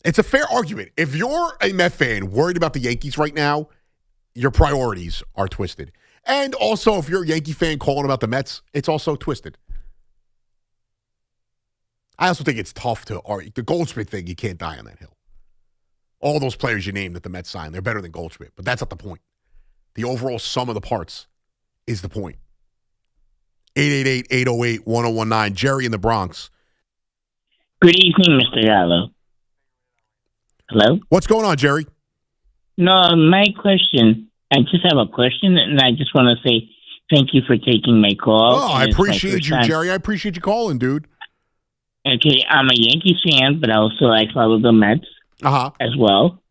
It's a fair argument. If you're a Met fan worried about the Yankees right now, your priorities are twisted. And also, if you're a Yankee fan calling about the Mets, it's also twisted. I also think it's tough to argue. The Goldschmidt thing, you can't die on that hill. All those players you named that the Mets signed, they're better than Goldschmidt. But that's not the point. The overall sum of the parts is the point. 888-808-1019. Jerry in the Bronx.
Good evening, Mr. Gallo. Hello?
What's going on, Jerry?
No, my question. I just have a question, and I just want to say thank you for taking my call.
Oh, I appreciate you, Jerry. I appreciate you calling, dude.
Okay, I'm a Yankees fan, but also I follow the Mets as well.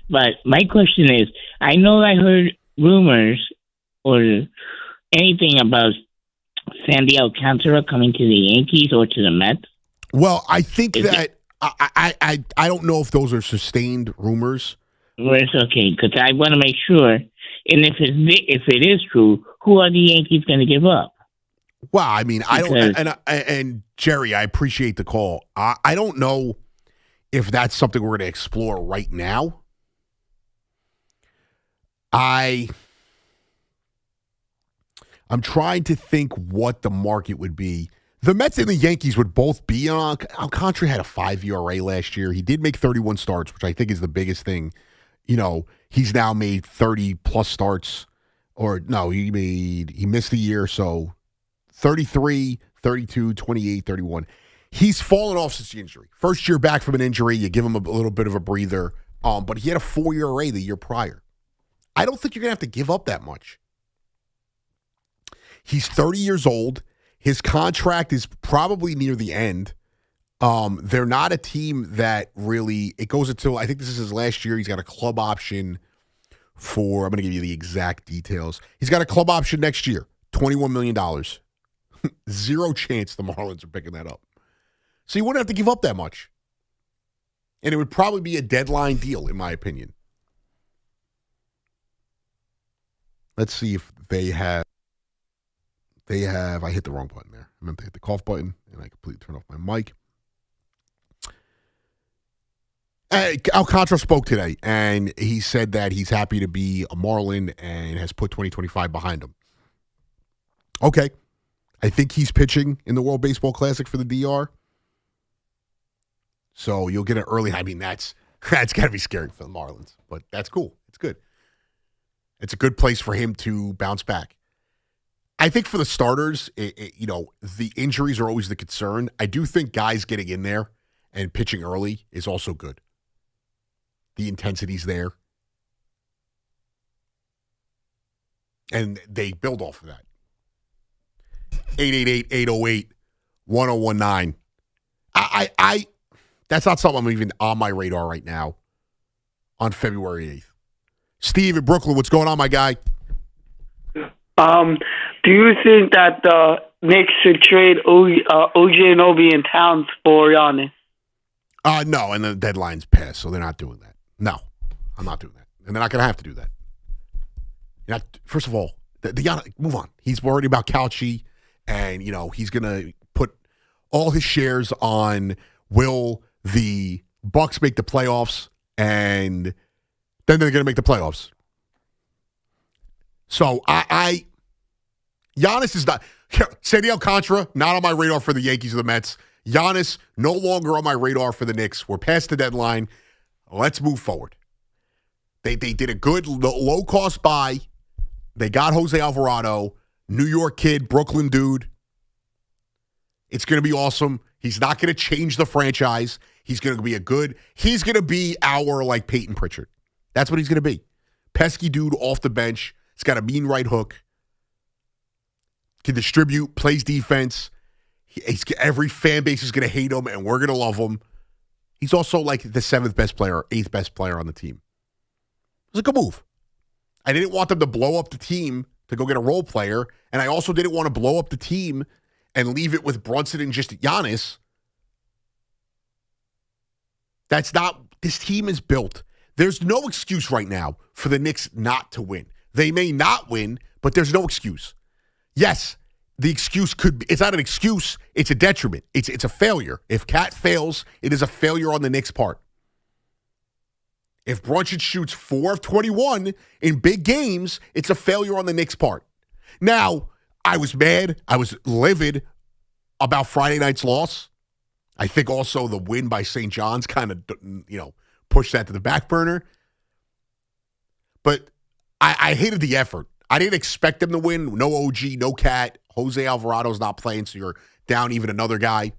But my question is, I know I heard rumors or anything about Sandy Alcantara coming to the Yankees or to the Mets.
Well, I think that I don't know if those are sustained rumors.
Well, it's okay, because I want to make sure. And if it is true, who are the Yankees going to give up?
Well, I mean, I don't. And Jerry, I appreciate the call. I don't know if that's something we're going to explore right now. I'm trying to think what the market would be. The Mets and the Yankees would both be on. Alcantara had a 5 ERA last year. He did make 31 starts, which I think is the biggest thing. You know, he's now made 30-plus starts. Or, no, he missed a year, so 33, 32, 28, 31. He's fallen off since the injury. First year back from an injury, you give him a little bit of a breather. But he had a 4 ERA the year prior. I don't think you're going to have to give up that much. He's 30 years old. His contract is probably near the end. They're not a team that really, it goes until, I think this is his last year. He's got a club option for, I'm going to give you the exact details. He's got a club option next year, $21 million. Zero chance the Marlins are picking that up. So you wouldn't have to give up that much. And it would probably be a deadline deal, in my opinion. Let's see if they have, I hit the wrong button there. I meant to hit the cough button, and I completely turned off my mic. Alcantara spoke today, and he said that he's happy to be a Marlin and has put 2025 behind him. Okay. I think he's pitching in the World Baseball Classic for the DR. So you'll get an early, I mean, that's got to be scary for the Marlins, but that's cool. It's good. It's a good place for him to bounce back. I think for the starters, the injuries are always the concern. I do think guys getting in there and pitching early is also good. The intensity's there. And they build off of that. 888-808-1019. I that's not something I'm even on my radar right now on February 8th. Steve in Brooklyn, what's going on, my guy?
Do you think that the Knicks should trade OG and Obi and Towns for Giannis?
No, and the deadline's passed, so they're not doing that. No, I'm not doing that. And they're not going to have to do that. First of all, move on. He's worried about Couchy, and, he's going to put all his shares on will the Bucks make the playoffs, and then they're going to make the playoffs. So, Giannis is not, Sandy Alcantara, not on my radar for the Yankees or the Mets. Giannis, no longer on my radar for the Knicks. We're past the deadline. Let's move forward. They did a good low-cost buy. They got Jose Alvarado, New York kid, Brooklyn dude. It's going to be awesome. He's not going to change the franchise. He's going to be our, like, Peyton Pritchard. That's what he's going to be. Pesky dude off the bench. He's got a mean right hook. Can distribute, plays defense. Every fan base is going to hate him, and we're going to love him. He's also like the 7th best player, 8th best player on the team. It was a good move. I didn't want them to blow up the team to go get a role player, and I also didn't want to blow up the team and leave it with Brunson and just Giannis. That's not, this team is built. There's no excuse right now for the Knicks not to win. They may not win, but there's no excuse. Yes, the excuse could be, it's not an excuse, it's a detriment. It's a failure. If Cat fails, it is a failure on the Knicks' part. If Brunson shoots 4 of 21 in big games, it's a failure on the Knicks' part. Now, I was mad. I was livid about Friday night's loss. I think also the win by St. John's kind of, pushed that to the back burner. But I hated the effort. I didn't expect them to win. No OG, no Cat. Jose Alvarado's not playing, so you're down even another guy.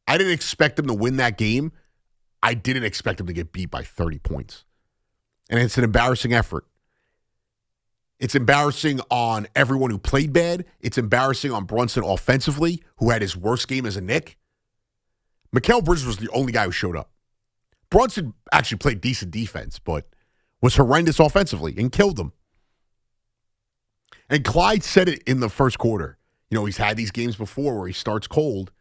I didn't expect them to win that game. I didn't expect them to get beat by 30 points. And it's an embarrassing effort. It's embarrassing on everyone who played bad. It's embarrassing on Brunson offensively, who had his worst game as a Knick. Mikal Bridges was the only guy who showed up. Brunson actually played decent defense, but was horrendous offensively and killed them. And Clyde said it in the first quarter. You know, he's had these games before where he starts cold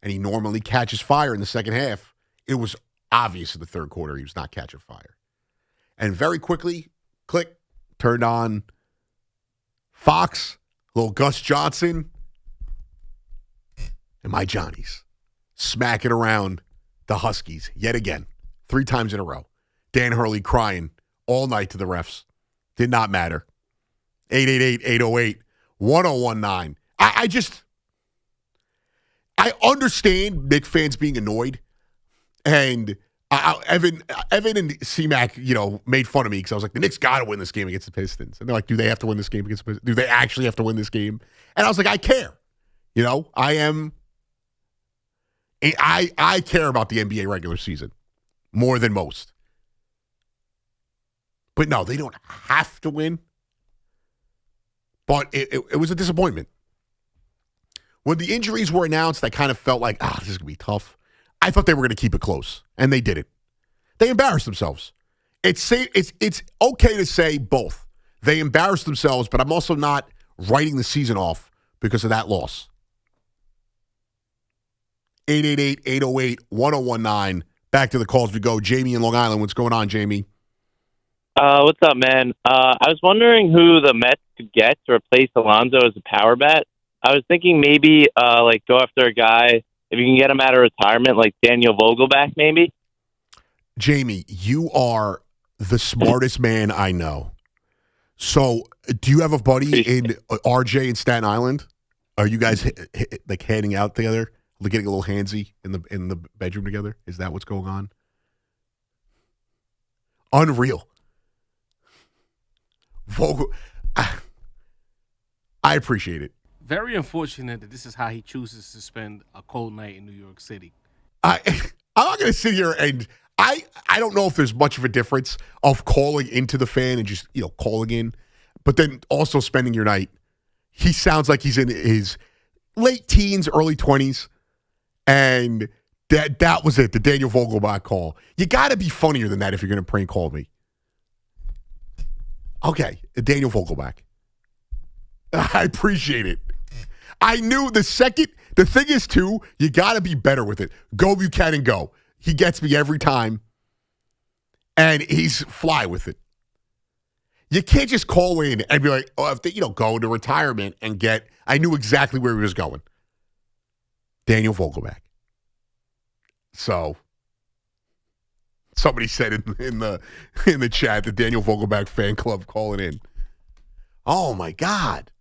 and he normally catches fire in the second half. It was obvious in the third quarter he was not catching fire. And very quickly, click, turned on Fox, little Gus Johnson, and my Johnnies smacking around the Huskies yet again, 3 times in a row. Dan Hurley crying all night to the refs. Did not matter. 888-808-1019. I understand Knicks fans being annoyed, and Evan and C-Mac, made fun of me because I was like, the Knicks got to win this game against the Pistons. And they're like, do they have to win this game against the Pistons? Do they actually have to win this game? And I was like, I care. I care about the NBA regular season more than most. But no, they don't have to win. But it was a disappointment. When the injuries were announced, I kind of felt like, this is going to be tough. I thought they were going to keep it close, and they didn't. They embarrassed themselves. It's okay to say both. They embarrassed themselves, but I'm also not writing the season off because of that loss. 888-808-1019. Back to the calls we go. Jamie in Long Island. What's going on, Jamie?
What's up, man? I was wondering who the Mets could get to replace Alonso as a power bat. I was thinking maybe go after a guy, if you can get him out of retirement, like Daniel Vogelback, maybe.
Jamie, you are the smartest man I know. So, do you have a buddy in RJ in Staten Island? Are you guys heading out together, getting a little handsy in the bedroom together? Is that what's going on? Unreal. Vogel, I appreciate it.
Very unfortunate that this is how he chooses to spend a cold night in New York City.
I'm not going to sit here and I don't know if there's much of a difference of calling into the fan and just calling in, but then also spending your night. He sounds like he's in his late teens, early 20s, and that was it. The Daniel Vogelbach call. You got to be funnier than that if you're going to prank call me. Okay, Daniel Vogelbach. I appreciate it. I knew the thing is, too, you got to be better with it. Go Buchanan, go. He gets me every time, and he's fly with it. You can't just call in and be like, if they, go into retirement and get, I knew exactly where he was going. Daniel Vogelbach. So, somebody said in the chat, the Daniel Vogelbach fan club calling in. Oh, my God.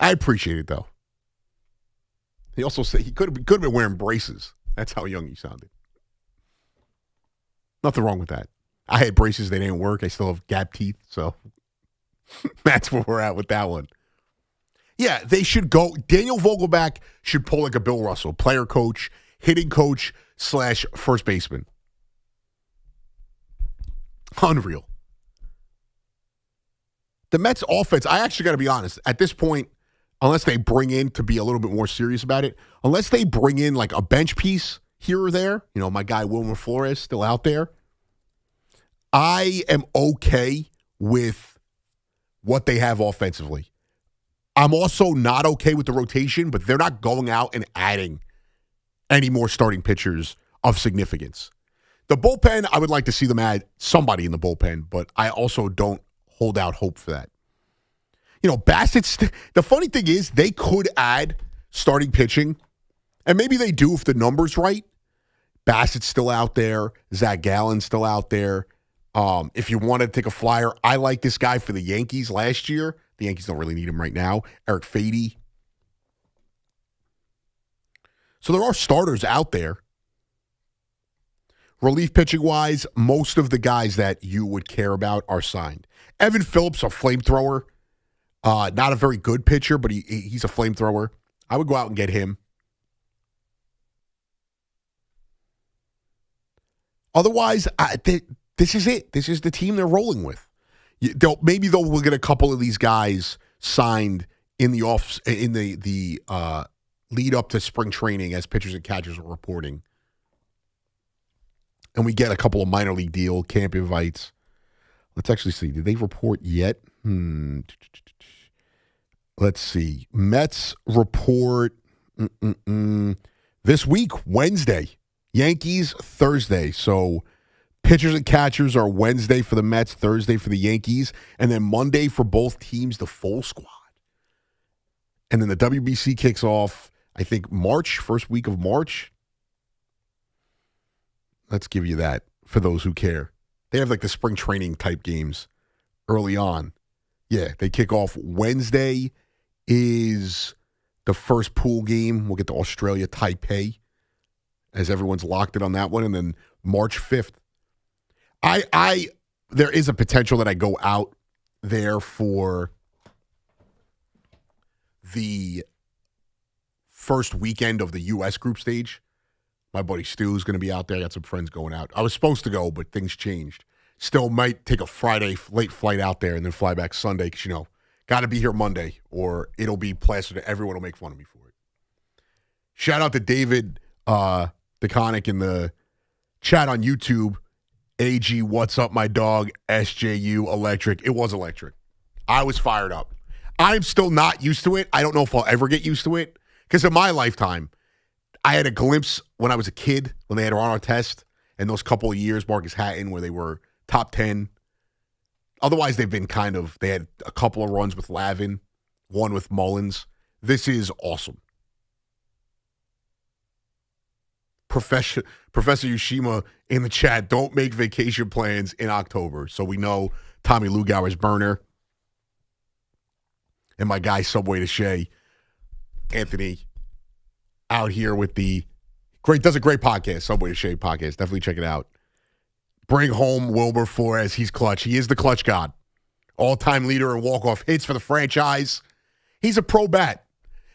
I appreciate it, though. He also said he could have been wearing braces. That's how young he sounded. Nothing wrong with that. I had braces. They didn't work. I still have gap teeth. So that's where we're at with that one. Yeah, they should go. Daniel Vogelbach should pull like a Bill Russell, player coach, hitting coach / first baseman. Unreal. The Mets offense, I actually got to be honest, at this point, unless they bring in, to be a little bit more serious about it, unless they bring in like a bench piece here or there, my guy Wilmer Flores still out there, I am okay with what they have offensively. I'm also not okay with the rotation, but they're not going out and adding any more starting pitchers of significance. The bullpen, I would like to see them add somebody in the bullpen, but I also don't hold out hope for that. Bassett's, the funny thing is they could add starting pitching, and maybe they do if the number's right. Bassett's still out there. Zach Gallen's still out there. If you want to take a flyer, I like this guy for the Yankees last year. The Yankees don't really need him right now. Eric Fady. So there are starters out there. Relief pitching-wise, most of the guys that you would care about are signed. Evan Phillips, a flamethrower. Not a very good pitcher, but he's a flamethrower. I would go out and get him. Otherwise, this is it. This is the team they're rolling with. Maybe they'll get a couple of these guys signed in the lead up to spring training as pitchers and catchers are reporting. And we get a couple of minor league deal camp invites. Let's actually see. Did they report yet? Let's see. Mets report this week, Wednesday. Yankees, Thursday. So pitchers and catchers are Wednesday for the Mets, Thursday for the Yankees, and then Monday for both teams, the full squad. And then the WBC kicks off, I think, March, first week of March. Let's give you that for those who care. They have like the spring training type games early on. Yeah, they kick off Wednesday is the first pool game. We'll get to Australia, Taipei, as everyone's locked in on that one. And then March 5th. There is a potential that I go out there for the first weekend of the U.S. group stage. My buddy Stu is going to be out there. I got some friends going out. I was supposed to go, but things changed. Still might take a Friday late flight out there and then fly back Sunday because, got to be here Monday or it'll be plastered and everyone will make fun of me for it. Shout out to David DeConnick in the chat on YouTube. AG, what's up, my dog? SJU electric. It was electric. I was fired up. I'm still not used to it. I don't know if I'll ever get used to it because in my lifetime, I had a glimpse when I was a kid when they had run our test and those couple of years, Marcus Hatton, where they were top 10. Otherwise, they've been they had a couple of runs with Lavin, one with Mullins. This is awesome. Professor Yushima in the chat, don't make vacation plans in October. So we know Tommy Lugauer's burner. And my guy, Subway to Shea, Anthony, out here with does a great podcast, Subway to Shea podcast. Definitely check it out. Bring home Wilberforce. He's clutch. He is the clutch god. All-time leader in walk-off hits for the franchise. He's a pro bat.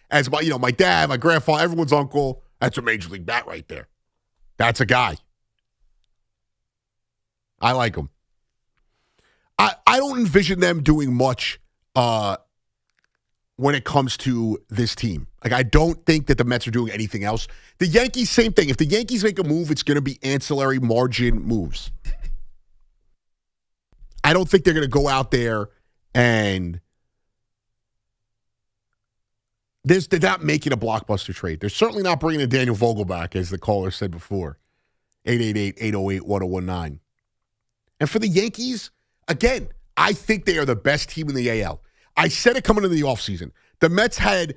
As my dad, my grandfather, everyone's uncle. That's a major league bat right there. That's a guy. I like him. I don't envision them doing much when it comes to this team. I don't think that the Mets are doing anything else. The Yankees, same thing. If the Yankees make a move, it's going to be ancillary margin moves. I don't think they're going to go out there and they're not making a blockbuster trade. They're certainly not bringing a Daniel Vogel back, as the caller said before. 888-808-1019. And for the Yankees, again, I think they are the best team in the AL. I said it coming into the offseason. The Mets had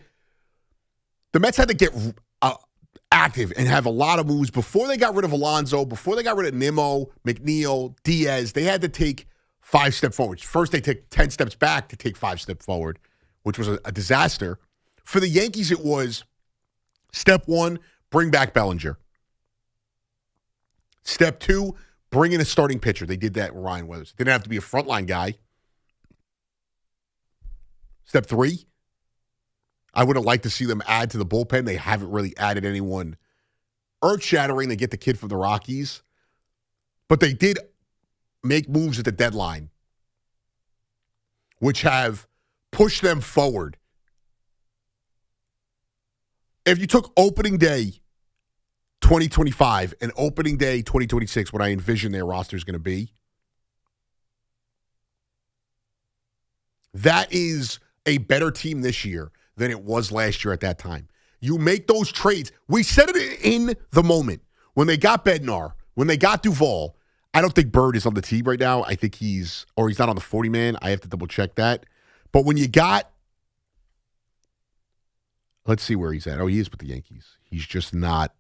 to get active and have a lot of moves before they got rid of Alonso, before they got rid of Nimmo, McNeil, Diaz. They had to take 5 steps forward. First, they took 10 steps back to take 5 steps forward, which was a disaster. For the Yankees, it was step 1, bring back Bellinger. Step 2, bring in a starting pitcher. They did that with Ryan Weathers. Didn't have to be a frontline guy. Step 3, I would have liked to see them add to the bullpen. They haven't really added anyone earth-shattering. They get the kid from the Rockies. But they did make moves at the deadline, which have pushed them forward. If you took opening day 2025 and opening day 2026, what I envision their roster is going to be, that is a better team this year than it was last year at that time. You make those trades. We said it in the moment. When they got Bednar, when they got Duvall, I don't think Bird is on the team right now. I think he's not on the 40-man. I have to double-check that. But when you got, let's see where he's at. Oh, he is with the Yankees. He's just not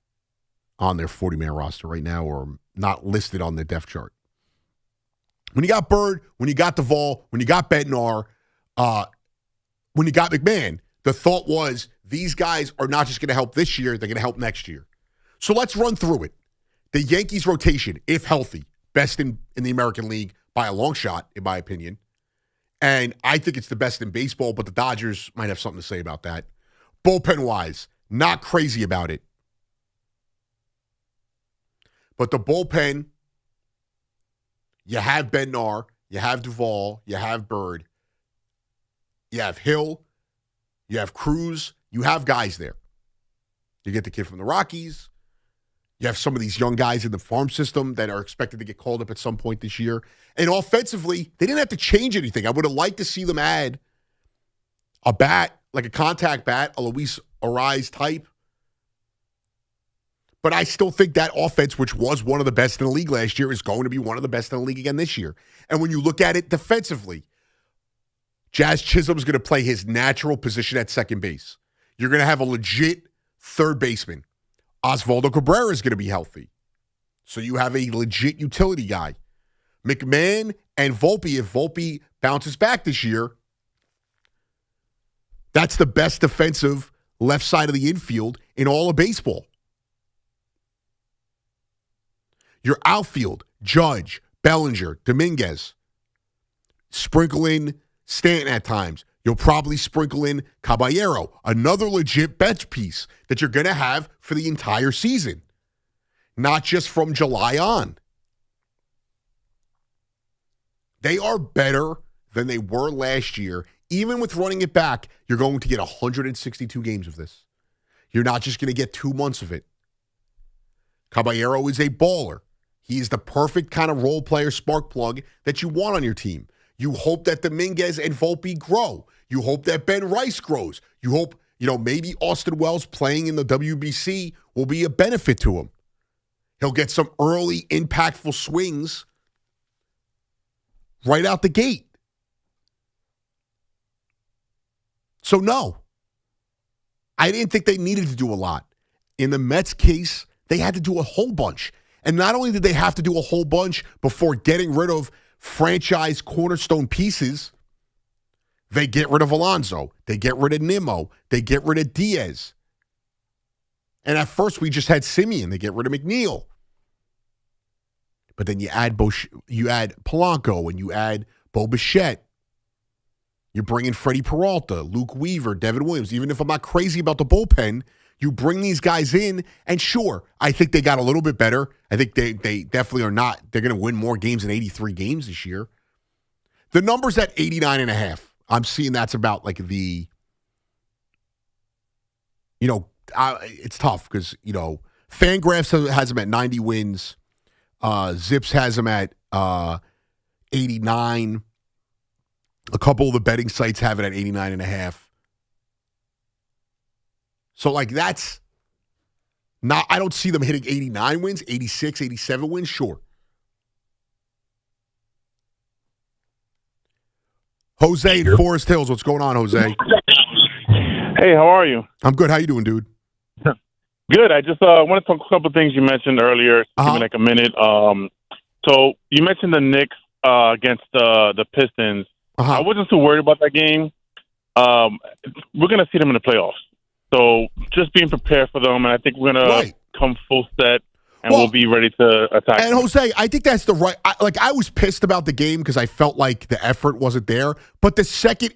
on their 40-man roster right now or not listed on the depth chart. When you got Bird, when you got Duvall, when you got Bednar, when you got McMahon, the thought was these guys are not just going to help this year, they're going to help next year. So let's run through it. The Yankees rotation, if healthy, best in the American League by a long shot, in my opinion. And I think it's the best in baseball, but the Dodgers might have something to say about that. Bullpen-wise, not crazy about it. But the bullpen, you have Bednar, you have Duvall, you have Bird, you have Hill, you have Cruz, you have guys there. You get the kid from the Rockies. You have some of these young guys in the farm system that are expected to get called up at some point this year. And offensively, they didn't have to change anything. I would have liked to see them add a bat, like a contact bat, a Luis Ariz type. But I still think that offense, which was one of the best in the league last year, is going to be one of the best in the league again this year. And when you look at it defensively, Jazz Chisholm's going to play his natural position at second base. You're going to have a legit third baseman. Osvaldo Cabrera is going to be healthy. So you have a legit utility guy. McMahon and Volpe, if Volpe bounces back this year, that's the best defensive left side of the infield in all of baseball. Your outfield, Judge, Bellinger, Dominguez. Sprinkle in Stanton at times. You'll probably sprinkle in Caballero, another legit bench piece that you're going to have for the entire season, not just from July on. They are better than they were last year. Even with running it back, you're going to get 162 games of this. You're not just going to get 2 months of it. Caballero is a baller. He's the perfect kind of role player spark plug that you want on your team. You hope that Dominguez and Volpe grow. You hope that Ben Rice grows. You hope, maybe Austin Wells playing in the WBC will be a benefit to him. He'll get some early impactful swings right out the gate. So no, I didn't think they needed to do a lot. In the Mets case, they had to do a whole bunch. And not only did they have to do a whole bunch before getting rid of franchise cornerstone pieces, they get rid of Alonso. They get rid of Nimmo. They get rid of Diaz. And at first, we just had Simeon. They get rid of McNeil. But then you add Polanco and you add Bo Bichette. You bring in Freddie Peralta, Luke Weaver, Devin Williams. Even if I'm not crazy about the bullpen, you bring these guys in, and sure, I think they got a little bit better. I think they definitely are not. They're going to win more games than 83 games this year. The number's at 89.5. I'm seeing that's about like the, it's tough because, Fangraphs has them at 90 wins. Zips has them at 89. A couple of the betting sites have it at 89.5. So, that's not, I don't see them hitting 89 wins, 86, 87 wins, sure. Jose in Forest Hills. What's going on, Jose?
Hey, how are you?
I'm good. How you doing, dude?
Good. I just want to talk a couple of things you mentioned earlier. Give me a minute. So you mentioned the Knicks against the Pistons. I wasn't too worried about that game. We're going to see them in the playoffs. So just being prepared for them, and I think we're going to come full set, and we'll be ready to attack.
And Jose, I think that's the right. I was pissed about the game because I felt like the effort wasn't there. But the second,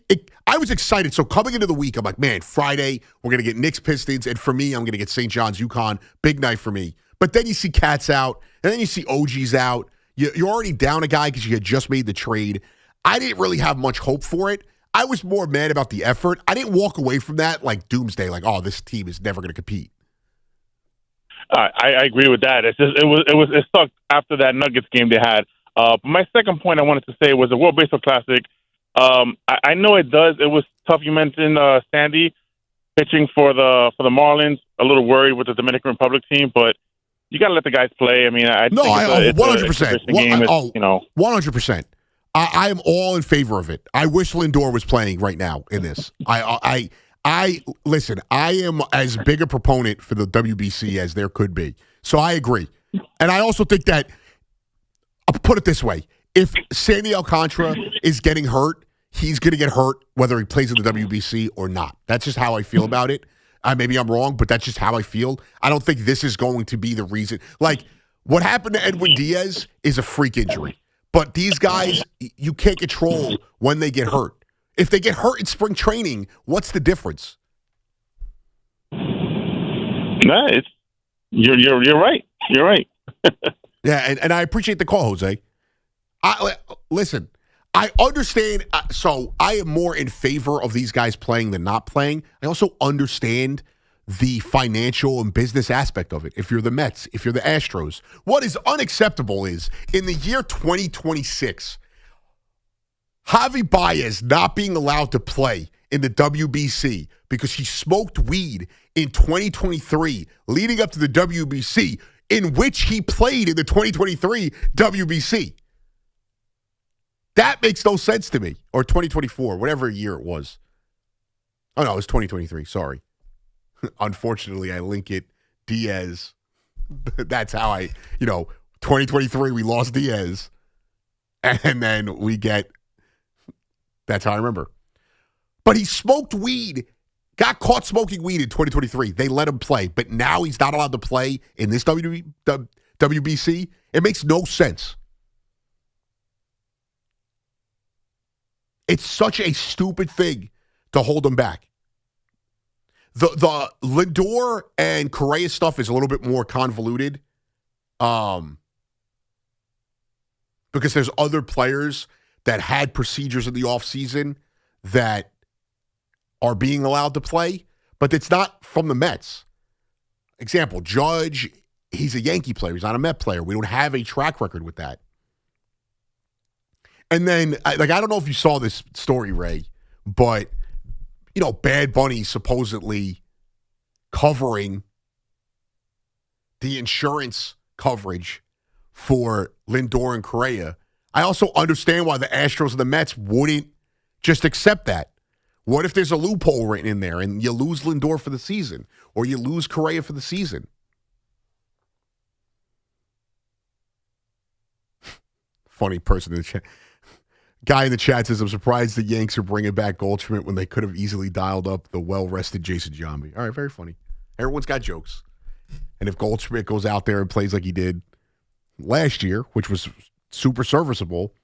I was excited. So coming into the week, I'm like, man, Friday we're going to get Knicks Pistons, and for me, I'm going to get St. John's UConn. Big night for me. But then you see Cats out, and then you see OGs out. You're already down a guy because you had just made the trade. I didn't really have much hope for it. I was more mad about the effort. I didn't walk away from that like doomsday, like, oh, this team is never going to compete.
I agree with that. It's just it stuck after that Nuggets game they had. But my second point I wanted to say was the World Baseball Classic. I know it does. It was tough. You mentioned Sandy pitching for the Marlins. A little worried with the Dominican Republic team, but you got to let the guys play. I mean, I think it's 100%.
100%. I am all in favor of it. I wish Lindor was playing right now in this. I listen, I am as big a proponent for the WBC as there could be. So I agree. And I also think that, I'll put it this way, if Sandy Alcantara is getting hurt, he's going to get hurt whether he plays in the WBC or not. That's just how I feel about it. Maybe I'm wrong, but that's just how I feel. I don't think this is going to be the reason. Like, what happened to Edwin Diaz is a freak injury. But these guys, you can't control when they get hurt. If they get hurt in spring training, what's the difference?
No, you're right. You're right.
Yeah, and I appreciate the call, Jose. Listen, I understand. So I am more in favor of these guys playing than not playing. I also understand the financial and business aspect of it. If you're the Mets, if you're the Astros, what is unacceptable is in the year 2026, Javi Baez not being allowed to play in the WBC because he smoked weed in 2023 leading up to the WBC, in which he played in the 2023 WBC. That makes no sense to me. Or 2024, whatever year it was. Oh, no, it was 2023. Sorry. Unfortunately, I link it Diaz. That's how 2023, we lost Diaz. And then we get, that's how I remember. But he smoked weed, got caught smoking weed in 2023. They let him play. But now he's not allowed to play in this WBC. It makes no sense. It's such a stupid thing to hold him back. The Lindor and Correa stuff is a little bit more convoluted because there's other players that had procedures in the offseason that are being allowed to play, but it's not from the Mets. Example, Judge, he's a Yankee player. He's not a Met player. We don't have a track record with that. And then, I don't know if you saw this story, Ray, but, Bad Bunny supposedly covering the insurance coverage for Lindor and Correa. I also understand why the Astros and the Mets wouldn't just accept that. What if there's a loophole written in there and you lose Lindor for the season or you lose Correa for the season? Funny person in the chat. Guy in the chat says, I'm surprised the Yanks are bringing back Goldschmidt when they could have easily dialed up the well-rested Jason Giambi. All right, very funny. Everyone's got jokes. And if Goldschmidt goes out there and plays like he did last year, which was super serviceable,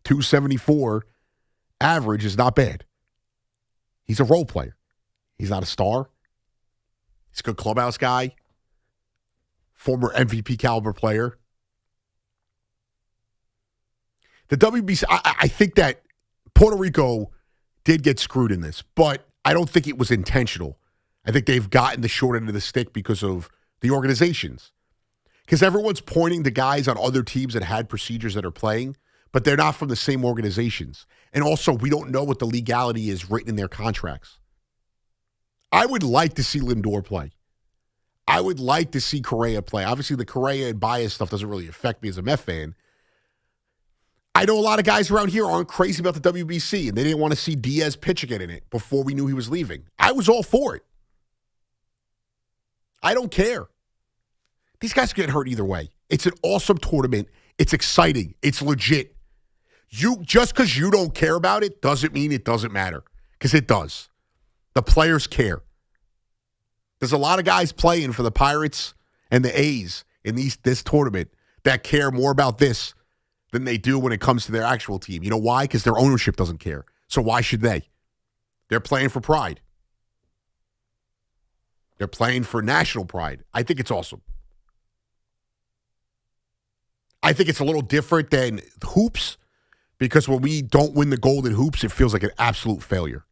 274 average is not bad. He's a role player. He's not a star. He's a good clubhouse guy. Former MVP caliber player. The WBC, I think that Puerto Rico did get screwed in this, but I don't think it was intentional. I think they've gotten the short end of the stick because of the organizations. Because everyone's pointing to guys on other teams that had procedures that are playing, but they're not from the same organizations. And also, we don't know what the legality is written in their contracts. I would like to see Lindor play. I would like to see Correa play. Obviously, the Correa and Baez stuff doesn't really affect me as a Met fan. I know a lot of guys around here aren't crazy about the WBC, and they didn't want to see Diaz pitch again in it before we knew he was leaving. I was all for it. I don't care. These guys get hurt either way. It's an awesome tournament. It's exciting. It's legit. Just because you don't care about it doesn't mean it doesn't matter, because it does. The players care. There's a lot of guys playing for the Pirates and the A's in this tournament that care more about this than they do when it comes to their actual team. You know why? Because their ownership doesn't care. So why should they? They're playing for pride. They're playing for national pride. I think it's awesome. I think it's a little different than hoops, because when we don't win the golden hoops, it feels like an absolute failure.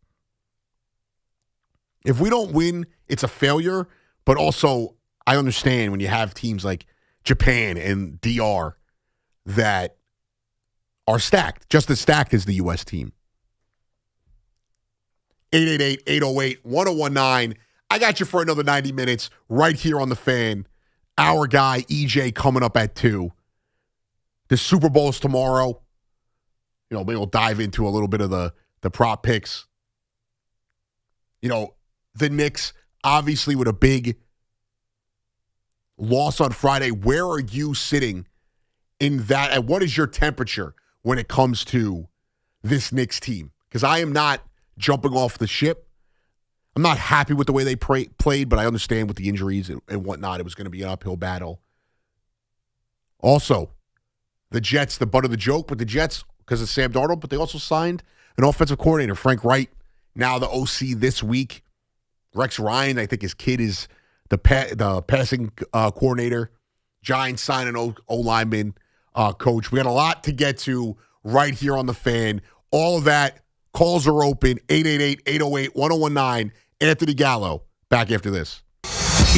If we don't win, it's a failure, but also I understand when you have teams like Japan and DR that are stacked, just as stacked as the U.S. team. 888-808-1019. I got you for another 90 minutes right here on The Fan. Our guy, EJ, coming up at 2. The Super Bowl is tomorrow. Maybe we'll dive into a little bit of the prop picks. The Knicks, obviously, with a big loss on Friday. Where are you sitting in that? And what is your temperature when it comes to this Knicks team? Because I am not jumping off the ship. I'm not happy with the way they played, but I understand with the injuries and whatnot, it was going to be an uphill battle. Also, the Jets, the butt of the joke, but the Jets, because of Sam Darnold, but they also signed an offensive coordinator, Frank Wright, now the OC this week. Rex Ryan, I think his kid is the passing coordinator. Giants sign an O-lineman coach. We got a lot to get to right here on The Fan. All of that. Calls are open. 888-808-1019. Anthony Gallo, Back after this.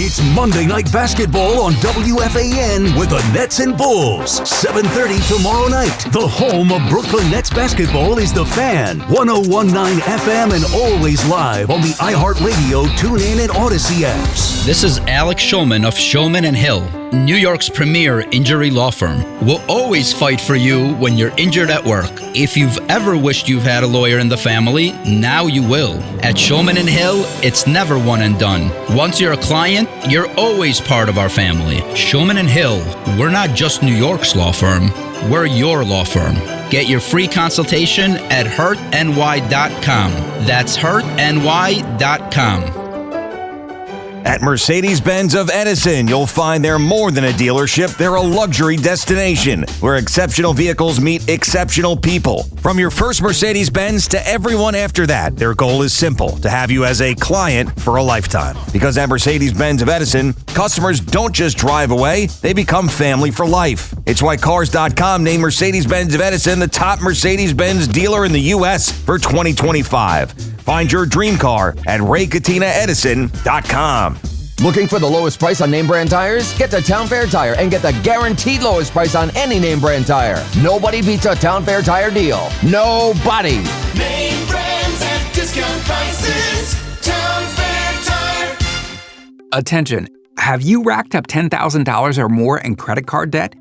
It's Monday Night Basketball on WFAN with the Nets and Bulls. 7:30 tomorrow night. The home of Brooklyn Nets basketball is The Fan. 101.9 FM and always live on the iHeartRadio, TuneIn, and Odyssey apps.
This is Alex Shulman of Shulman & Hill, New York's premier injury law firm. We'll always fight for you when you're injured at work. If you've ever wished you've had a lawyer in the family, now you will. At Shulman & Hill, it's never one and done. Once you're a client, you're always part of our family. Shulman & Hill, we're not just New York's law firm, we're your law firm. Get your free consultation at hurtny.com. That's hurtny.com.
At Mercedes-Benz of Edison, you'll find they're more than a dealership. They're a luxury destination where exceptional vehicles meet exceptional people. From your first Mercedes-Benz to everyone after that, their goal is simple: to have you as a client for a lifetime. Because at Mercedes-Benz of Edison, customers don't just drive away, they become family for life. It's why Cars.com named Mercedes-Benz of Edison the top Mercedes-Benz dealer in the U.S. for 2025. Find your dream car at RayCatinaEdison.com.
Looking for the lowest price on name brand tires? Get to Town Fair Tire and get the guaranteed lowest price on any name brand tire. Nobody beats a Town Fair Tire deal. Nobody.
Name brands at discount prices. Town Fair Tire.
Attention. Have you racked up $10,000 or more in credit card debt?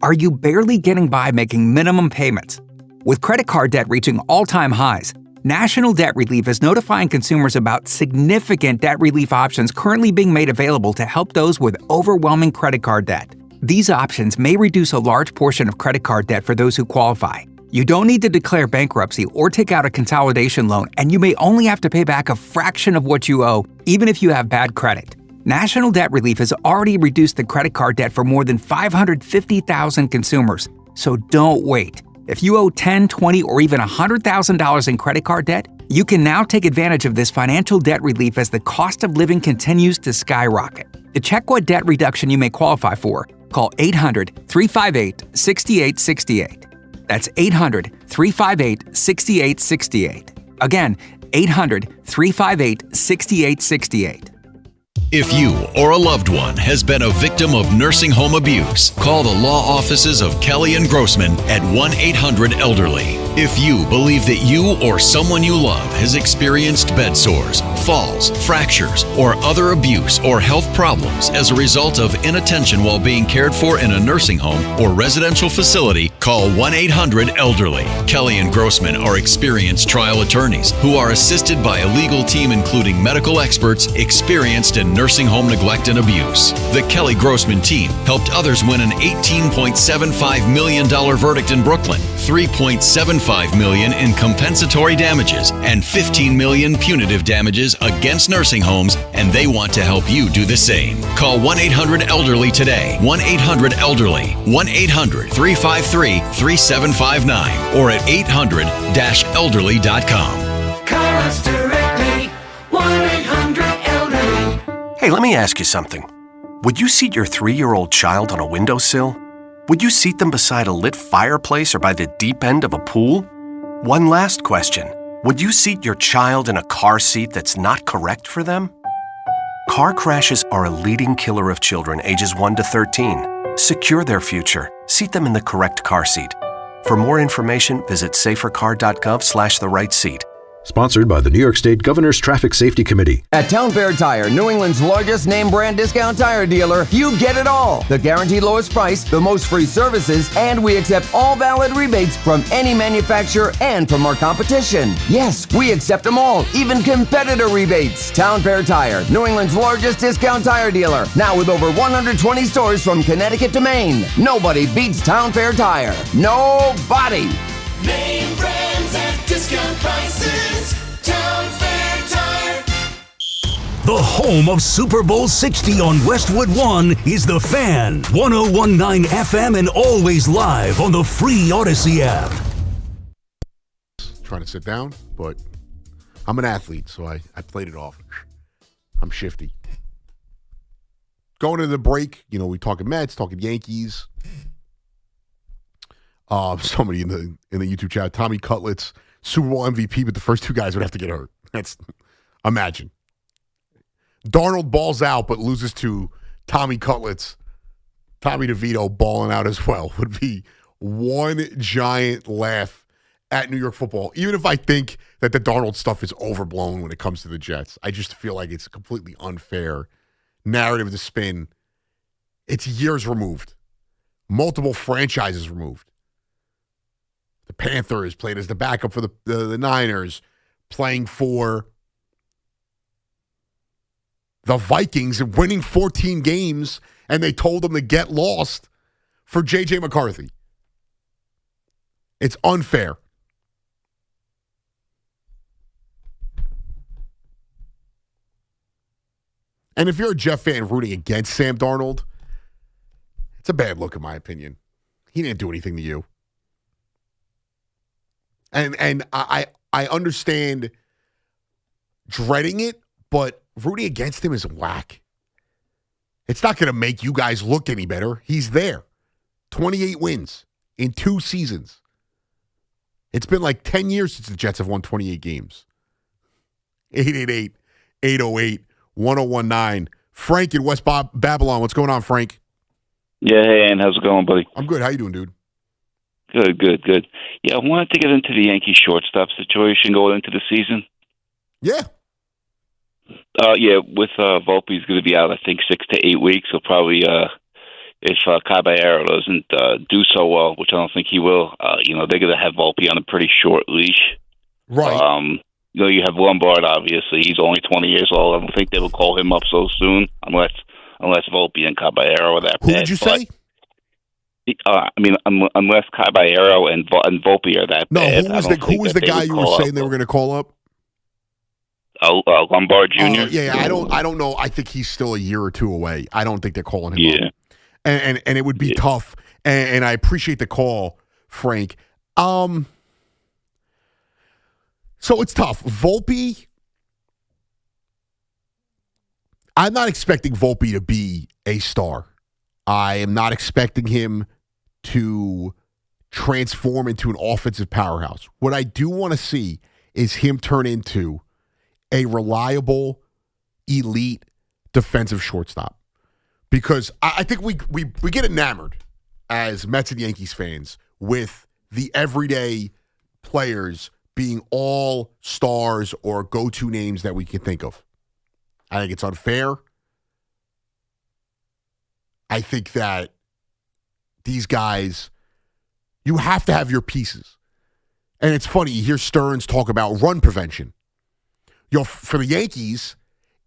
Are you barely getting by making minimum payments? With credit card debt reaching all-time highs, National Debt Relief is notifying consumers about significant debt relief options currently being made available to help those with overwhelming credit card debt. These options may reduce a large portion of credit card debt for those who qualify. You don't need to declare bankruptcy or take out a consolidation loan, and you may only have to pay back a fraction of what you owe, even if you have bad credit. National Debt Relief has already reduced the credit card debt for more than 550,000 consumers, so don't wait. If you owe $10,000, $20,000, or even $100,000 in credit card debt, you can now take advantage of this financial debt relief as the cost of living continues to skyrocket. To check what debt reduction you may qualify for, call 800-358-6868. That's 800-358-6868. Again, 800-358-6868.
If you or a loved one has been a victim of nursing home abuse, call the law offices of Kelly and Grossman at 1-800-ELDERLY. If you believe that you or someone you love has experienced bed sores, falls, fractures, or other abuse or health problems as a result of inattention while being cared for in a nursing home or residential facility, call 1-800-ELDERLY. Kelly and Grossman are experienced trial attorneys who are assisted by a legal team including medical experts experienced in nursing home neglect and abuse. The Kelly Grossman team helped others win an $18.75 million verdict in Brooklyn, $3.75 million in compensatory damages, and $15 million punitive damages against nursing homes, and they want to help you do the same. Call 1-800-ELDERLY today. 1-800-ELDERLY. 1-800-353-3759 or at 800-elderly.com.
Call us directly. 1-800-ELDERLY.
Hey, let me ask you something. Would you seat your 3-year-old child on a windowsill? Would you seat them beside a lit fireplace or by the deep end of a pool? One last question. Would you seat your child in a car seat that's not correct for them? Car crashes are a leading killer of children ages 1 to 13. Secure their future. Seat them in the correct car seat. For more information, visit safercar.gov/the-right-seat.
Sponsored by the New York State Governor's Traffic Safety Committee.
At Town Fair Tire, New England's largest name brand discount tire dealer, you get it all. The guaranteed lowest price, the most free services, and we accept all valid rebates from any manufacturer and from our competition. Yes, we accept them all, even competitor rebates. Town Fair Tire, New England's largest discount tire dealer, now with over 120 stores from Connecticut to Maine. Nobody beats Town Fair Tire. Nobody.
Name brands at discount prices. Town Fair Tire.
The home of Super Bowl 60 on Westwood One is The Fan. 101.9 FM and always live on the free Odyssey app.
Trying to sit down, but I'm an athlete, so I played it off. I'm shifty. Going to the break, we talking Mets, talking Yankees. Somebody in the YouTube chat, Tommy Cutlets, Super Bowl MVP, but the first two guys would have to get hurt. That's imagine. Darnold balls out but loses to Tommy Cutlets. Tommy DeVito balling out as well would be one giant laugh at New York football. Even if I think that the Darnold stuff is overblown when it comes to the Jets, I just feel like it's a completely unfair narrative to spin. It's years removed. Multiple franchises removed. The Panthers played as the backup for the Niners, playing for the Vikings and winning 14 games, and they told them to get lost for J.J. McCarthy. It's unfair. And if you're a Jet fan rooting against Sam Darnold, it's a bad look in my opinion. He didn't do anything to you. And I understand dreading it, but rooting against him is whack. It's not going to make you guys look any better. He's there. 28 wins in 2 seasons. It's been like 10 years since the Jets have won 28 games. 888-808-1019. Frank in West Babylon. What's going on, Frank?
Yeah, hey, Ann. How's it going, buddy?
I'm good. How you doing, dude?
Good. Yeah, I wanted to get into the Yankee shortstop situation going into the season.
Yeah.
Yeah, with Volpe's going to be out, I think, 6 to 8 weeks. He'll probably, if Caballero doesn't do so well, which I don't think he will, they're going to have Volpe on a pretty short leash.
Right.
You have Lombard, obviously. He's only 20 years old. I don't think they will call him up so soon, unless Volpe and Caballero are that bad.
Who did you say?
Unless Caballero and Volpe are that bad.
Who was the guy you were saying they were going to call up?
Lombard Jr.
Yeah. I don't know. I think he's still a year or two away. I don't think they're calling him up. And it would be tough. And I appreciate the call, Frank. So it's tough. Volpe, I'm not expecting Volpe to be a star. I am not expecting him to transform into an offensive powerhouse. What I do want to see is him turn into a reliable, elite defensive shortstop. Because I think we get enamored as Mets and Yankees fans with the everyday players being all stars or go-to names that we can think of. I think it's unfair. I think that these guys, you have to have your pieces. And it's funny, you hear Stearns talk about run prevention. For the Yankees,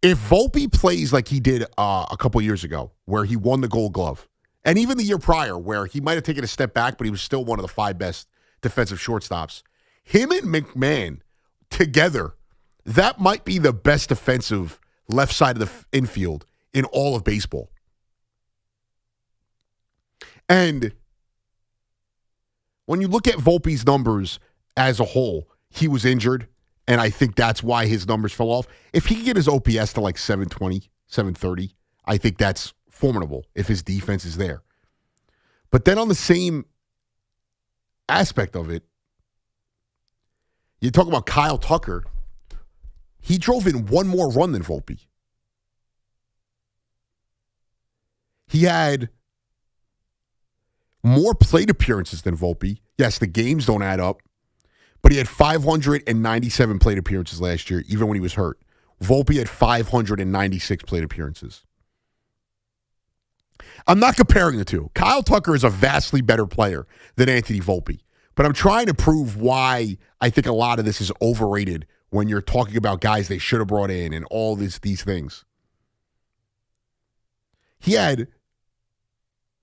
if Volpe plays like he did a couple years ago, where he won the Gold Glove, and even the year prior, where he might have taken a step back, but he was still one of the 5 best defensive shortstops, him and McMahon together, that might be the best defensive left side of the infield in all of baseball. And when you look at Volpe's numbers as a whole, he was injured, and I think that's why his numbers fell off. If he can get his OPS to like 720, 730, I think that's formidable if his defense is there. But then on the same aspect of it, you talk about Kyle Tucker. He drove in one more run than Volpe. He had more plate appearances than Volpe. Yes, the games don't add up, but he had 597 plate appearances last year, even when he was hurt. Volpe had 596 plate appearances. I'm not comparing the two. Kyle Tucker is a vastly better player than Anthony Volpe, but I'm trying to prove why I think a lot of this is overrated when you're talking about guys they should have brought in and all these things. He had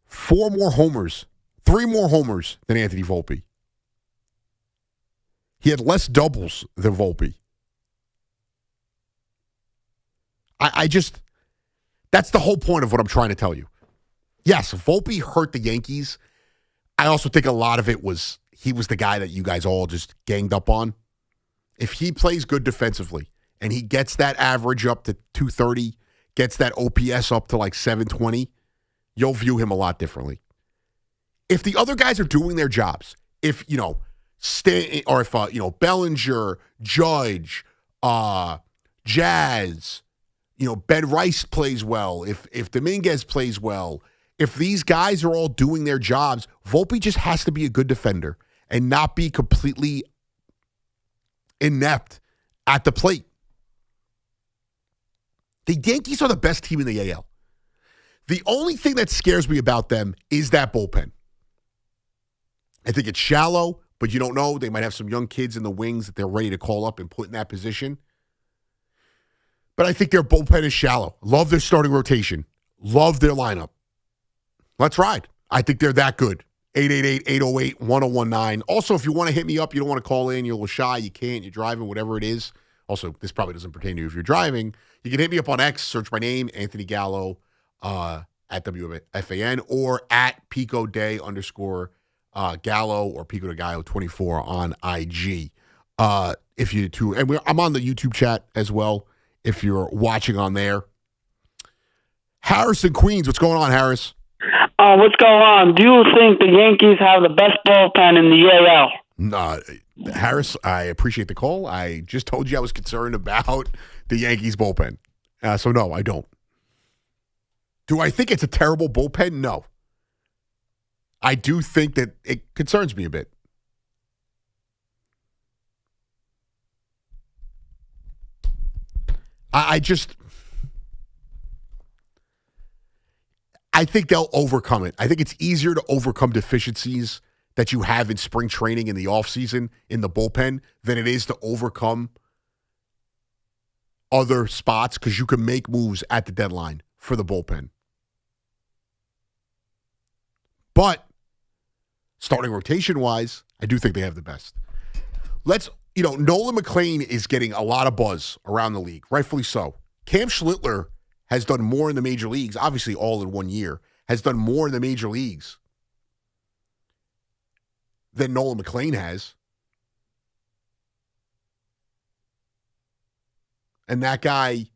3 more homers than Anthony Volpe. He had less doubles than Volpe. That's the whole point of what I'm trying to tell you. Yes, Volpe hurt the Yankees. I also think a lot of it was he was the guy that you guys all just ganged up on. If he plays good defensively and he gets that average up to 230, gets that OPS up to like 720, you'll view him a lot differently. If the other guys are doing their jobs, if Bellinger, Judge, Jazz, Ben Rice plays well, if Dominguez plays well, if these guys are all doing their jobs, Volpe just has to be a good defender and not be completely inept at the plate. The Yankees are the best team in the AL. The only thing that scares me about them is that bullpen. I think it's shallow, but you don't know. They might have some young kids in the wings that they're ready to call up and put in that position. But I think their bullpen is shallow. Love their starting rotation. Love their lineup. Let's ride. I think they're that good. 888-808-1019. Also, if you want to hit me up, you don't want to call in, you're a little shy, you can't, you're driving, whatever it is. Also, this probably doesn't pertain to you if you're driving. You can hit me up on X, search my name, Anthony Gallo, at WFAN, or at Pico Day _ Gallo or Pico de Gallo 24 on IG. I'm on the YouTube chat as well if you're watching on there. Harris in Queens, what's going on, Harris?
What's going on? Do you think the Yankees have the best bullpen in the AL?
No, Harris, I appreciate the call. I just told you I was concerned about the Yankees bullpen. So no, I don't. Do I think it's a terrible bullpen? No. I do think that it concerns me a bit. I think they'll overcome it. I think it's easier to overcome deficiencies that you have in spring training in the offseason in the bullpen than it is to overcome other spots because you can make moves at the deadline for the bullpen. But starting rotation-wise, I do think they have the best. Nolan McLean is getting a lot of buzz around the league, rightfully so. Cam Schlittler has done more in the major leagues, obviously all in 1 year, has done more in the major leagues than Nolan McLean has. And that guy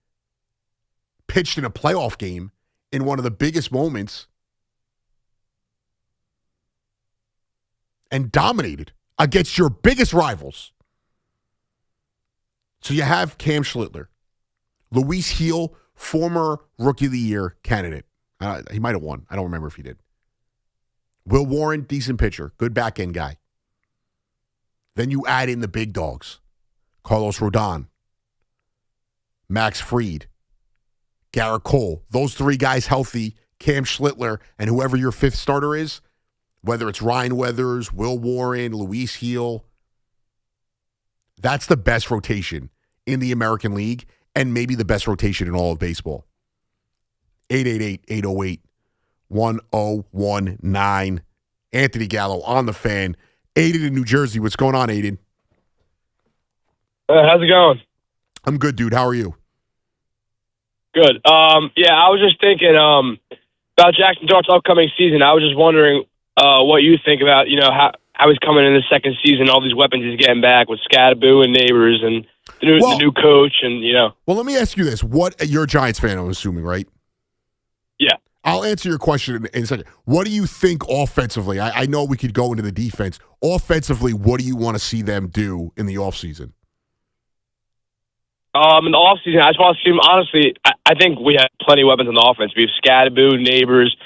pitched in a playoff game in one of the biggest moments and dominated against your biggest rivals. So you have Cam Schlittler, Luis Heel, former Rookie of the Year candidate. He might have won. I don't remember if he did. Will Warren, decent pitcher, good back end guy. Then you add in the big dogs, Carlos Rodon, Max Fried, Garrett Cole. Those three guys healthy, Cam Schlittler, and whoever your fifth starter is, whether it's Ryan Weathers, Will Warren, Luis Heel, that's the best rotation in the American League and maybe the best rotation in all of baseball. 888-808-1019. Anthony Gallo on the Fan. Aiden in New Jersey. What's going on, Aiden?
How's it going?
I'm good, dude. How are you?
Good. I was just thinking about Jackson Dart's upcoming season. I was just wondering what you think about, how he's coming in the second season, all these weapons he's getting back with Scadaboo and Neighbors and the new coach and.
Well, let me ask you this. You're a Giants fan, I'm assuming, right?
Yeah.
I'll answer your question in a second. What do you think offensively? I know we could go into the defense. Offensively, what do you want to see them do in the offseason?
In the offseason, I just want to see him. Honestly, I think we have plenty of weapons on the offense. We have Scadaboo, Neighbors.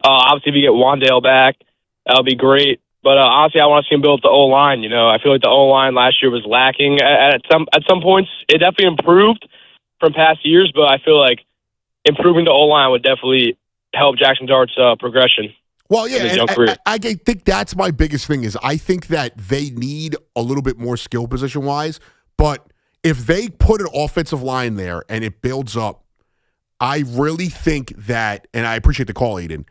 Obviously, if we get Wandale back, that'll be great. But honestly, I want to see him build up the O-line. I feel like the O-line last year was lacking at some points. It definitely improved from past years, but I feel like improving the O-line would definitely help Jackson Dart's progression.
Well, yeah, I think that's my biggest thing is I think that they need a little bit more skill position-wise, but if they put an offensive line there and it builds up, I really think that, and I appreciate the call, Aiden,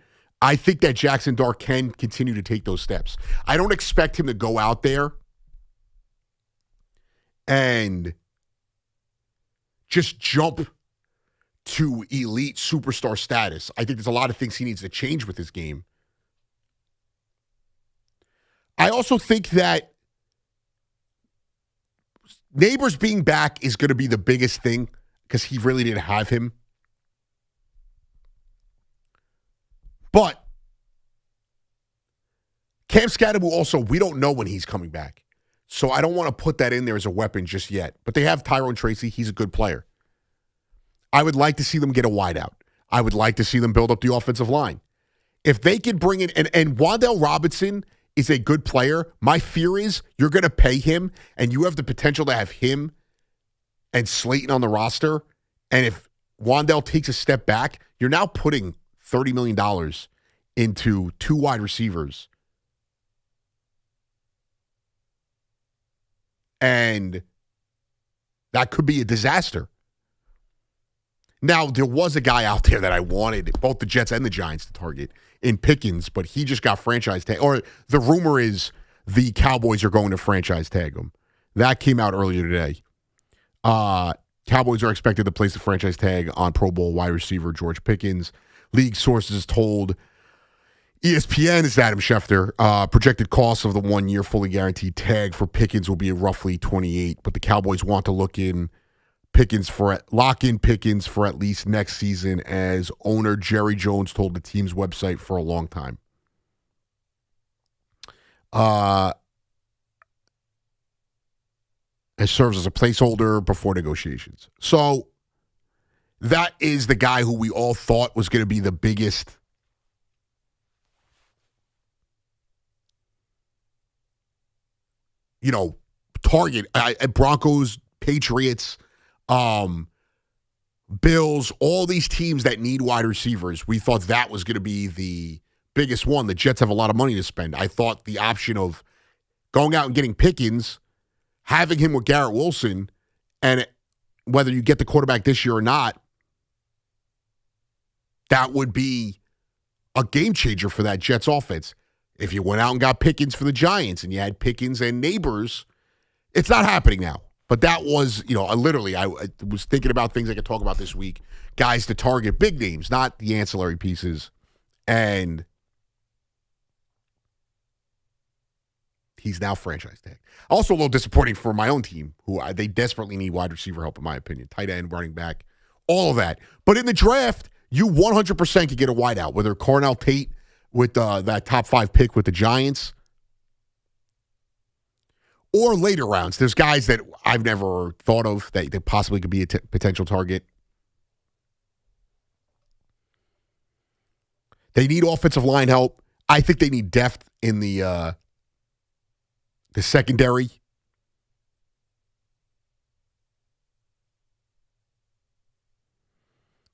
I think that Jackson Dart can continue to take those steps. I don't expect him to go out there and just jump to elite superstar status. I think there's a lot of things he needs to change with his game. I also think that Neighbors being back is going to be the biggest thing because he really didn't have him. But Cam Scadaboo also, we don't know when he's coming back. So I don't want to put that in there as a weapon just yet. But they have Tyrone Tracy. He's a good player. I would like to see them get a wideout. I would like to see them build up the offensive line. If they could bring in, and Wan'Dale Robinson is a good player, my fear is you're going to pay him, and you have the potential to have him and Slayton on the roster. And if Wan'Dale takes a step back, you're now putting $30 million into 2 wide receivers. And that could be a disaster. Now, there was a guy out there that I wanted both the Jets and the Giants to target in Pickens, but he just got franchise tag. Or the rumor is the Cowboys are going to franchise tag him. That came out earlier today. Cowboys are expected to place the franchise tag on Pro Bowl wide receiver George Pickens. League sources told ESPN, is Adam Schefter, projected cost of the 1-year fully guaranteed tag for Pickens will be roughly 28, but the Cowboys want to lock in Pickens for at least next season, as owner Jerry Jones told the team's website for a long time. It serves as a placeholder before negotiations. So that is the guy who we all thought was going to be the biggest target. Broncos, Patriots, Bills, all these teams that need wide receivers, we thought that was going to be the biggest one. The Jets have a lot of money to spend. I thought the option of going out and getting Pickens, having him with Garrett Wilson, and whether you get the quarterback this year or not, that would be a game changer for that Jets offense. If you went out and got Pickens for the Giants and you had Pickens and Neighbors, it's not happening now. But that was, I was thinking about things I could talk about this week. Guys to target, big names, not the ancillary pieces. And he's now franchise tag. Also a little disappointing for my own team, who they desperately need wide receiver help, in my opinion. Tight end, running back, all of that. But in the draft, you 100% could get a wideout, whether Cornell Tate with that top 5 pick with the Giants, or later rounds. There's guys that I've never thought of that possibly could be a potential target. They need offensive line help. I think they need depth in the secondary.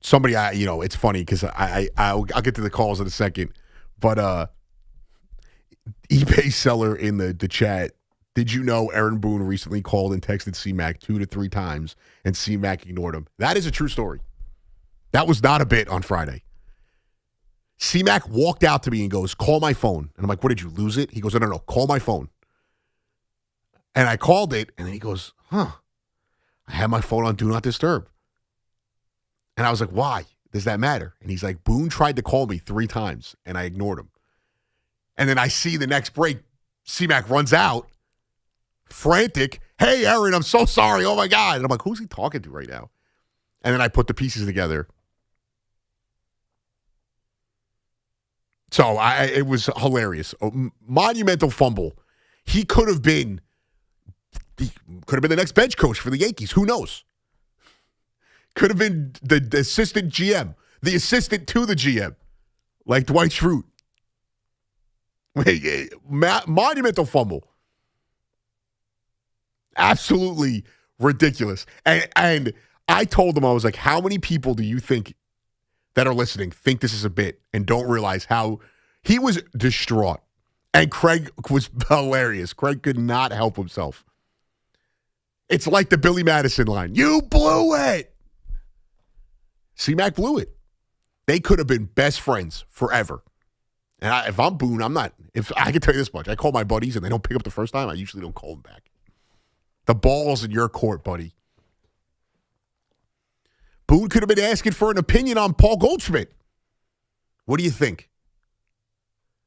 Somebody, it's funny because I'll get to the calls in a second, but eBay seller in the chat. Did you know Aaron Boone recently called and texted C-Mac 2 to 3 times and C-Mac ignored him? That is a true story. That was not a bit on Friday. C-Mac walked out to me and goes, call my phone. And I'm like, what, did you lose it? He goes, no, call my phone. And I called it, and then he goes, I had my phone on Do Not Disturb. And I was like, why? Does that matter? And he's like, Boone tried to call me 3 times, and I ignored him. And then I see the next break, C-Mac runs out, frantic. Hey, Aaron, I'm so sorry. Oh, my God. And I'm like, who's he talking to right now? And then I put the pieces together. So it was hilarious. A monumental fumble. He could have been the next bench coach for the Yankees. Who knows? Could have been the assistant GM, the assistant to the GM, like Dwight Schrute. Monumental fumble. Absolutely ridiculous. And I told him, I was like, how many people do you think that are listening think this is a bit and don't realize how he was distraught? And Craig was hilarious. Craig could not help himself. It's like the Billy Madison line. You blew it. C-Mac blew it. They could have been best friends forever. And if I'm Boone, I'm not. If I can tell you this much, I call my buddies and they don't pick up the first time, I usually don't call them back. The ball's in your court, buddy. Boone could have been asking for an opinion on Paul Goldschmidt. What do you think?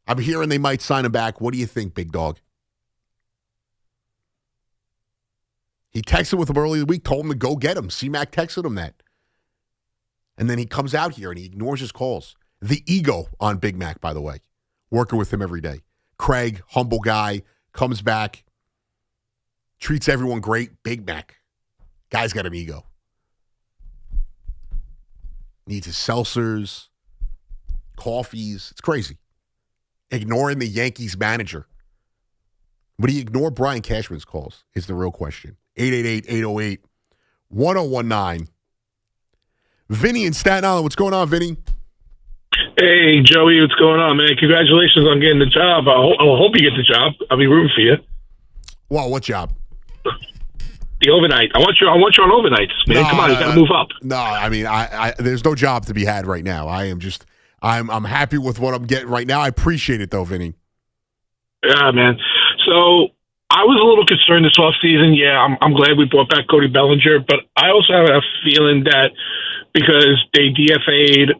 I'm hearing they might sign him back. What do you think, big dog? He texted with him earlier in the week, told him to go get him. C-Mac texted him that. And then he comes out here and he ignores his calls. The ego on Big Mac, by the way. Working with him every day. Craig, humble guy, comes back, treats everyone great. Big Mac. Guy's got an ego. Needs his seltzers, coffees. It's crazy. Ignoring the Yankees manager. Would he ignore Brian Cashman's calls is the real question. 888-808-1019. Vinny in Staten Island. What's going on, Vinny?
Hey, Joey, what's going on, man? Congratulations on getting the job. I hope you get the job. I'll be rooting for you.
Well, what job?
The overnight. I want you on overnights, man. Come on, you got to move up.
No, I mean, I there's no job to be had right now. I'm happy with what I'm getting right now. I appreciate it, though, Vinny.
Yeah, man. So I was a little concerned this offseason. Yeah, I'm glad we brought back Cody Bellinger, but I also have a feeling that because they DFA'd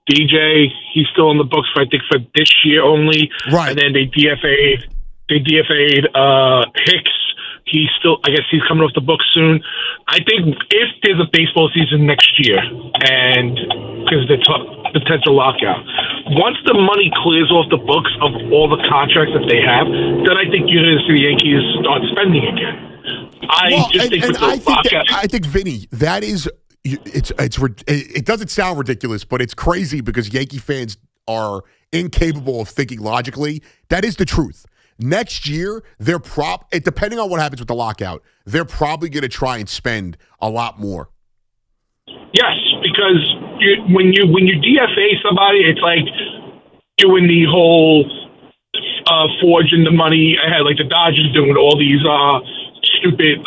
DJ, he's still in the books for, I think, for this year only.
Right.
And then they DFA'd Hicks. He's still, I guess he's coming off the books soon. I think if there's a baseball season next year, and because of the potential lockout, once the money clears off the books of all the contracts that they have, then I think you're going to see the Yankees start spending again.
I think Vinny, that is, it doesn't sound ridiculous, but it's crazy because Yankee fans are incapable of thinking logically. That is the truth. Next year, depending on what happens with the lockout, they're probably going to try and spend a lot more.
Yes, because when you DFA somebody, it's like doing the whole forging the money ahead, like the Dodgers doing all these stupid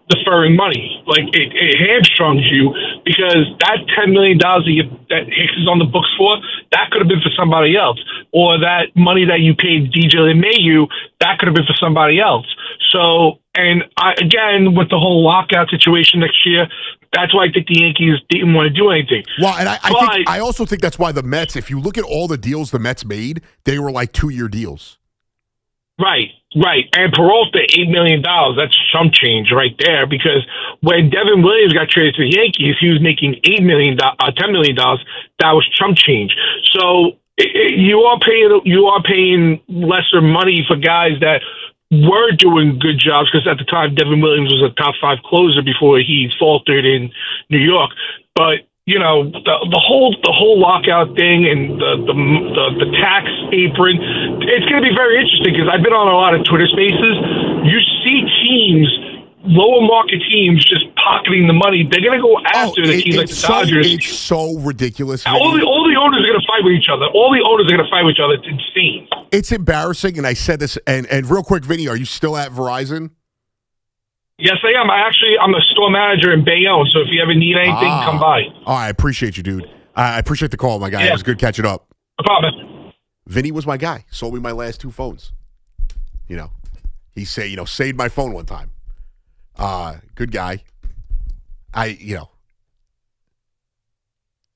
deferring money. Like it hamstrings you because that $10 million that Hicks is on the books for, that could have been for somebody else. Or that money that you paid DJ LeMahieu, that could have been for somebody else. So, and again, with the whole lockout situation next year, that's why I think the Yankees didn't want to do anything.
Well, and I also think that's why the Mets, if you look at all the deals the Mets made, they were like 2-year deals.
Right. And Peralta, $8 million. That's chump change right there because when Devin Williams got traded to the Yankees, he was making $10 million. That was chump change. So you are paying lesser money for guys that were doing good jobs because at the time Devin Williams was a top 5 closer before he faltered in New York. But you know, the whole lockout thing and the tax apron, it's going to be very interesting because I've been on a lot of Twitter spaces. You see teams, lower market teams, just pocketing the money. They're going to go after the teams like the Dodgers.
It's so ridiculous.
All the owners are going to fight with each other. It's insane.
It's embarrassing, and I said this. And real quick, Vinny, are you still at Verizon?
Yes, I am. I'm a store manager in Bayonne, so if you ever need anything, come by.
Oh, I appreciate you, dude. I appreciate the call, my guy. It was good catching up.
No problem.
Vinny was my guy. Sold me my last 2 phones. You know, he saved my phone one time. Good guy.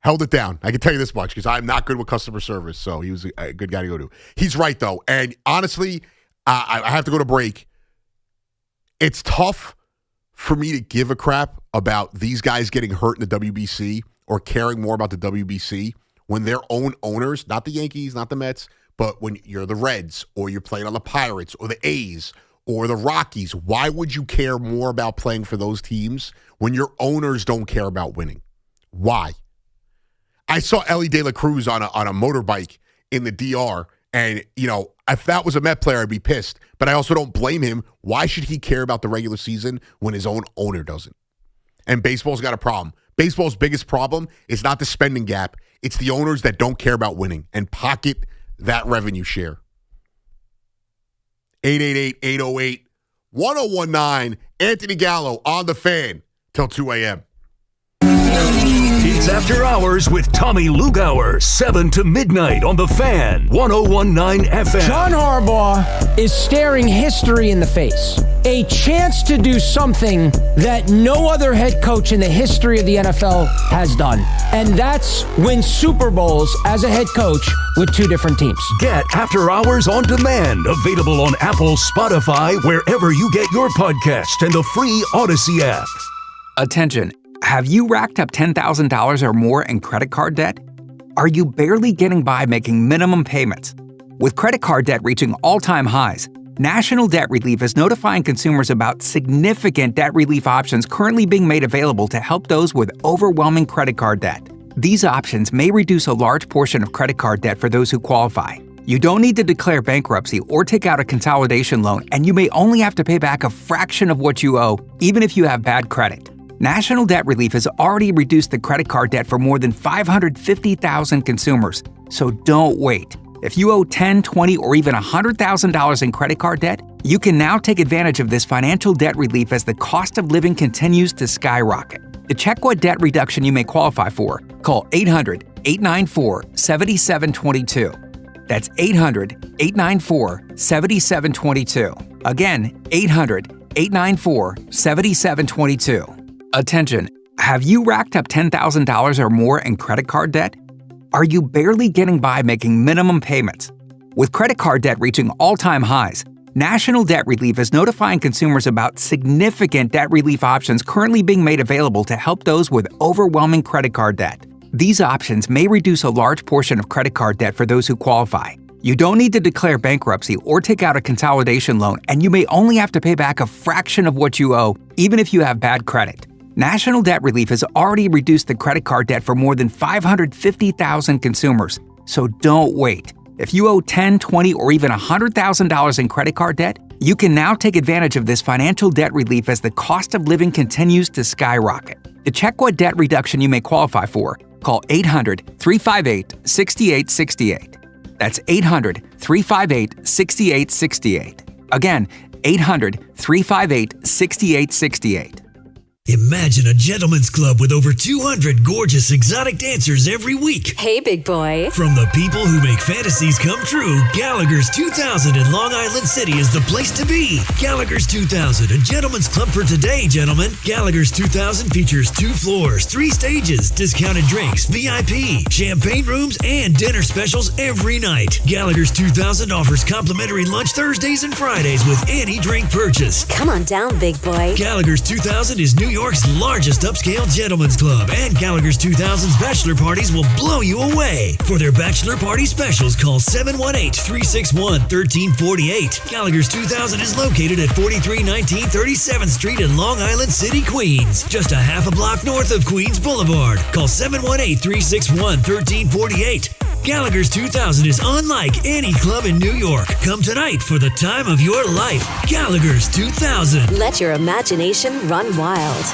Held it down. I can tell you this much because I'm not good with customer service, so he was a good guy to go to. He's right, though. And honestly, I have to go to break. It's tough for me to give a crap about these guys getting hurt in the WBC or caring more about the WBC when their own owners, not the Yankees, not the Mets, but when you're the Reds or you're playing on the Pirates or the A's or the Rockies, why would you care more about playing for those teams when your owners don't care about winning? Why? I saw Ellie De La Cruz on a motorbike in the DR, and, if that was a Met player, I'd be pissed. But I also don't blame him. Why should he care about the regular season when his own owner doesn't? And baseball's got a problem. Baseball's biggest problem is not the spending gap. It's the owners that don't care about winning and pocket that revenue share. 888-808-1019. Anthony Gallo on the Fan till 2 a.m.
It's After Hours with Tommy Lugauer, 7 to midnight on the Fan, 1019 FM.
John Harbaugh is staring history in the face. A chance to do something that no other head coach in the history of the NFL has done. And that's win Super Bowls as a head coach with 2 different teams.
Get After Hours on demand, available on Apple, Spotify, wherever you get your podcast, and the free Odyssey app.
Attention. Have you racked up $10,000 or more in credit card debt? Are you barely getting by making minimum payments? With credit card debt reaching all-time highs, National Debt Relief is notifying consumers about significant debt relief options currently being made available to help those with overwhelming credit card debt. These options may reduce a large portion of credit card debt for those who qualify. You don't need to declare bankruptcy or take out a consolidation loan, and you may only have to pay back a fraction of what you owe, even if you have bad credit. National Debt Relief has already reduced the credit card debt for more than 550,000 consumers, so don't wait. If you owe $10,000, $20,000, or even $100,000 in credit card debt, you can now take advantage of this financial debt relief as the cost of living continues to skyrocket. To check what debt reduction you may qualify for, call 800-894-7722. That's 800-894-7722. Again, 800-894-7722. Attention, have you racked up $10,000 or more in credit card debt? Are you barely getting by making minimum payments? With credit card debt reaching all-time highs, National Debt Relief is notifying consumers about significant debt relief options currently being made available to help those with overwhelming credit card debt. These options may reduce a large portion of credit card debt for those who qualify. You don't need to declare bankruptcy or take out a consolidation loan, and you may only have to pay back a fraction of what you owe, even if you have bad credit. National Debt Relief has already reduced the credit card debt for more than 550,000 consumers, so don't wait. If you owe $10,000, $20,000, or even $100,000 in credit card debt, you can now take advantage of this financial debt relief as the cost of living continues to skyrocket. To check what debt reduction you may qualify for, call 800-358-6868. That's 800-358-6868. Again, 800-358-6868.
Imagine a gentleman's club with over 200 gorgeous exotic dancers every week.
Hey, big boy.
From the people who make fantasies come true, Gallagher's 2000 in Long Island City is the place to be. Gallagher's 2000, a gentleman's club for today, gentlemen. Gallagher's 2000 features 2 floors, 3 stages, discounted drinks, VIP, champagne rooms, and dinner specials every night. Gallagher's 2000 offers complimentary lunch Thursdays and Fridays with any drink purchase.
Come on down, big boy.
Gallagher's 2000 is New York's largest upscale gentleman's club, and Gallagher's 2000's bachelor parties will blow you away. For their bachelor party specials, call 718-361-1348. Gallagher's 2000 is located at 4319 37th Street in Long Island City, Queens, just a half a block north of Queens Boulevard. Call 718-361-1348. Gallagher's 2000 is unlike any club in New York. Come tonight for the time of your life. Gallagher's 2000.
Let your imagination run wild.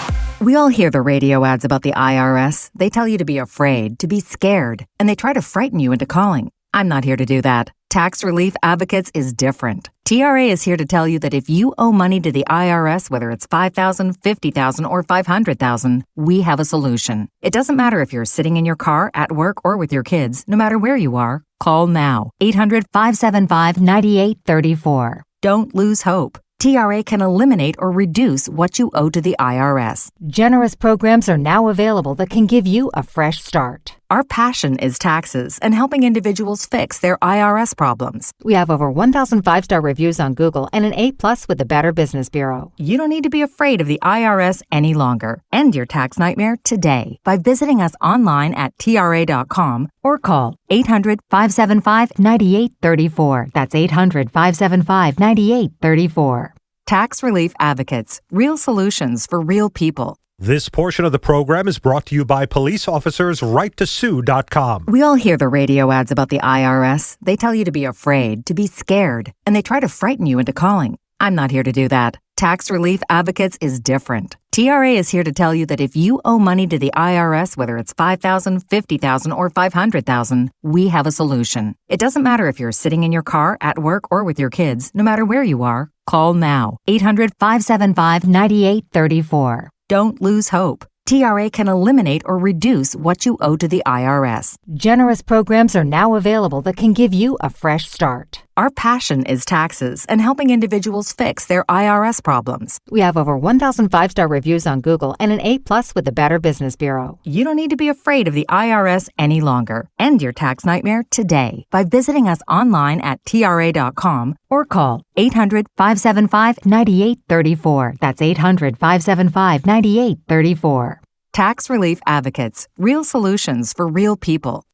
We all hear the radio ads about the IRS. They tell you to be afraid, to be scared, and they try to frighten you into calling. I'm not here to do that. Tax Relief Advocates is different. TRA is here to tell you that if you owe money to the IRS, whether it's $5,000, $50,000, or $500,000, we have a solution. It doesn't matter if you're sitting in your car, at work, or with your kids. No matter where you are, call now. 800-575-9834. Don't lose hope. TRA can eliminate or reduce what you owe to the IRS.
Generous programs are now available that can give you a fresh start.
Our passion is taxes and helping individuals fix their IRS problems.
We have over 1,000 5-star reviews on Google and an A+ with the Better Business Bureau.
You don't need to be afraid of the IRS any longer. End your tax nightmare today by visiting us online at TRA.com or call 800-575-9834. That's 800-575-9834. Tax Relief Advocates. Real solutions for real people.
This portion of the program is brought to you by policeofficersrighttosue.com.
We all hear the radio ads about the IRS. They tell you to be afraid, to be scared, and they try to frighten you into calling. I'm not here to do that. Tax Relief Advocates is different. TRA is here to tell you that if you owe money to the IRS, whether it's $5,000, $50,000, or $500,000, we have a solution. It doesn't matter if you're sitting in your car, at work, or with your kids. No matter where you are, call now. 800-575-9834. Don't lose hope. TRA can eliminate or reduce what you owe to the IRS.
Generous programs are now available that can give you a fresh start.
Our passion is taxes and helping individuals fix their IRS problems.
We have over 1,000 5-star reviews on Google and an A+ with the Better Business Bureau.
You don't need to be afraid of the IRS any longer. End your tax nightmare today by visiting us online at TRA.com or call 800-575-9834. That's 800-575-9834. Tax Relief Advocates. Real solutions for real people.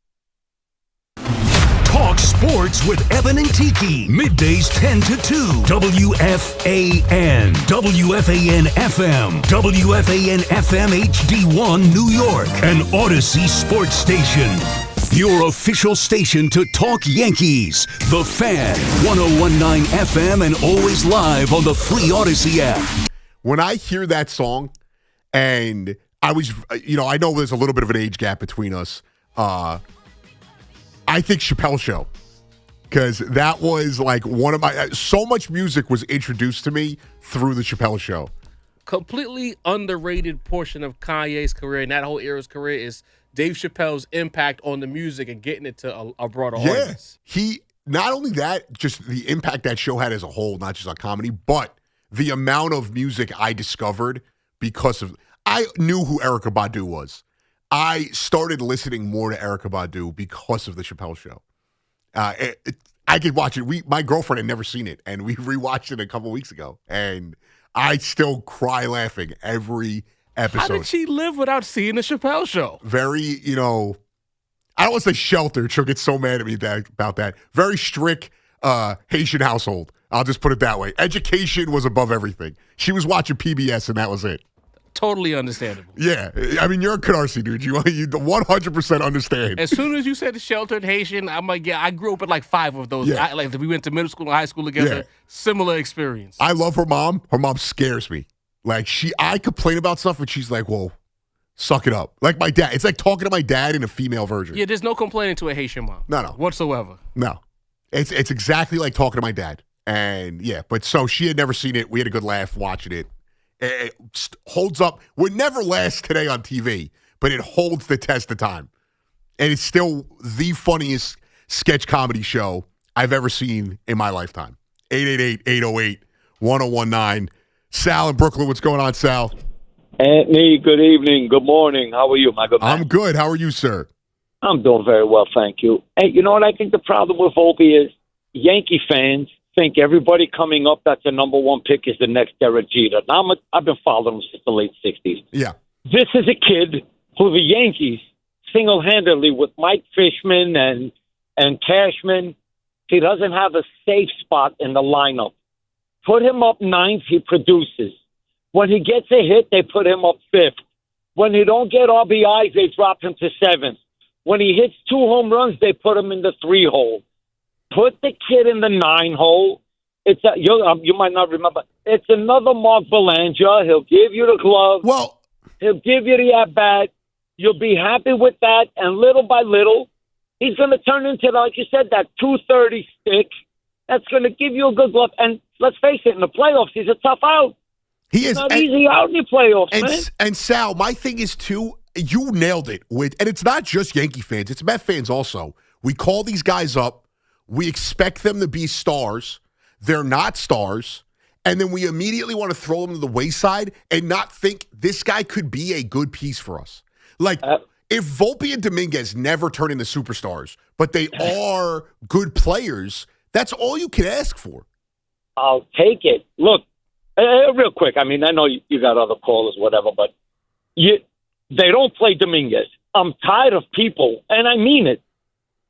Talk sports with Evan and Tiki. Middays 10 to 2. WFAN. WFAN FM. WFAN FM HD1 New York. An Odyssey sports station. Your official station to talk Yankees. The Fan. 1019 FM and always live on the free Odyssey app.
When I hear that song, and I was, I know there's a little bit of an age gap between us. I think Chappelle Show, because that was like one of my, so much music was introduced to me through the Chappelle Show.
Completely underrated portion of Kanye's career and that whole era's career is Dave Chappelle's impact on the music and getting it to a broader audience.
He, not only that, just the impact that show had as a whole, not just on comedy, but the amount of music I discovered because of, I knew who Erykah Badu was. I started listening more to Erykah Badu because of the Chappelle Show. I could watch it. My girlfriend had never seen it, and we rewatched it a couple weeks ago, and I still cry laughing every episode.
How did she live without seeing the Chappelle Show?
Very, I don't want to say sheltered. She'll get so mad at me about that. Very strict Haitian household. I'll just put it that way. Education was above everything. She was watching PBS, and that was it.
Totally understandable.
Yeah. I mean, you're a Canarsie, dude. You 100% understand.
As soon as you said the sheltered Haitian, I'm like, yeah, I grew up with like 5 of those.
Yeah.
We went to middle school and high school together.
Yeah.
Similar experience.
I love her mom. Her mom scares me. Like, I complain about stuff, and she's like, whoa, suck it up. Like my dad. It's like talking to my dad in a female version.
Yeah, there's no complaining to a Haitian mom.
No.
Whatsoever.
No. It's exactly like talking to my dad. And, yeah, but so she had never seen it. We had a good laugh watching it. It holds up. Would never last today on TV, but it holds the test of time. And it's still the funniest sketch comedy show I've ever seen in my lifetime. 888-808-1019. Sal in Brooklyn, what's going on, Sal?
Anthony, good evening. Good morning. How are you, my good man?
I'm good. How are you, sir?
I'm doing very well, thank you. Hey, you know what I think the problem with Volpe is? Yankee fans think everybody coming up that's the number one pick is the next Derek Jeter. Now, I've been following him since the late 60s.
Yeah.
This is a kid who the Yankees single-handedly with Mike Fishman and Cashman, he doesn't have a safe spot in the lineup. Put him up 9th, he produces. When he gets a hit, they put him up 5th. When he don't get RBIs, they drop him to 7th. When he hits 2 home runs, they put him in the 3 hole. Put the kid in the 9 hole. You might not remember. It's another Mark Belanger. He'll give you the glove.
Well,
he'll give you the at-bat. You'll be happy with that. And little by little, he's going to turn into, like you said, that 230 stick. That's going to give you a good glove. And let's face it, in the playoffs, he's a tough out.
He is.
It's not easy out in the playoffs, man.
And Sal, my thing is, too, you nailed it. And it's not just Yankee fans. It's Met fans also. We call these guys up. We expect them to be stars. They're not stars. And then we immediately want to throw them to the wayside and not think this guy could be a good piece for us. Like, if Volpe and Dominguez never turn into superstars, but they are good players, that's all you can ask for.
I'll take it. Look, real quick, I mean, I know you got other callers, whatever, but they don't play Dominguez. I'm tired of people, and I mean it.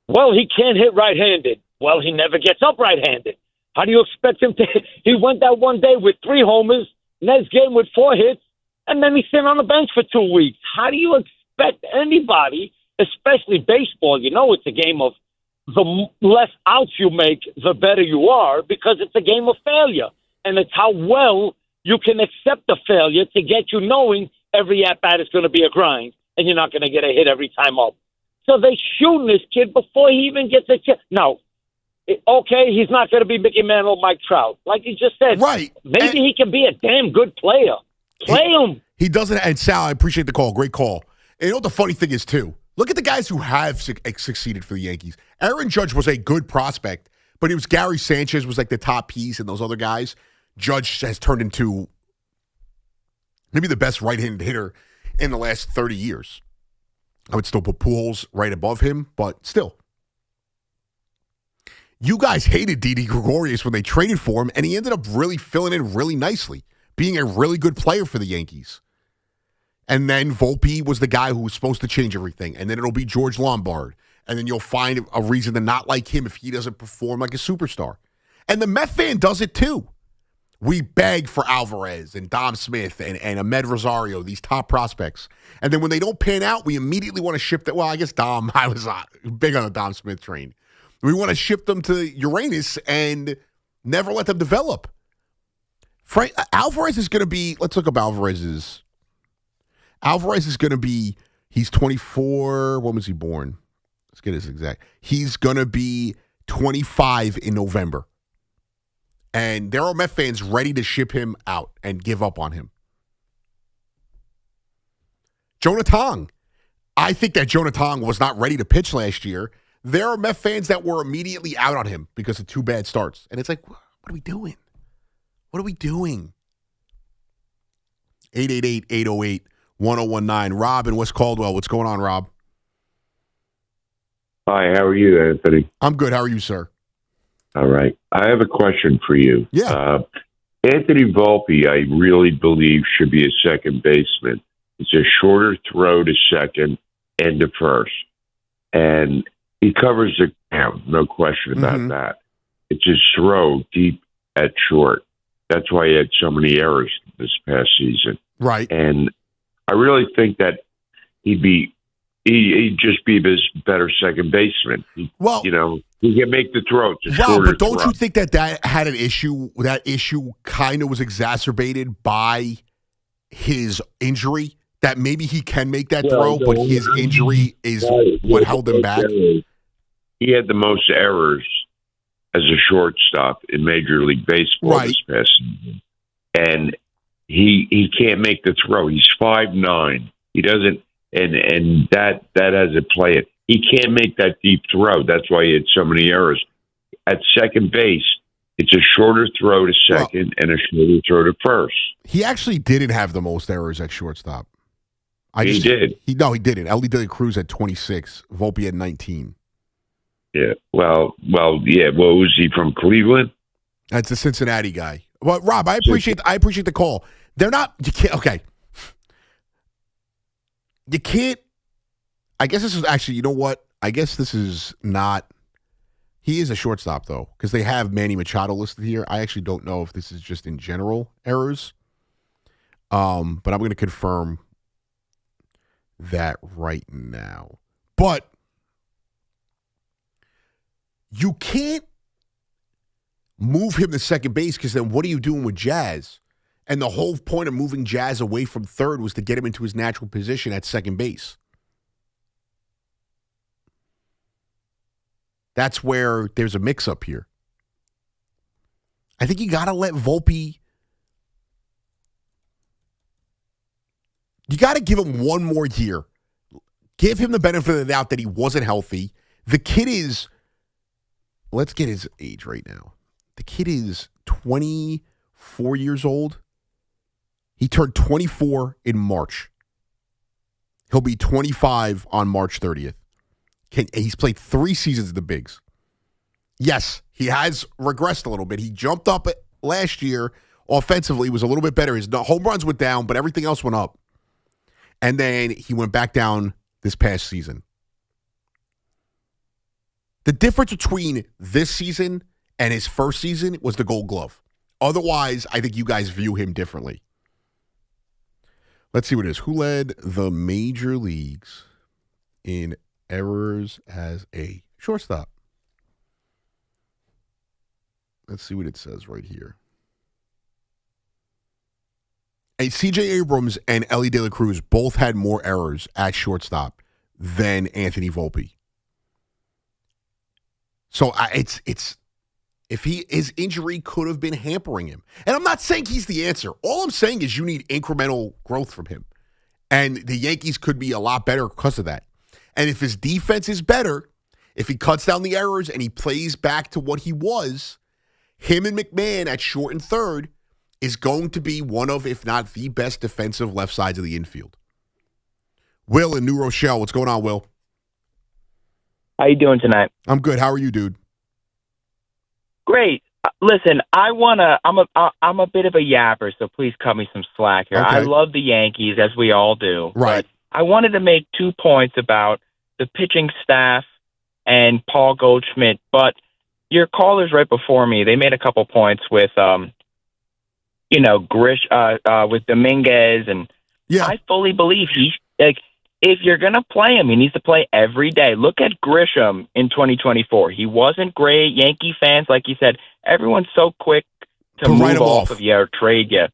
Well, he can't hit right-handed. Well, he never gets up right-handed. How do you expect him to? He went that one day with 3 homers, next game with 4 hits, and then he's sitting on the bench for 2 weeks. How do you expect anybody, especially baseball, it's a game of the less outs you make, the better you are, because it's a game of failure. And it's how well you can accept the failure to get you knowing every at-bat is going to be a grind, and you're not going to get a hit every time up. So they shooting this kid before he even gets a chance. Now, okay, he's not going to be Mickey Mantle, Mike Trout. Like you just said.
Right.
Maybe he can be a damn good player. Play him.
He doesn't. And Sal, I appreciate the call. Great call. And you know what the funny thing is, too? Look at the guys who have succeeded for the Yankees. Aaron Judge was a good prospect, but it was Gary Sanchez was like the top piece, and those other guys. Judge has turned into maybe the best right-handed hitter in the last 30 years. I would still put Pujols right above him, but still. You guys hated Didi Gregorius when they traded for him, and he ended up really filling in really nicely, being a really good player for the Yankees. And then Volpe was the guy who was supposed to change everything, and then it'll be George Lombard, And then you'll find a reason to not like him if he doesn't perform like a superstar. And the Met fan does it too. We beg for Alvarez and Dom Smith and Ahmed Rosario, these top prospects. And then when they don't pan out, we immediately want to ship them. Well, I guess Dom, I was big on the Dom Smith train. We want to ship them to Uranus and never let them develop. Alvarez is going to be, let's look up Alvarez is going to be, he's 24. When was he born? Let's get his exact. He's going to be 25 in November. And there are Met fans ready to ship him out and give up on him. Jonah Tong. I think that Jonah Tong was not ready to pitch last year. There are Met fans that were immediately out on him because of 2 bad starts. And it's like, what are we doing? What are we doing? 888-808-1019. Rob in West Caldwell. What's going on, Rob?
Hi, how are you, Anthony?
I'm good. How are you, sir?
All right. I have a question for you.
Yeah.
Anthony Volpe, I really believe, should be a second baseman. It's a shorter throw to second and to first. And he covers the ground, no question about that. It's his throw deep at short. That's why he had so many errors this past season.
Right.
And I really think that he'd just be this better second baseman.
Well,
he can make the throw.
Well, but don't you think that had an issue? That issue kind of was exacerbated by his injury. That maybe he can make that throw, but his injury is what held him back.
He had the most errors as a shortstop in Major League Baseball this past season, and he can't make the throw. He's 5'9". He doesn't, and that has to play it. He can't make that deep throw. That's why he had so many errors. At second base, it's a shorter throw to second and a shorter throw to first.
He actually didn't have the most errors at shortstop.
He did.
No, he didn't. Ellie De La Cruz had 26. Volpe had 19.
Yeah. Well, yeah. Well, was he from Cleveland?
That's a Cincinnati guy. Well, Rob, I appreciate the call. They're not. You can't. Okay. You can't. I guess this is actually. You know what? I guess this is not. He is a shortstop though, because they have Manny Machado listed here. I actually don't know if this is just in general errors. But I'm going to confirm that right now. But you can't move him to second base because then what are you doing with Jazz? And the whole point of moving Jazz away from third was to get him into his natural position at second base. That's where there's a mix-up here. I think you got to let Volpe. You got to give him one more year. Give him the benefit of the doubt that he wasn't healthy. The kid is, let's get his age right now. The kid is 24 years old. He turned 24 in March. He'll be 25 on March 30th. He's played 3 seasons of the bigs. Yes, he has regressed a little bit. He jumped up last year offensively, was a little bit better. His home runs went down, but everything else went up. And then he went back down this past season. The difference between this season and his first season was the Gold Glove. Otherwise, I think you guys view him differently. Let's see what it is. Who led the major leagues in errors as a shortstop? Let's see what it says right here. And C.J. Abrams and Ellie De La Cruz both had more errors at shortstop than Anthony Volpe. So it's if his injury could have been hampering him. And I'm not saying he's the answer. All I'm saying is you need incremental growth from him. And the Yankees could be a lot better because of that. And if his defense is better, if he cuts down the errors and he plays back to what he was, him and McMahon at short and third is going to be one of, if not the best defensive left sides of the infield. Will in New Rochelle. What's going on, Will?
How you doing tonight?
I'm good. How are you, dude?
Great. Listen, I'm a bit of a yapper, so please cut me some slack here.
Okay.
I love the Yankees, as we all do.
Right.
But I wanted to make 2 points about the pitching staff and Paul Goldschmidt. But your callers right before me, they made a couple points with, with Dominguez, and I fully believe if you're going to play him, he needs to play every day. Look at Grisham in 2024. He wasn't great. Yankee fans, like you said, everyone's so quick to move off of you or trade you.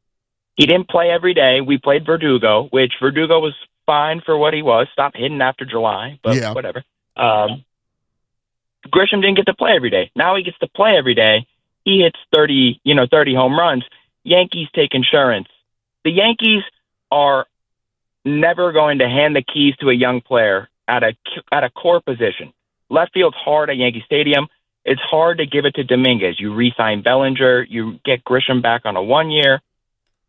He didn't play every day. We played Verdugo, which Verdugo was fine for what he was. Stopped hitting after July, but whatever. Grisham didn't get to play every day. Now he gets to play every day. He hits 30 home runs. Yankees take insurance. The Yankees are never going to hand the keys to a young player at a core position. Left field's hard at Yankee Stadium. It's hard to give it to Dominguez. You re-sign Bellinger. You get Grisham back on a 1 year.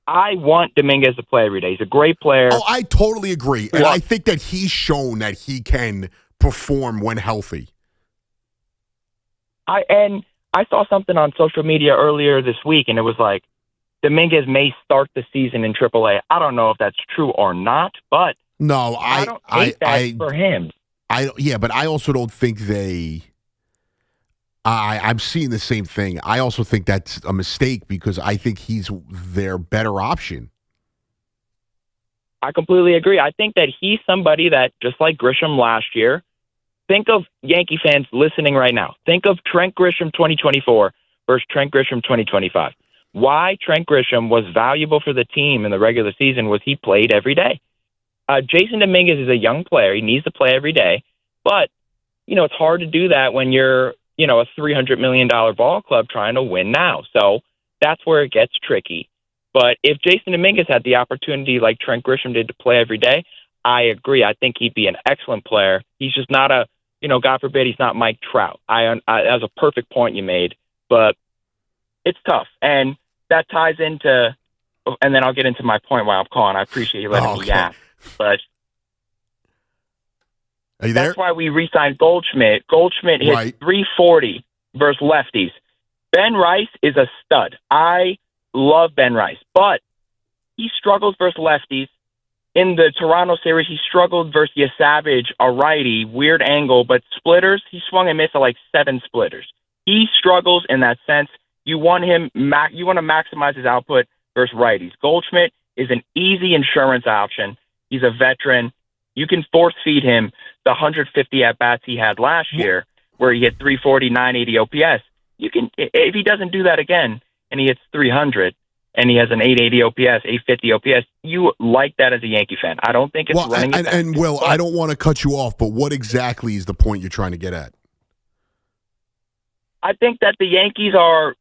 I want Dominguez to play every day. He's a great player.
Oh, I totally agree. And I think that he's shown that he can perform when healthy.
I saw something on social media earlier this week, and it was like, Dominguez may start the season in AAA. I don't know if that's true or not, but
no,
I don't hate that for him.
But I also don't think I'm seeing the same thing. I also think that's a mistake because I think he's their better option.
I completely agree. I think that he's somebody that, just like Grisham last year, think of Yankee fans listening right now. Think of Trent Grisham 2024 versus Trent Grisham 2025. Why Trent Grisham was valuable for the team in the regular season was he played every day. Jason Dominguez is a young player. He needs to play every day. But, it's hard to do that when you're, a $300 million ball club trying to win now. So that's where it gets tricky. But if Jason Dominguez had the opportunity like Trent Grisham did to play every day, I agree. I think he'd be an excellent player. He's just not God forbid, he's not Mike Trout. That was a perfect point you made. But it's tough. And that ties into, and then I'll get into my point while I'm calling. I appreciate you letting me yap. But
are you there?
That's why we re-signed Goldschmidt. Goldschmidt hit 340 versus lefties. Ben Rice is a stud. I love Ben Rice, but he struggles versus lefties. In the Toronto series, he struggled versus Savage, a righty, weird angle, but splitters, he swung and missed at like 7 splitters. He struggles in that sense. You want him. You want to maximize his output versus righties. Goldschmidt is an easy insurance option. He's a veteran. You can force feed him the 150 at bats he had last year, where he hit 340, 980 OPS. You can, if he doesn't do that again, and he hits 300, and he has an 880 OPS, 850 OPS. You like that as a Yankee fan. I don't think it's running.
And Will, I don't want to cut you off, but what exactly is the point you're trying to get at?
I think that the Yankees are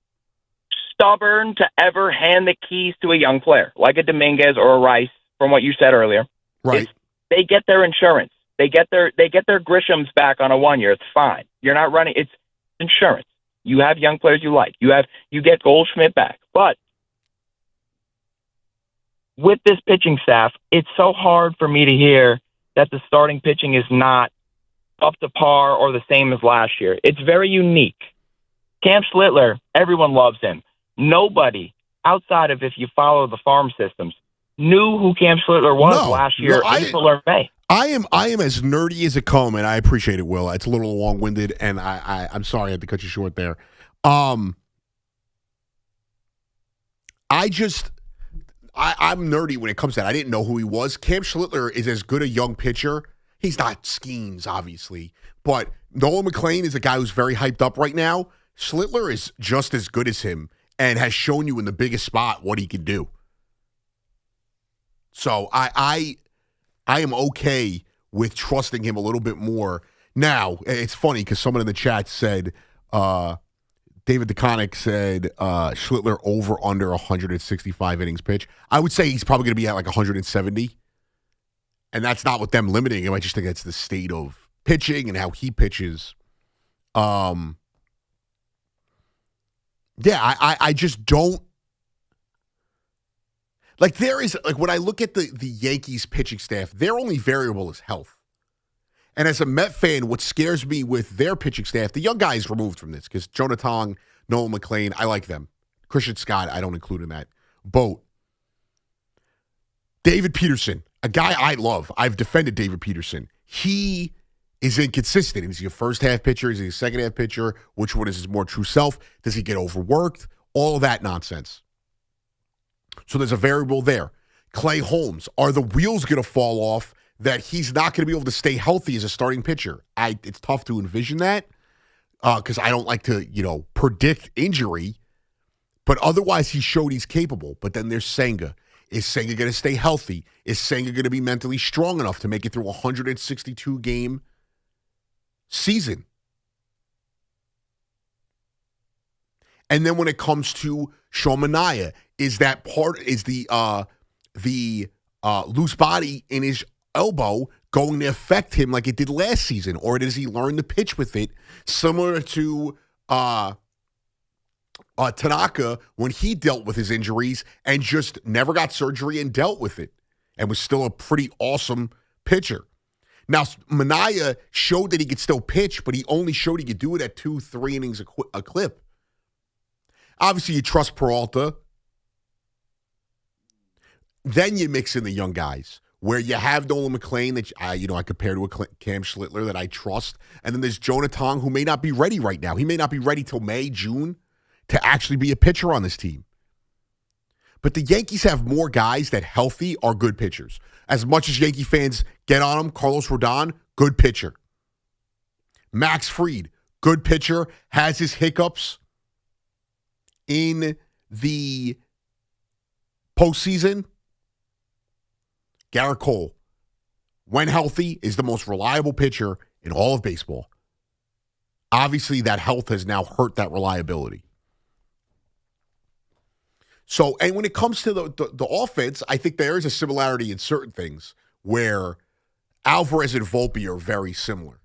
stubborn to ever hand the keys to a young player like a Dominguez or a Rice, from what you said earlier.
Right.
They get their insurance. They get their Grishams back on a 1 year. It's fine. You're not running. It's insurance. You have young players you like. You get Goldschmidt back. But with this pitching staff, it's so hard for me to hear that the starting pitching is not up to par or the same as last year. It's very unique. Cam Schlittler, everyone loves him. Nobody outside of, if you follow the farm systems, knew who Cam Schlittler was last year, April or May.
I am as nerdy as it come, and I appreciate it, Will. It's a little long-winded, and I'm sorry I had to cut you short there. I'm nerdy when it comes to that. I didn't know who he was. Cam Schlittler is as good a young pitcher. He's not Skeens, obviously, but Nolan McLean is a guy who's very hyped up right now. Schlittler is just as good as him and has shown you in the biggest spot what he can do. So I am okay with trusting him a little bit more. Now, it's funny because someone in the chat said, David DeConnick said Schlittler over under 165 innings pitch. I would say he's probably going to be at like 170. And that's not with them limiting him. I just think that's the state of pitching and how he pitches. I just don't. Like, there is, like, when I look at the Yankees pitching staff, their only variable is health. And as a Met fan, what scares me with their pitching staff, the young guys removed from this, because Jonathan, Nolan McLean, I like them. Christian Scott, I don't include in that boat. David Peterson, a guy I love. I've defended David Peterson. He is inconsistent. Is he a first half pitcher? Is he a second half pitcher? Which one is his more true self? Does he get overworked? All of that nonsense. So there's a variable there. Clay Holmes, are the wheels going to fall off that he's not going to be able to stay healthy as a starting pitcher? It's tough to envision that because I don't like to, predict injury. But otherwise, he showed he's capable. But then there's Senga. Is Senga going to stay healthy? Is Senga going to be mentally strong enough to make it through a 162-game season? And then when it comes to Sean Manaea, is the loose body in his elbow going to affect him like it did last season? Or does he learn to pitch with it similar to Tanaka when he dealt with his injuries and just never got surgery and dealt with it and was still a pretty awesome pitcher? Now, Manaea showed that he could still pitch, but he only showed he could do it at 2-3 innings a clip. Obviously, you trust Peralta. Then you mix in the young guys where you have Nolan McClain that I compare to a Cam Schlittler that I trust. And then there's Jonah Tong, who may not be ready right now. He may not be ready till May, June to actually be a pitcher on this team. But the Yankees have more guys that healthy are good pitchers. As much as Yankee fans get on him, Carlos Rodon, good pitcher. Max Fried, good pitcher, has his hiccups in the postseason. Garrett Cole, when healthy, is the most reliable pitcher in all of baseball. Obviously, that health has now hurt that reliability. So, and when it comes to the offense, I think there is a similarity in certain things where Alvarez and Volpe are very similar.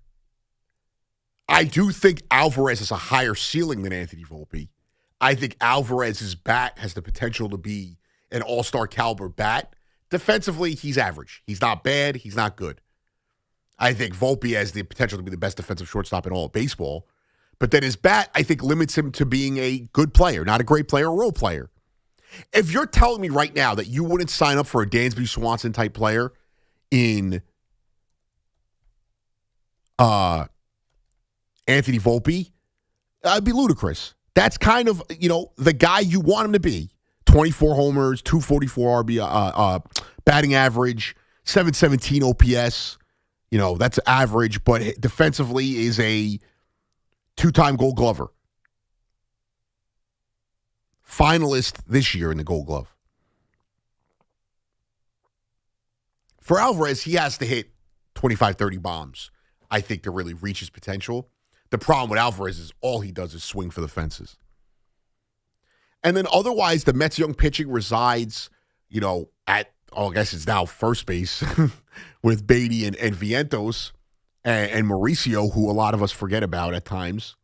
I do think Alvarez has a higher ceiling than Anthony Volpe. I think Alvarez's bat has the potential to be an all-star caliber bat. Defensively, he's average. He's not bad. He's not good. I think Volpe has the potential to be the best defensive shortstop in all of baseball. But then his bat, I think, limits him to being a good player, not a great player, a role player. If you're telling me right now that you wouldn't sign up for a Dansby Swanson type player in Anthony Volpe, I'd be ludicrous. That's kind of, the guy you want him to be. 24 homers, 244 RBI, batting average, 717 OPS. That's average, but defensively is a two-time Gold Glover. Finalist this year in the Gold Glove. For Alvarez, he has to hit 25, 30 bombs, I think, to really reach his potential. The problem with Alvarez is all he does is swing for the fences. And then otherwise, the Mets' young pitching resides, I guess it's now first base with Beatty and Vientos and Mauricio, who a lot of us forget about at times.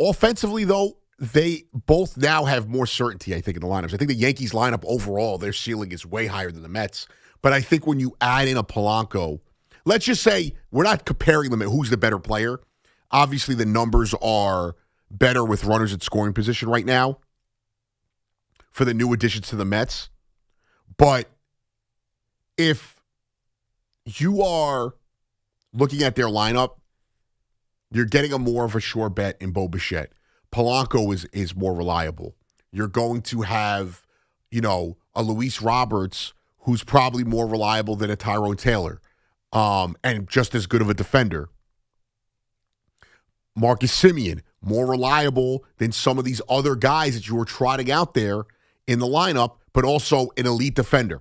Offensively, though, they both now have more certainty, I think, in the lineups. I think the Yankees lineup overall, their ceiling is way higher than the Mets. But I think when you add in a Polanco, let's just say we're not comparing them at who's the better player. Obviously, the numbers are better with runners at scoring position right now for the new additions to the Mets. But if you are looking at their lineup, you're getting a more of a sure bet in Bo Bichette. Polanco is more reliable. You're going to have, a Luis Roberts who's probably more reliable than a Tyrone Taylor, and just as good of a defender. Marcus Semien, more reliable than some of these other guys that you were trotting out there in the lineup, but also an elite defender.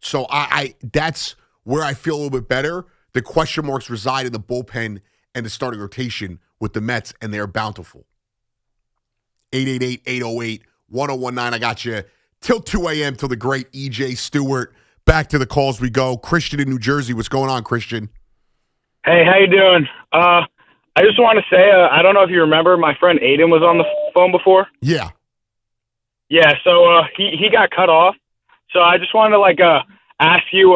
So I that's where I feel a little bit better. The question marks reside in the bullpen and the starting rotation with the Mets, and they're bountiful. 888-808-1019. I got you till 2 a.m. till the great E.J. Stewart. Back to the calls we go. Christian in New Jersey. What's going on, Christian?
Hey, how you doing? I just want to say, I don't know if you remember, my friend Aiden was on the phone before.
Yeah.
Yeah, so he got cut off. So I just wanted to, ask you,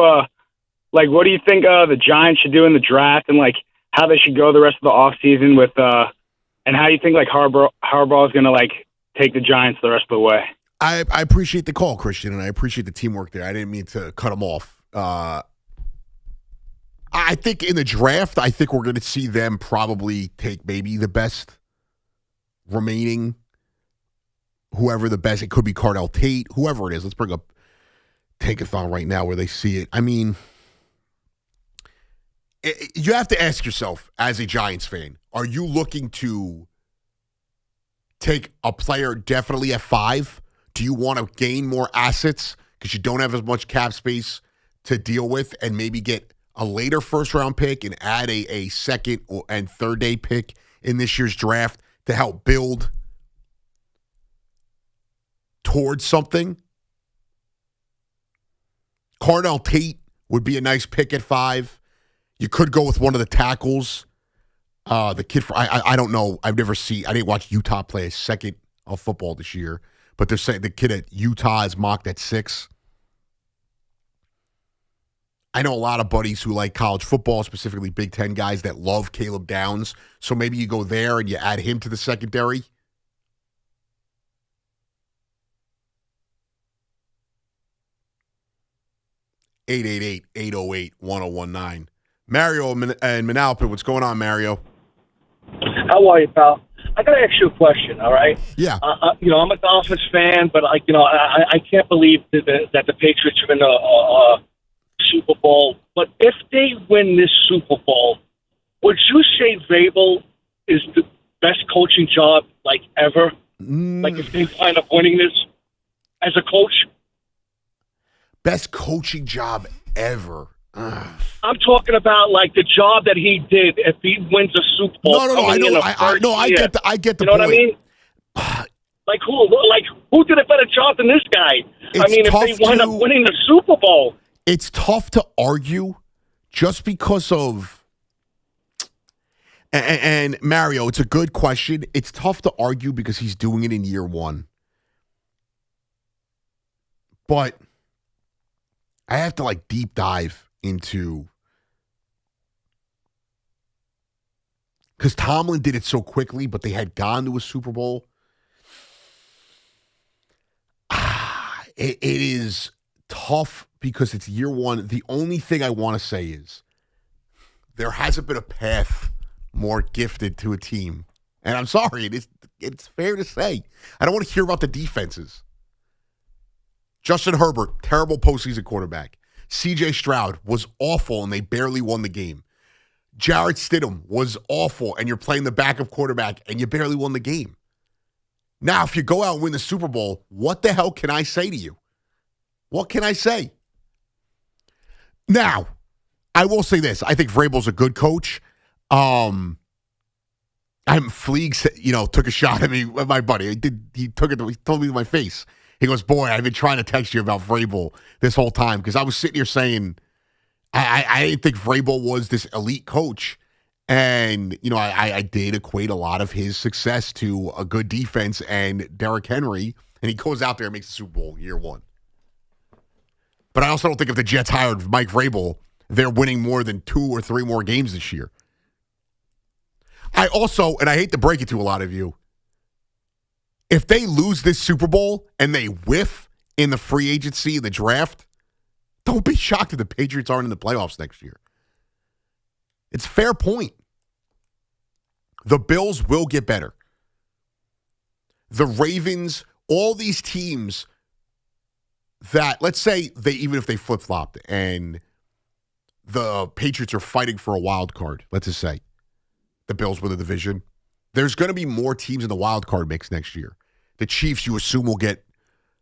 what do you think the Giants should do in the draft, and, how they should go the rest of the offseason with, and how you think, Harbaugh is going to, take the Giants the rest of the way?
I appreciate the call, Christian, and I appreciate the teamwork there. I didn't mean to cut him off. I think in the draft, I think we're going to see them probably take maybe the best remaining, whoever the best. It could be Cardell Tate, whoever it is. Let's bring up Tankathon right now where they see it. I mean, you have to ask yourself as a Giants fan, are you looking to take a player definitely at 5? Do you want to gain more assets because you don't have as much cap space to deal with and maybe get a later first-round pick and add a second and third-day pick in this year's draft to help build towards something? Cardell Tate would be a nice pick at 5. You could go with one of the tackles. The kid, I don't know. I didn't watch Utah play a second of football this year, but they're saying the kid at Utah is mocked at 6. I know a lot of buddies who like college football, specifically Big Ten guys that love Caleb Downs. So maybe you go there and you add him to the secondary. (888-808-1019). Mario and Manalapan, what's going on, Mario?
How are you, pal? I got to ask you a question, all right?
Yeah.
I'm a Dolphins fan, but I can't believe that the Patriots are in a Super Bowl. But if they win this Super Bowl, would you say Vrabel is the best coaching job ever? Like if they wind up winning this as a coach?
Best coaching job ever. Ugh.
I'm talking about the job that he did. If he wins a Super Bowl,
I know. I get the
you know
point.
what I mean? Who did a better job than this guy? If they wind up winning the Super Bowl,
it's tough to argue just because of. And Mario, it's a good question. It's tough to argue because he's doing it in year 1, but I have to deep dive into, because Tomlin did it so quickly, but they had gone to a Super Bowl. It is tough because it's year 1. The only thing I want to say is there hasn't been a path more gifted to a team. And I'm sorry, it's fair to say. I don't want to hear about the defenses. Justin Herbert, terrible postseason quarterback. C.J. Stroud was awful, and they barely won the game. Jarrett Stidham was awful, and you're playing the backup quarterback, and you barely won the game. Now, if you go out and win the Super Bowl, what the hell can I say to you? What can I say? Now, I will say this. I think Vrabel's a good coach. Fleegs, took a shot at me, my buddy. He told me to my face. He goes, boy, I've been trying to text you about Vrabel this whole time because I was sitting here saying I didn't think Vrabel was this elite coach. And, I did equate a lot of his success to a good defense and Derrick Henry, and he goes out there and makes the Super Bowl year 1. But I also don't think if the Jets hired Mike Vrabel, they're winning more than 2 or 3 more games this year. I also, and I hate to break it to a lot of you, if they lose this Super Bowl and they whiff in the free agency, the draft, don't be shocked if the Patriots aren't in the playoffs next year. It's a fair point. The Bills will get better. The Ravens, all these teams that, let's say, even if they flip-flopped and the Patriots are fighting for a wild card, let's just say, the Bills win the division, there's going to be more teams in the wild card mix next year. The Chiefs, you assume, will get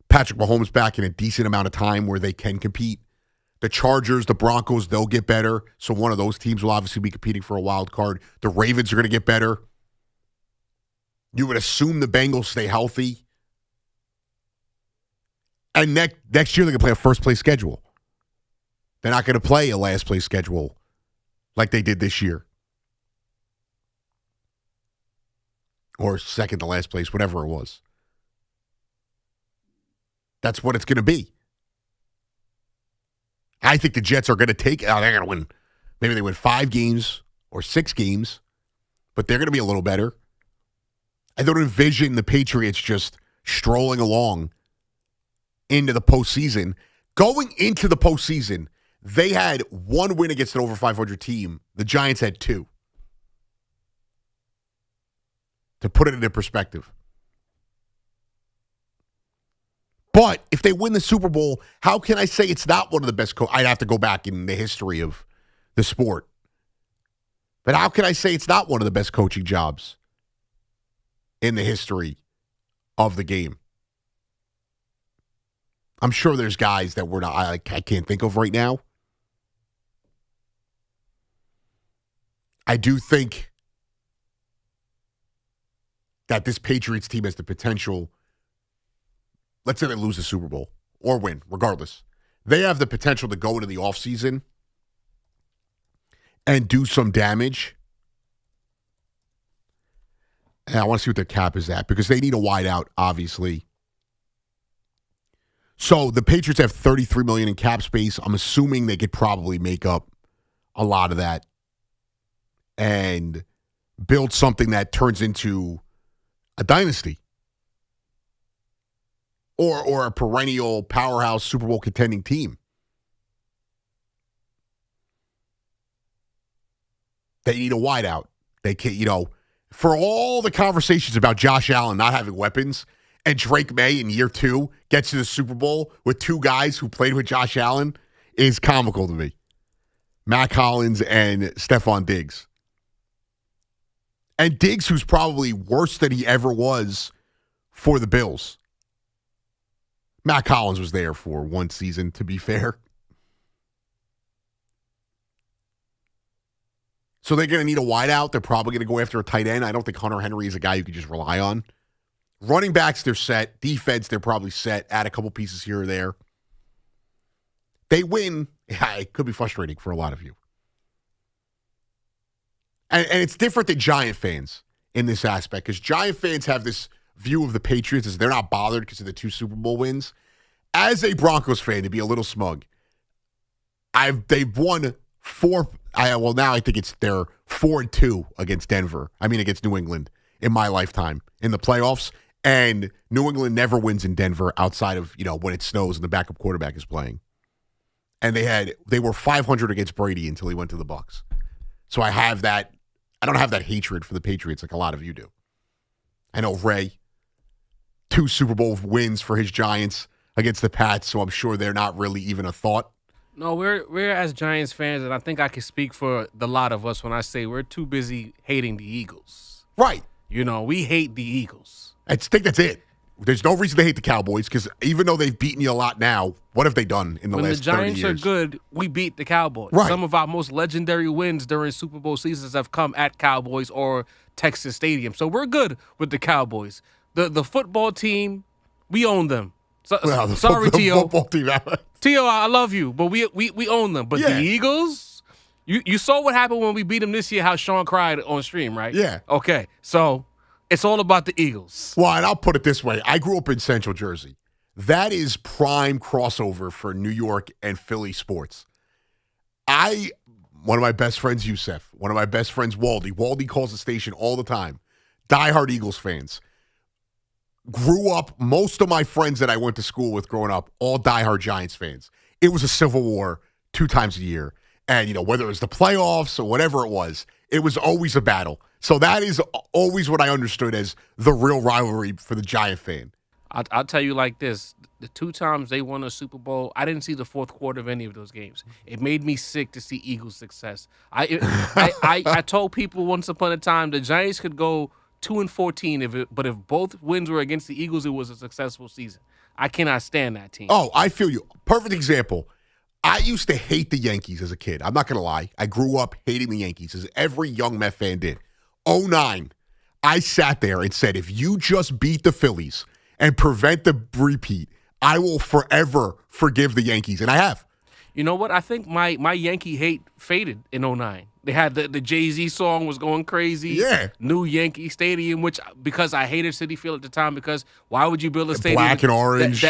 Patrick Mahomes back in a decent amount of time where they can compete. The Chargers, the Broncos, they'll get better. So one of those teams will obviously be competing for a wild card. The Ravens are going to get better. You would assume the Bengals stay healthy. And next year, they're going to play a first-place schedule. They're not going to play a last-place schedule like they did this year. Or second to last place, whatever it was. That's what it's going to be. I think the Jets are going to they're going to win. Maybe they win 5 games or 6 games, but they're going to be a little better. I don't envision the Patriots just strolling along into the postseason. Going into the postseason, They had one win against an over 500 team. The Giants had two. To put it into perspective. But if they win the Super Bowl, how can I say it's not one of the best I'd have to go back in the history of the sport. But how can I say it's not one of the best coaching jobs in the history of the game? I'm sure there's guys that I can't think of right now. I do think that this Patriots team has the potential. Let's say they lose the Super Bowl or win, regardless. They have the potential to go into the offseason and do some damage. And I want to see what their cap is at because they need a wideout, obviously. So the Patriots have $33 million in cap space. I'm assuming they could probably make up a lot of that and build something that turns into a dynasty. Or a perennial powerhouse Super Bowl contending team. They need a wideout. They can't, for all the conversations about Josh Allen not having weapons, and Drake May in year 2 gets to the Super Bowl with two guys who played with Josh Allen is comical to me. Matt Collins and Stephon Diggs. And Diggs, who's probably worse than he ever was for the Bills. Matt Collins was there for one season, to be fair. So they're going to need a wideout. They're probably going to go after a tight end. I don't think Hunter Henry is a guy you can just rely on. Running backs, they're set. Defense, they're probably set. Add a couple pieces here or there. They win. Yeah, it could be frustrating for a lot of you. And it's different than Giant fans in this aspect because Giant fans have this view of the Patriots as they're not bothered because of the 2 Super Bowl wins. As a Broncos fan, to be a little smug, they've won 4. Now I think they're 4-2 against Denver. Against New England in my lifetime in the playoffs. And New England never wins in Denver outside of when it snows and the backup quarterback is playing. And they were 500 against Brady until he went to the Bucs. So I have that. I don't have that hatred for the Patriots like a lot of you do. I know Ray. 2 Super Bowl wins for his Giants against the Pats, so I'm sure they're not really even a thought.
No, we're as Giants fans, and I think I can speak for the lot of us when I say we're too busy hating the Eagles.
Right.
We hate the Eagles.
I think that's it. There's no reason to hate the Cowboys because even though they've beaten you a lot now, what have they done in the last 30 years?
When the Giants are good, we beat the Cowboys.
Right.
Some of our most legendary wins during Super Bowl seasons have come at Cowboys or Texas Stadium. So we're good with the Cowboys. The football team, we own them. Sorry, T.O.
Football team.
T.O., I love you, but we own them. But the Eagles, you saw what happened when we beat them this year, how Sean cried on stream, right?
Yeah.
Okay, so it's all about the Eagles.
Well, and I'll put it this way. I grew up in Central Jersey. That is prime crossover for New York and Philly sports. One of my best friends, Youssef. One of my best friends, Waldy. Waldy calls the station all the time. Diehard Eagles fans. Grew up, most of my friends that I went to school with growing up, all diehard Giants fans. It was a civil war 2 times a year. And, whether it was the playoffs or whatever it was always a battle. So that is always what I understood as the real rivalry for the Giant fan.
I'll tell you like this. The 2 times they won a Super Bowl, I didn't see the fourth quarter of any of those games. It made me sick to see Eagles' success. I told people once upon a time the Giants could go 2-14, but if both wins were against the Eagles, it was a successful season. I cannot stand that team.
Oh, I feel you. Perfect example. I used to hate the Yankees as a kid. I'm not going to lie. I grew up hating the Yankees, as every young Met fan did. 2009, I sat there and said, if you just beat the Phillies and prevent the repeat, I will forever forgive the Yankees. And I have.
You know what? I think my Yankee hate faded in 2009. They had the Jay-Z song was going crazy.
Yeah.
New Yankee Stadium, which because I hated Citi Field at the time because why would you build a stadium?
Black and orange.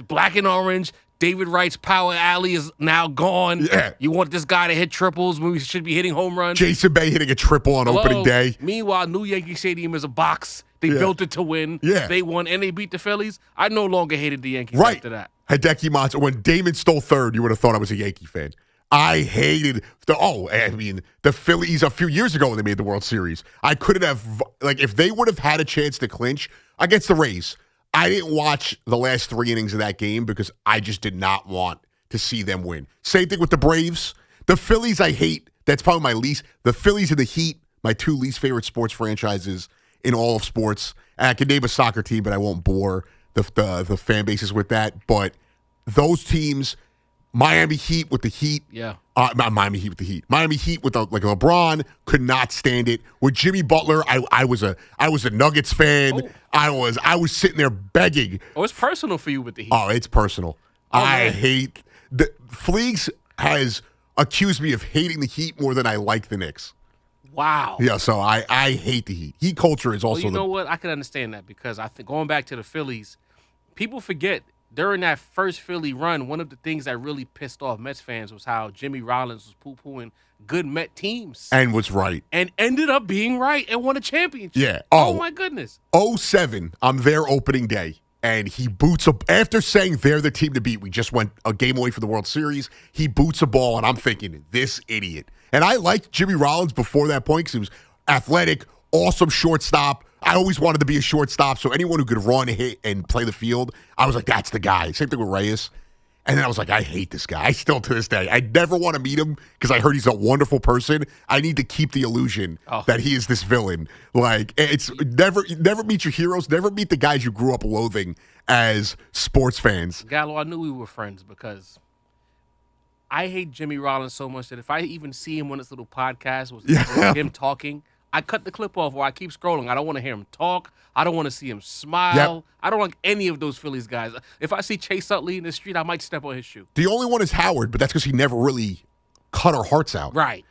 Black and orange. David Wright's power alley is now gone.
Yeah.
You want this guy to hit triples when we should be hitting home runs.
Jason Bay hitting a triple on opening day.
Meanwhile, New Yankee Stadium is a box. They built it to win.
Yeah.
They won and they beat the Phillies. I no longer hated the Yankees after that.
Hideki Matsui. When Damon stole third, you would have thought I was a Yankee fan. I hated the Phillies a few years ago when they made the World Series. I couldn't have, if they would have had a chance to clinch against the Rays, I didn't watch the last 3 innings of that game because I just did not want to see them win. Same thing with the Braves. The Phillies I hate. That's probably my least. The Phillies and the Heat, my 2 least favorite sports franchises in all of sports. And I can name a soccer team, but I won't bore the fan bases with that. But those teams, Miami Heat with the Heat.
Yeah.
Not Miami Heat with the Heat. Miami Heat with LeBron, could not stand it. With Jimmy Butler, I was a Nuggets fan. Oh. I was sitting there begging.
Oh, it's personal for you with the Heat.
Oh, it's personal. I hate the Fleegs has accused me of hating the Heat more than I like the Knicks.
Wow.
Yeah, so I hate the Heat. Heat culture is also.
Well, you know what? I can understand that because I think going back to the Phillies, people forget during that first Philly run, one of the things that really pissed off Mets fans was how Jimmy Rollins was poo-pooing good Met teams.
And was right.
And ended up being right and won a championship.
Yeah.
Oh my goodness.
2007, I'm there opening day. And he boots up after saying they're the team to beat. We just went a game away from the World Series. He boots a ball, and I'm thinking, this idiot. And I liked Jimmy Rollins before that point because he was athletic, awesome shortstop. I always wanted to be a shortstop, so anyone who could run, hit, and play the field, I was like, that's the guy. Same thing with Reyes. And then I was like, I hate this guy. I still, to this day, I never want to meet him because I heard he's a wonderful person. I need to keep the illusion that he is this villain. Like, it's never meet your heroes. Never meet the guys you grew up loathing as sports fans.
Gallo, I knew we were friends because I hate Jimmy Rollins so much that if I even see him on this little podcast with him talking, I cut the clip off or I keep scrolling. I don't want to hear him talk. I don't want to see him smile.
Yep.
I don't like any of those Phillies guys. If I see Chase Utley in the street, I might step on his shoe.
The only one is Howard, but that's because he never really cut our hearts out.
Right.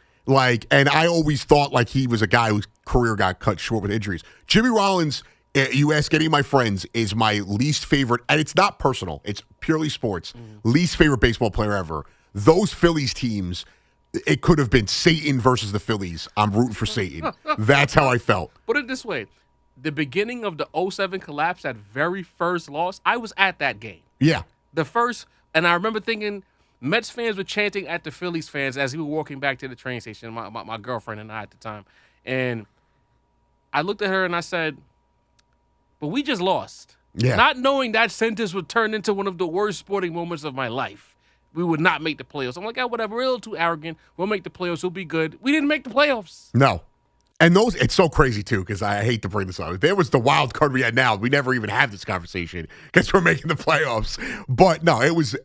And I always thought he was a guy whose career got cut short with injuries. Jimmy Rollins, you ask any of my friends, is my least favorite, and it's not personal. It's purely sports. Least favorite baseball player ever. Those Phillies teams, it could have been Satan versus the Phillies. I'm rooting for Satan. That's how I felt.
Put it this way. The beginning of the 2007 collapse, that very first loss, I was at that game.
Yeah.
And I remember thinking Mets fans were chanting at the Phillies fans as we were walking back to the train station, my girlfriend and I at the time. And I looked at her and I said, but we just lost.
Yeah.
Not knowing that sentence would turn into one of the worst sporting moments of my life. We would not make the playoffs. I'm like, whatever, we're a little too arrogant. We'll make the playoffs. We'll be good. We didn't make the playoffs.
No. And it's so crazy, too, because I hate to bring this up. If there was the wild card we had now, we never even have this conversation because we're making the playoffs. But, no, it was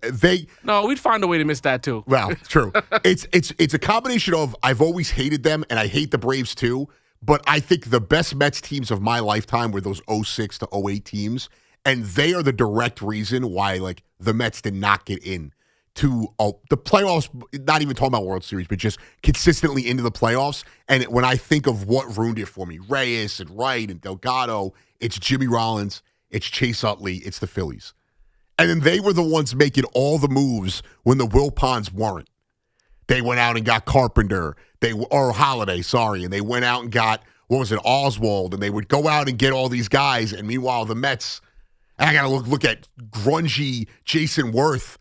No, we'd find a way to miss that, too.
Well, true. It's a combination of I've always hated them, and I hate the Braves, too. But I think the best Mets teams of my lifetime were those 06 to 08 teams. And they are the direct reason why, the Mets did not get in to the playoffs, not even talking about World Series, but just consistently into the playoffs. And when I think of what ruined it for me, Reyes and Wright and Delgado, it's Jimmy Rollins, it's Chase Utley, it's the Phillies. And then they were the ones making all the moves when the Wilpons weren't. They went out and got Carpenter, or Holiday, and they went out and got, Oswald, and they would go out and get all these guys. And meanwhile, the Mets, I got to look at grungy Jason Worth,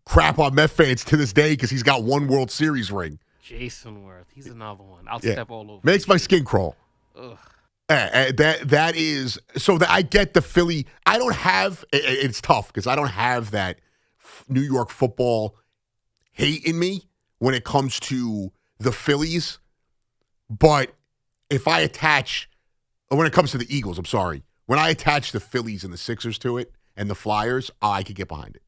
crap on Met fans to this day because he's got one World Series ring.
Jason Worth, he's another one. I'll step all over.
Makes my skin crawl.
Ugh.
That is so that I get the Philly. I don't have. It's tough because I don't have that New York football hate in me when it comes to the Phillies. But if I attach, when it comes to the Eagles, I'm sorry. When I attach the Phillies and the Sixers to it and the Flyers, I could get behind it.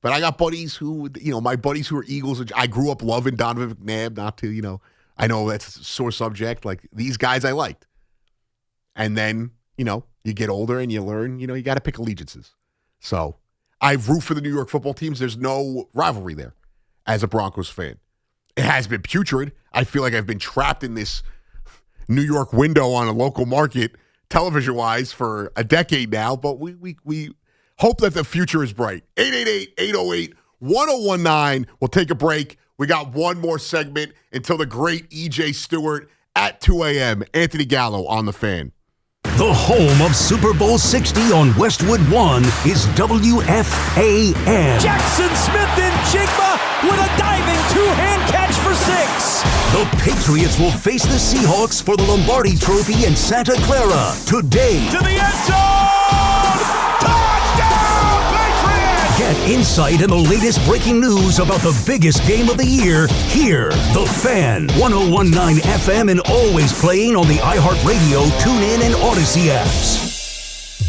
But I got buddies who, my buddies who are Eagles. I grew up loving Donovan McNabb, not to, I know that's a sore subject. These guys I liked. And then, you get older and you learn, you got to pick allegiances. So I root for the New York football teams. There's no rivalry there as a Broncos fan. It has been putrid. I feel like I've been trapped in this New York window on a local market, television-wise, for a decade now. But we hope that the future is bright. 888-808-1019. We'll take a break. We got one more segment until the great E.J. Stewart at 2 a.m. Anthony Gallo on The Fan.
The home of Super Bowl 60 on Westwood 1 is WFAN.
Jackson Smith and Jigba
with a diving two-hand catch for 6.
The Patriots will face the Seahawks for the Lombardi Trophy in Santa Clara today.
To the end zone! Touchdown, Patriots!
Get insight and the latest breaking news about the biggest game of the year here. The Fan, 101.9 FM, and always playing on the iHeartRadio, TuneIn, and Odyssey apps.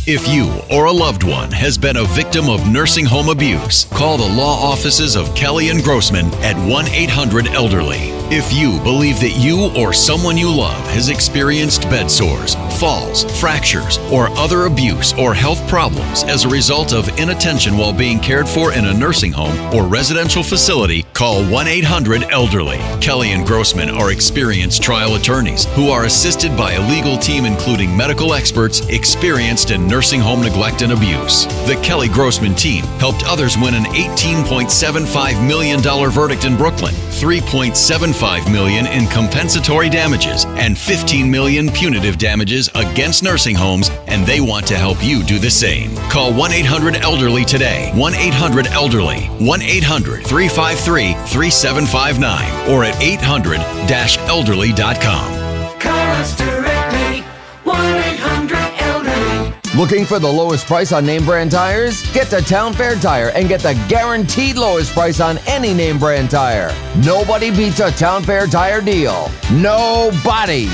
If you or a loved one has been a victim of nursing home abuse, call the law offices of Kelly and Grossman at 1-800-ELDERLY. If you believe that you or someone you love has experienced bed sores, falls, fractures, or other abuse or health problems as a result of inattention while being cared for in a nursing home or residential facility, call 1-800-ELDERLY. Kelly and Grossman are experienced trial attorneys who are assisted by a legal team including medical experts experienced in nursing home neglect and abuse. The Kelly Grossman team helped others win an $18.75 million verdict in Brooklyn, $3.75 million in compensatory damages, and $15 million punitive damages against nursing homes, and they want to help you do the same. Call 1-800-ELDERLY today. 1-800-ELDERLY. 1-800-353-3759 or at 800-elderly.com.
Call us directly. 1-800-ELDERLY.
Looking for the lowest price on name brand tires? Get to Town Fair Tire and get the guaranteed lowest price on any name brand tire. Nobody beats a Town Fair Tire deal. Nobody.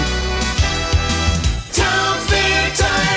Town Fair Tire.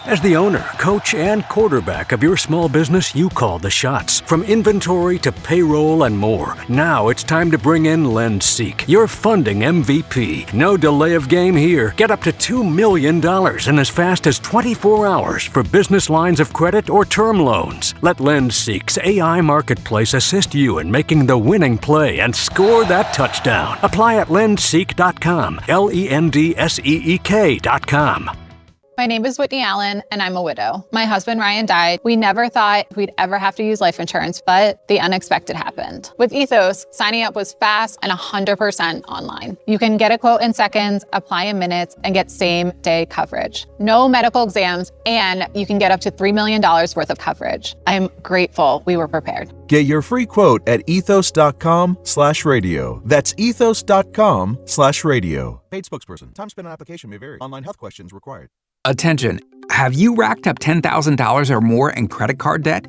As the owner, coach, and quarterback of your small business, you call the shots. From inventory to payroll and more. Now it's time to bring in LendSeek, your funding MVP. No delay of game here. Get up to $2 million in as fast as 24 hours for business lines of credit or term loans. Let LendSeek's AI marketplace assist you in making the winning play and score that touchdown. Apply at lendseek.com, LENDSEEK.com.
My name is Whitney Allen, and I'm a widow. My husband, Ryan, died. We never thought we'd ever have to use life insurance, but the unexpected happened. With Ethos, signing up was fast and 100% online. You can get a quote in seconds, apply in minutes, and get same-day coverage. No medical exams, and you can get up to $3 million worth of coverage. I'm grateful we were prepared.
Get your free quote at ethos.com/radio. That's ethos.com/radio. Paid spokesperson. Time spent on application may vary. Online health questions required.
Attention, have you racked up $10,000 or more in credit card debt?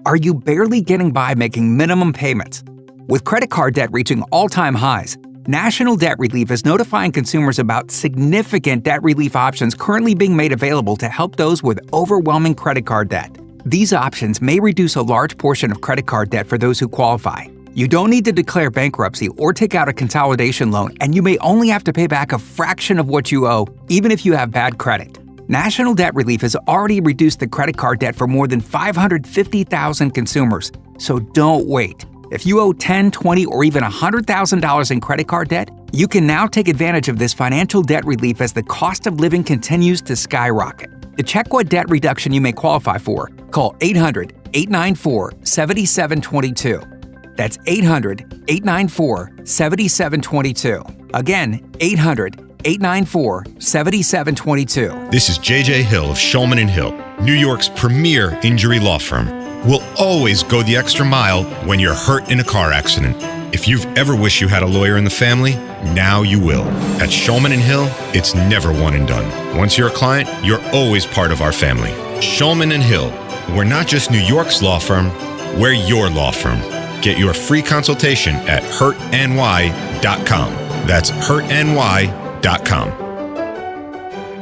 Are you barely getting by making minimum payments? With credit card debt reaching all-time highs, National Debt Relief is notifying consumers about significant debt relief options currently being made available to help those with overwhelming credit card debt. These options may reduce a large portion of credit card debt for those who qualify. You don't need to declare bankruptcy or take out a consolidation loan, and you may only have to pay back a fraction of what you owe, even if you have bad credit. National Debt Relief has already reduced the credit card debt for more than 550,000 consumers, so don't wait. If you owe $10,000, $20,000, or even $100,000 in credit card debt, you can now take advantage of this financial debt relief as the cost of living continues to skyrocket. To check what debt reduction you may qualify for, call 800-894-7722. That's 800-894-7722. Again, 800-894-7722.
This is J.J. Hill of Shulman & Hill, New York's premier injury law firm. We'll always go the extra mile when you're hurt in a car accident. If you've ever wished you had a lawyer in the family, now you will. At Shulman & Hill, it's never one and done. Once you're a client, you're always part of our family. Shulman & Hill, we're not just New York's law firm, we're your law firm. Get your free consultation at hurtny.com. That's hurtny.com.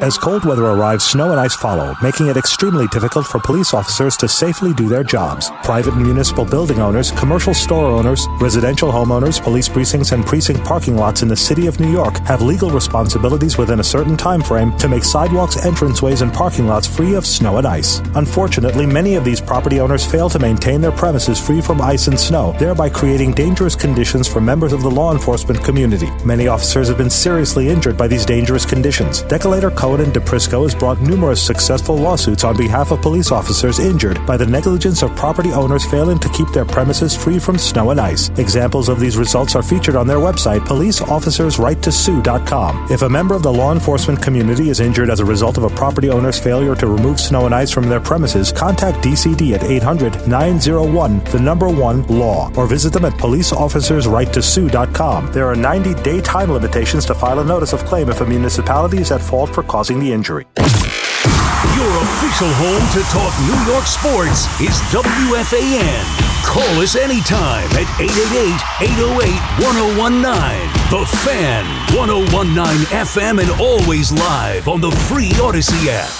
As cold weather arrives, snow and ice follow, making it extremely difficult for police officers to safely do their jobs. Private and municipal building owners, commercial store owners, residential homeowners, police precincts, and precinct parking lots in the city of New York have legal responsibilities within a certain time frame to make sidewalks, entranceways, and parking lots free of snow and ice. Unfortunately, many of these property owners fail to maintain their premises free from ice and snow, thereby creating dangerous conditions for members of the law enforcement community. Many officers have been seriously injured by these dangerous conditions. Decalator Code
Cohen and DePrisco has brought numerous successful lawsuits on behalf of police officers injured by the negligence of property owners failing to keep their premises free from snow and ice. Examples of these results are featured on their website, policeofficersrighttosue.com. If a member of the law enforcement community is injured as a result of a property owner's failure to remove snow and ice from their premises, contact DCD at 800-901-1-LAW or visit them at policeofficersrighttosue.com. There are 90-day time limitations to file a notice of claim if a municipality is at fault for causing the injury.
Your official home to talk New York sports is WFAN. Call us anytime at 888-808-1019. The Fan, 1019 FM, and always live on the free Odyssey app.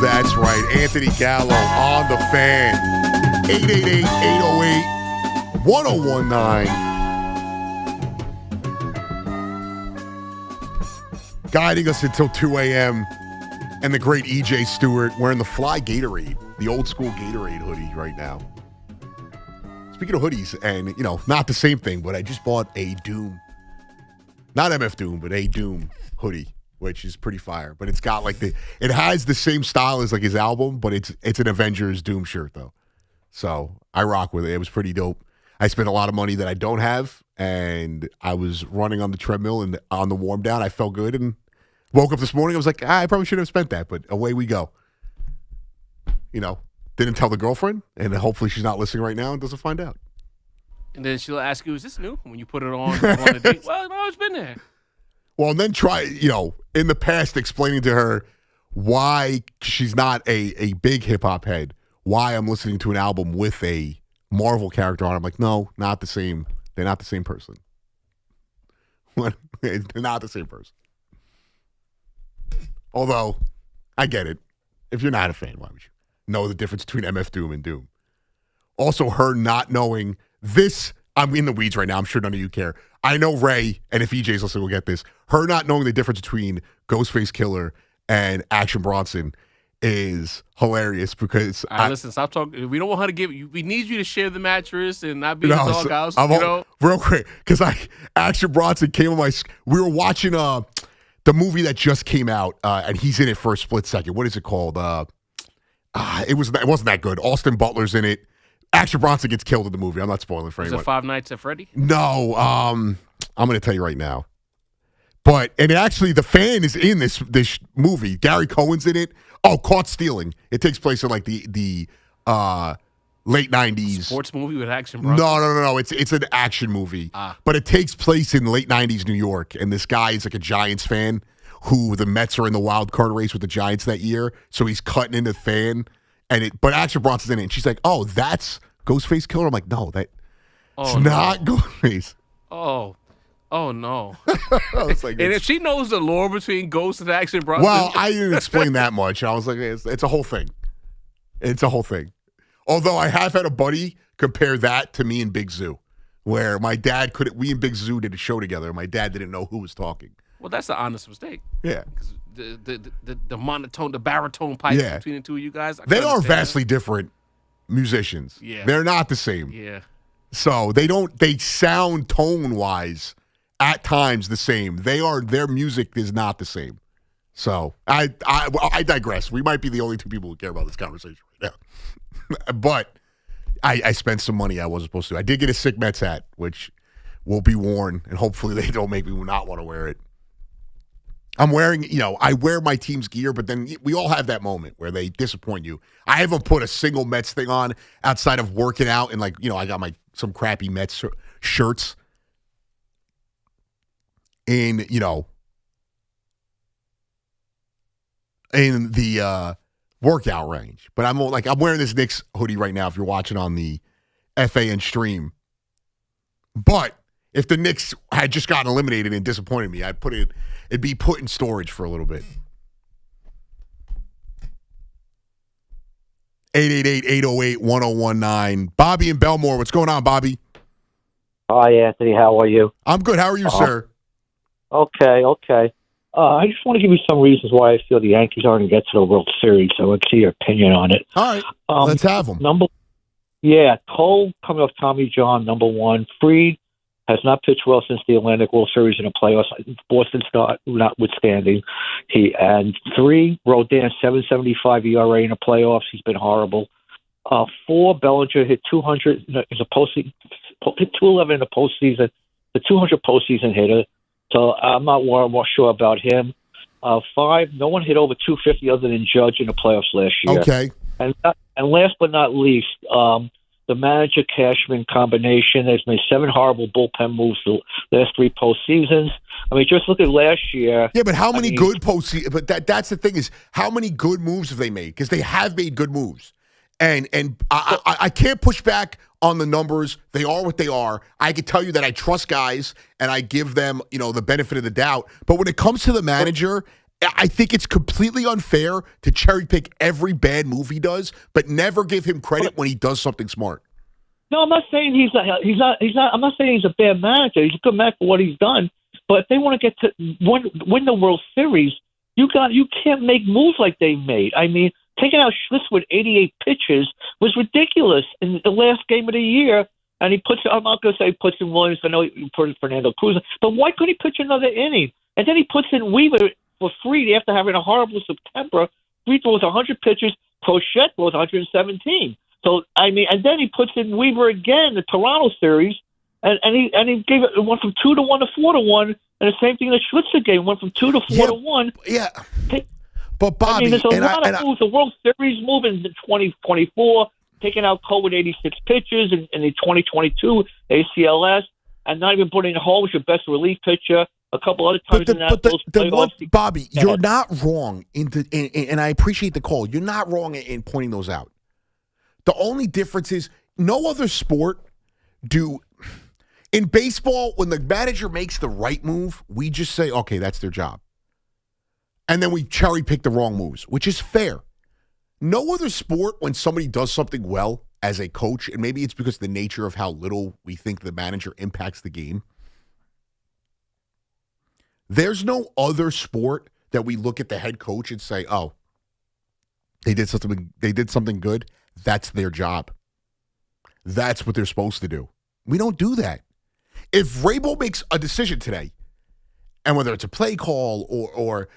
That's right. Anthony Gallo on the Fan. 888-808-1019. Guiding us until 2 a.m. And the great EJ Stewart wearing the Fly Gatorade, the old school Gatorade hoodie right now. Speaking of hoodies, and, not the same thing, but I just bought a Doom. Not MF Doom, but a Doom hoodie, which is pretty fire. But it's got it has the same style as his album, but it's an Avengers Doom shirt though. So I rock with it. It was pretty dope. I spent a lot of money that I don't have, and I was running on the treadmill and on the warm down. I felt good and woke up this morning. I was like, I probably shouldn't have spent that, but away we go. Didn't tell the girlfriend, and hopefully she's not listening right now and doesn't find out.
And then she'll ask you, is this new? When you put it on, you want a date? Well, no, it's been there.
Well, and then try, in the past explaining to her why she's not a big hip-hop head, why I'm listening to an album with a Marvel character on it. I'm like, no, not the same. They're not the same person. They're not the same person. Although, I get it. If you're not a fan, why would you know the difference between MF Doom and Doom? Also, her not knowing this, I'm in the weeds right now. I'm sure none of you care. I know Ray, and if EJ's listening, will get this. Her not knowing the difference between Ghostface Killer and Action Bronson is hilarious because
listen, stop talking. We don't want her to give you. We need you to share the mattress and not be in the doghouse.
Real quick, because Action Bronson came on my. We were watching the movie that just came out, and he's in it for a split second. What is it called? It wasn't that good. Austin Butler's in it. Action Bronson gets killed in the movie. I'm not spoiling for anyone.
Is it Five Nights at Freddy?
No, I'm going to tell you right now. And actually, the Fan is in this movie. Gary Cohen's in it. Oh, Caught Stealing. It takes place in the late 90s.
Sports movie with Action Bronson?
No. It's an action movie. But it takes place in late 90s New York. And this guy is a Giants fan who the Mets are in the wild card race with the Giants that year. So he's cutting into the Fan. But Action Bronson's in it. And she's like, oh, that's Ghostface Killer? I'm like, no, it's not Ghostface.
Oh, no.
And
if she knows the lore between Ghost and Action Bronson.
Well, I didn't explain that much. I was like, it's a whole thing. It's a whole thing. Although I have had a buddy compare that to me and Big Zoo, where my dad we and Big Zoo did a show together. My dad didn't know who was talking.
Well, that's an honest mistake.
Yeah.
The monotone, the baritone pipes between the two of you guys.
They are vastly different musicians.
Yeah.
They're not the same.
Yeah.
So they sound tone-wise at times the same. Their music is not the same. So I digress. We might be the only two people who care about this conversation right now. But I spent some money I wasn't supposed to. I did get a sick Mets hat, which will be worn, and hopefully they don't make me not want to wear it. I'm wearing, I wear my team's gear, but then we all have that moment where they disappoint you. I haven't put a single Mets thing on outside of working out and I got some crappy Mets shirts in the workout range. But I'm wearing this Knicks hoodie right now if you're watching on the FAN stream. But if the Knicks had just gotten eliminated and disappointed me, it'd be put in storage for a little bit. 888-808-1019. Bobby in Belmore. What's going on, Bobby?
Hi, Anthony. How are you?
I'm good. How are you, sir?
Okay. I just want to give you some reasons why I feel the Yankees aren't going to get to the World Series. So let's see your opinion on it.
All right. Let's have them.
Cole coming off Tommy John, number one. Fried has not pitched well since the Atlantic World Series in the playoffs. Boston's notwithstanding. And 3, Rodin, 7.75 ERA in the playoffs. He's been horrible. 4, Bellinger hit 200 in the postseason, hit 211 in the postseason, the 200 postseason hitter. So I'm not more sure about him. 5, no one hit over 250 other than Judge in the playoffs last year.
Okay.
And last but not least, the manager Cashman combination has made 7 horrible bullpen moves the last 3 postseasons. I mean, just look at last year.
Yeah, but how many good postseasons? But that's the thing is, how many good moves have they made? Because they have made good moves. And I can't push back on the numbers. They are what they are. I can tell you that I trust guys and I give them, the benefit of the doubt. But when it comes to the manager, I think it's completely unfair to cherry pick every bad move he does, but never give him credit when he does something smart.
No, I'm not saying he's not. I'm not saying he's a bad manager. He's a good manager for what he's done. But if they want to get to win the World Series, you can't make moves like they made. I mean, taking out Schlitz with 88 pitches was ridiculous in the last game of the year. And he I'm not going to say he puts in Williams. I know he put in Fernando Cruz. But why couldn't he pitch another inning? And then he puts in Weaver for free after having a horrible September. Free throws 100 pitches. Pochette throws 117. So, I mean, and then he puts in Weaver again, the Toronto series. And he gave it went from 2-1 to 4-1. And the same thing in the Schlitzer game went from 2 to 4-1.
Yeah. But Bobby,
I mean, there's a lot of moves. The World Series move in 2024, taking out Cole with 86 pitches in the 2022 ACLS, and not even putting Holmes your best relief pitcher. A couple other times in that.
Bobby, you're not wrong and I appreciate the call. You're not wrong in pointing those out. The only difference is no other sport in baseball, when the manager makes the right move, we just say, okay, that's their job. And then we cherry pick the wrong moves, which is fair. No other sport, when somebody does something well as a coach, and maybe it's because of the nature of how little we think the manager impacts the game, there's no other sport that we look at the head coach and say, oh, they did something good. That's their job. That's what they're supposed to do. We don't do that. If Vrabel makes a decision today, and whether it's a play call or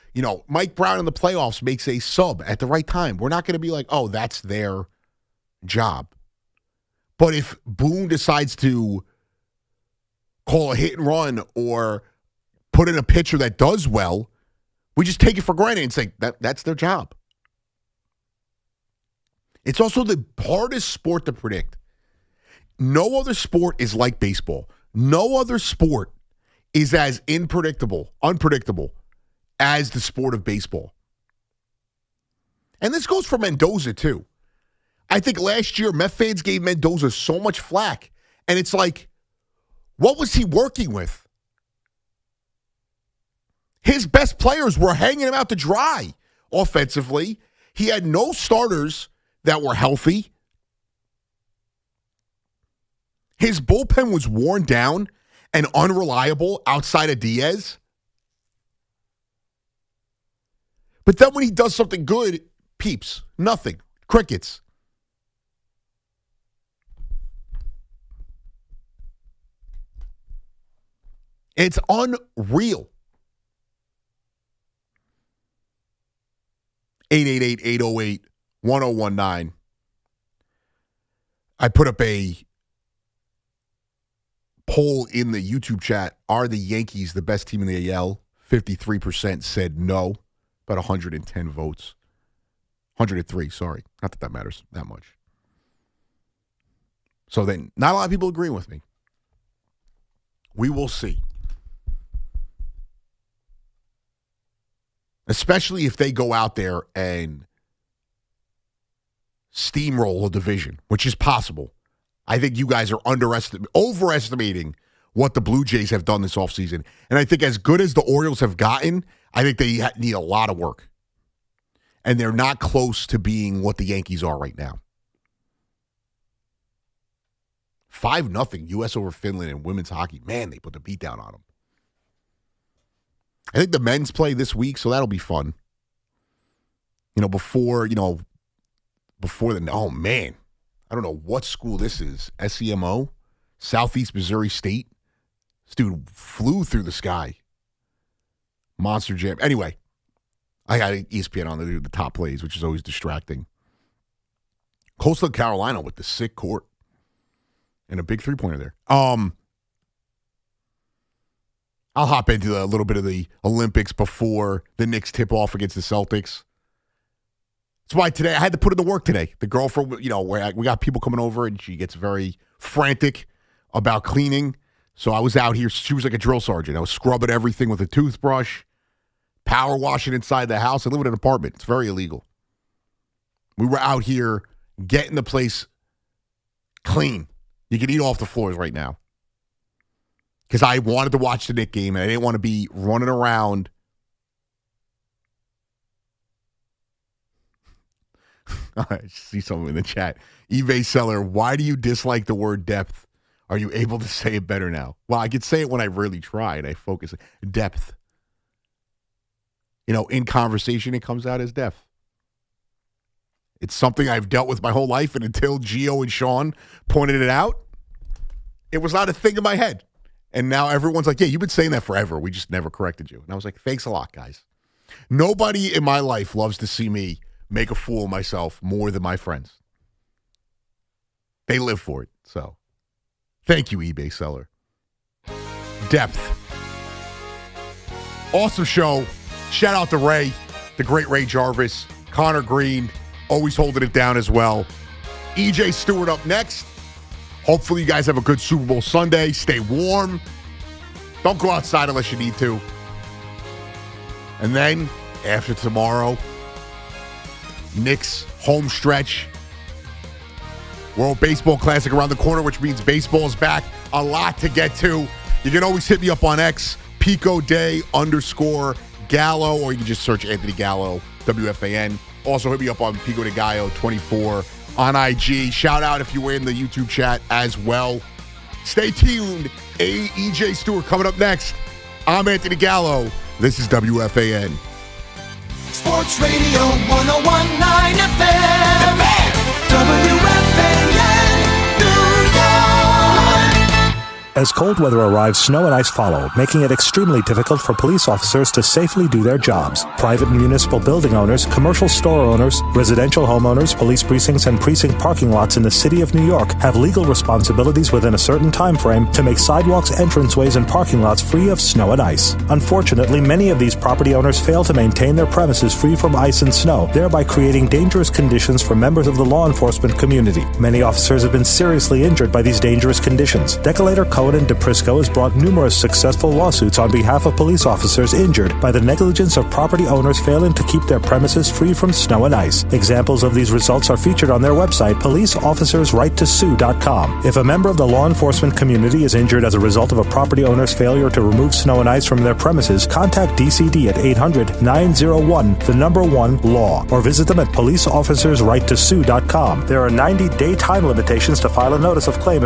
Mike Brown in the playoffs makes a sub at the right time, we're not going to be like, oh, that's their job. But if Boone decides to call a hit and run or put in a pitcher that does well, we just take it for granted and say that's their job. It's also the hardest sport to predict. No other sport is like baseball. No other sport is as unpredictable as the sport of baseball. And this goes for Mendoza, too. I think last year, Met fans gave Mendoza so much flack. And it's like, what was he working with? His best players were hanging him out to dry offensively. He had no starters that were healthy. His bullpen was worn down and unreliable outside of Diaz. But then when he does something good, peeps, nothing, crickets. It's unreal. 888-808-1019. I put up a poll in the YouTube chat. Are the Yankees the best team in the AL? 53% said no. About 110 votes. 103, sorry. Not that matters that much. So then, not a lot of people agreeing with me. We will see. Especially if they go out there and steamroll a division, which is possible. I think you guys are overestimating what the Blue Jays have done this offseason. And I think as good as the Orioles have gotten, I think they need a lot of work. And they're not close to being what the Yankees are right now. 5-0 U.S. over Finland in women's hockey. Man, they put the beat down on them. I think the men's play this week, so that'll be fun. Before the, oh man, I don't know what school this is. SEMO, Southeast Missouri State. This dude flew through the sky. Monster Jam. Anyway, I got ESPN on to do the top plays, which is always distracting. Coastal Carolina with the sick court and a big three-pointer there. I'll hop into a little bit of the Olympics before the Knicks tip off against the Celtics. That's why today I had to put in the work today. The girlfriend, where we got people coming over and she gets very frantic about cleaning. So I was out here. She was like a drill sergeant. I was scrubbing everything with a toothbrush, power washing inside the house. I live in an apartment. It's very illegal. We were out here getting the place clean. You can eat off the floors right now. Because I wanted to watch the Knicks game and I didn't want to be running around. I see someone in the chat. eBay seller, why do you dislike the word depth? Are you able to say it better now? Well, I could say it when I really try and I focus. Depth. In conversation, it comes out as depth. It's something I've dealt with my whole life, and until Gio and Sean pointed it out, it was not a thing in my head. And now everyone's like, yeah, you've been saying that forever. We just never corrected you. And I was like, thanks a lot, guys. Nobody in my life loves to see me make a fool of myself more than my friends. They live for it. So thank you, eBay seller. Depth. Awesome show. Shout out to Ray, the great Ray Jarvis, Connor Green, always holding it down as well. EJ Stewart up next. Hopefully you guys have a good Super Bowl Sunday. Stay warm. Don't go outside unless you need to. And then, after tomorrow, Knicks home stretch. World Baseball Classic around the corner, which means baseball is back. A lot to get to. You can always hit me up on X, Pico_Day_Gallo, or you can just search Anthony Gallo, WFAN. Also hit me up on Pico de Gallo 24 on IG. Shout out if you were in the YouTube chat as well. Stay tuned. EJ Stewart coming up next. I'm Anthony Gallo. This is WFAN.
Sports Radio 101.9 FM. WFAN, New York.
As cold weather arrives, snow and ice follow, making it extremely difficult for police officers to safely do their jobs. Private and municipal building owners, commercial store owners, residential homeowners, police precincts, and precinct parking lots in the city of New York have legal responsibilities within a certain time frame to make sidewalks, entranceways, and parking lots free of snow and ice. Unfortunately, many of these property owners fail to maintain their premises free from ice and snow, thereby creating dangerous conditions for members of the law enforcement community. Many officers have been seriously injured by these dangerous conditions. Decolator Cohen and DePrisco has brought numerous successful lawsuits on behalf of police officers injured by the negligence of property owners failing to keep their premises free from snow and ice. Examples of these results are featured on their website, policeofficersrighttosue.com. If a member of the law enforcement community is injured as a result of a property owner's failure to remove snow and ice from their premises, contact DCD at 800-901-1-LAW or visit them at policeofficersrighttosue.com. There are 90-day time limitations to file a notice of claim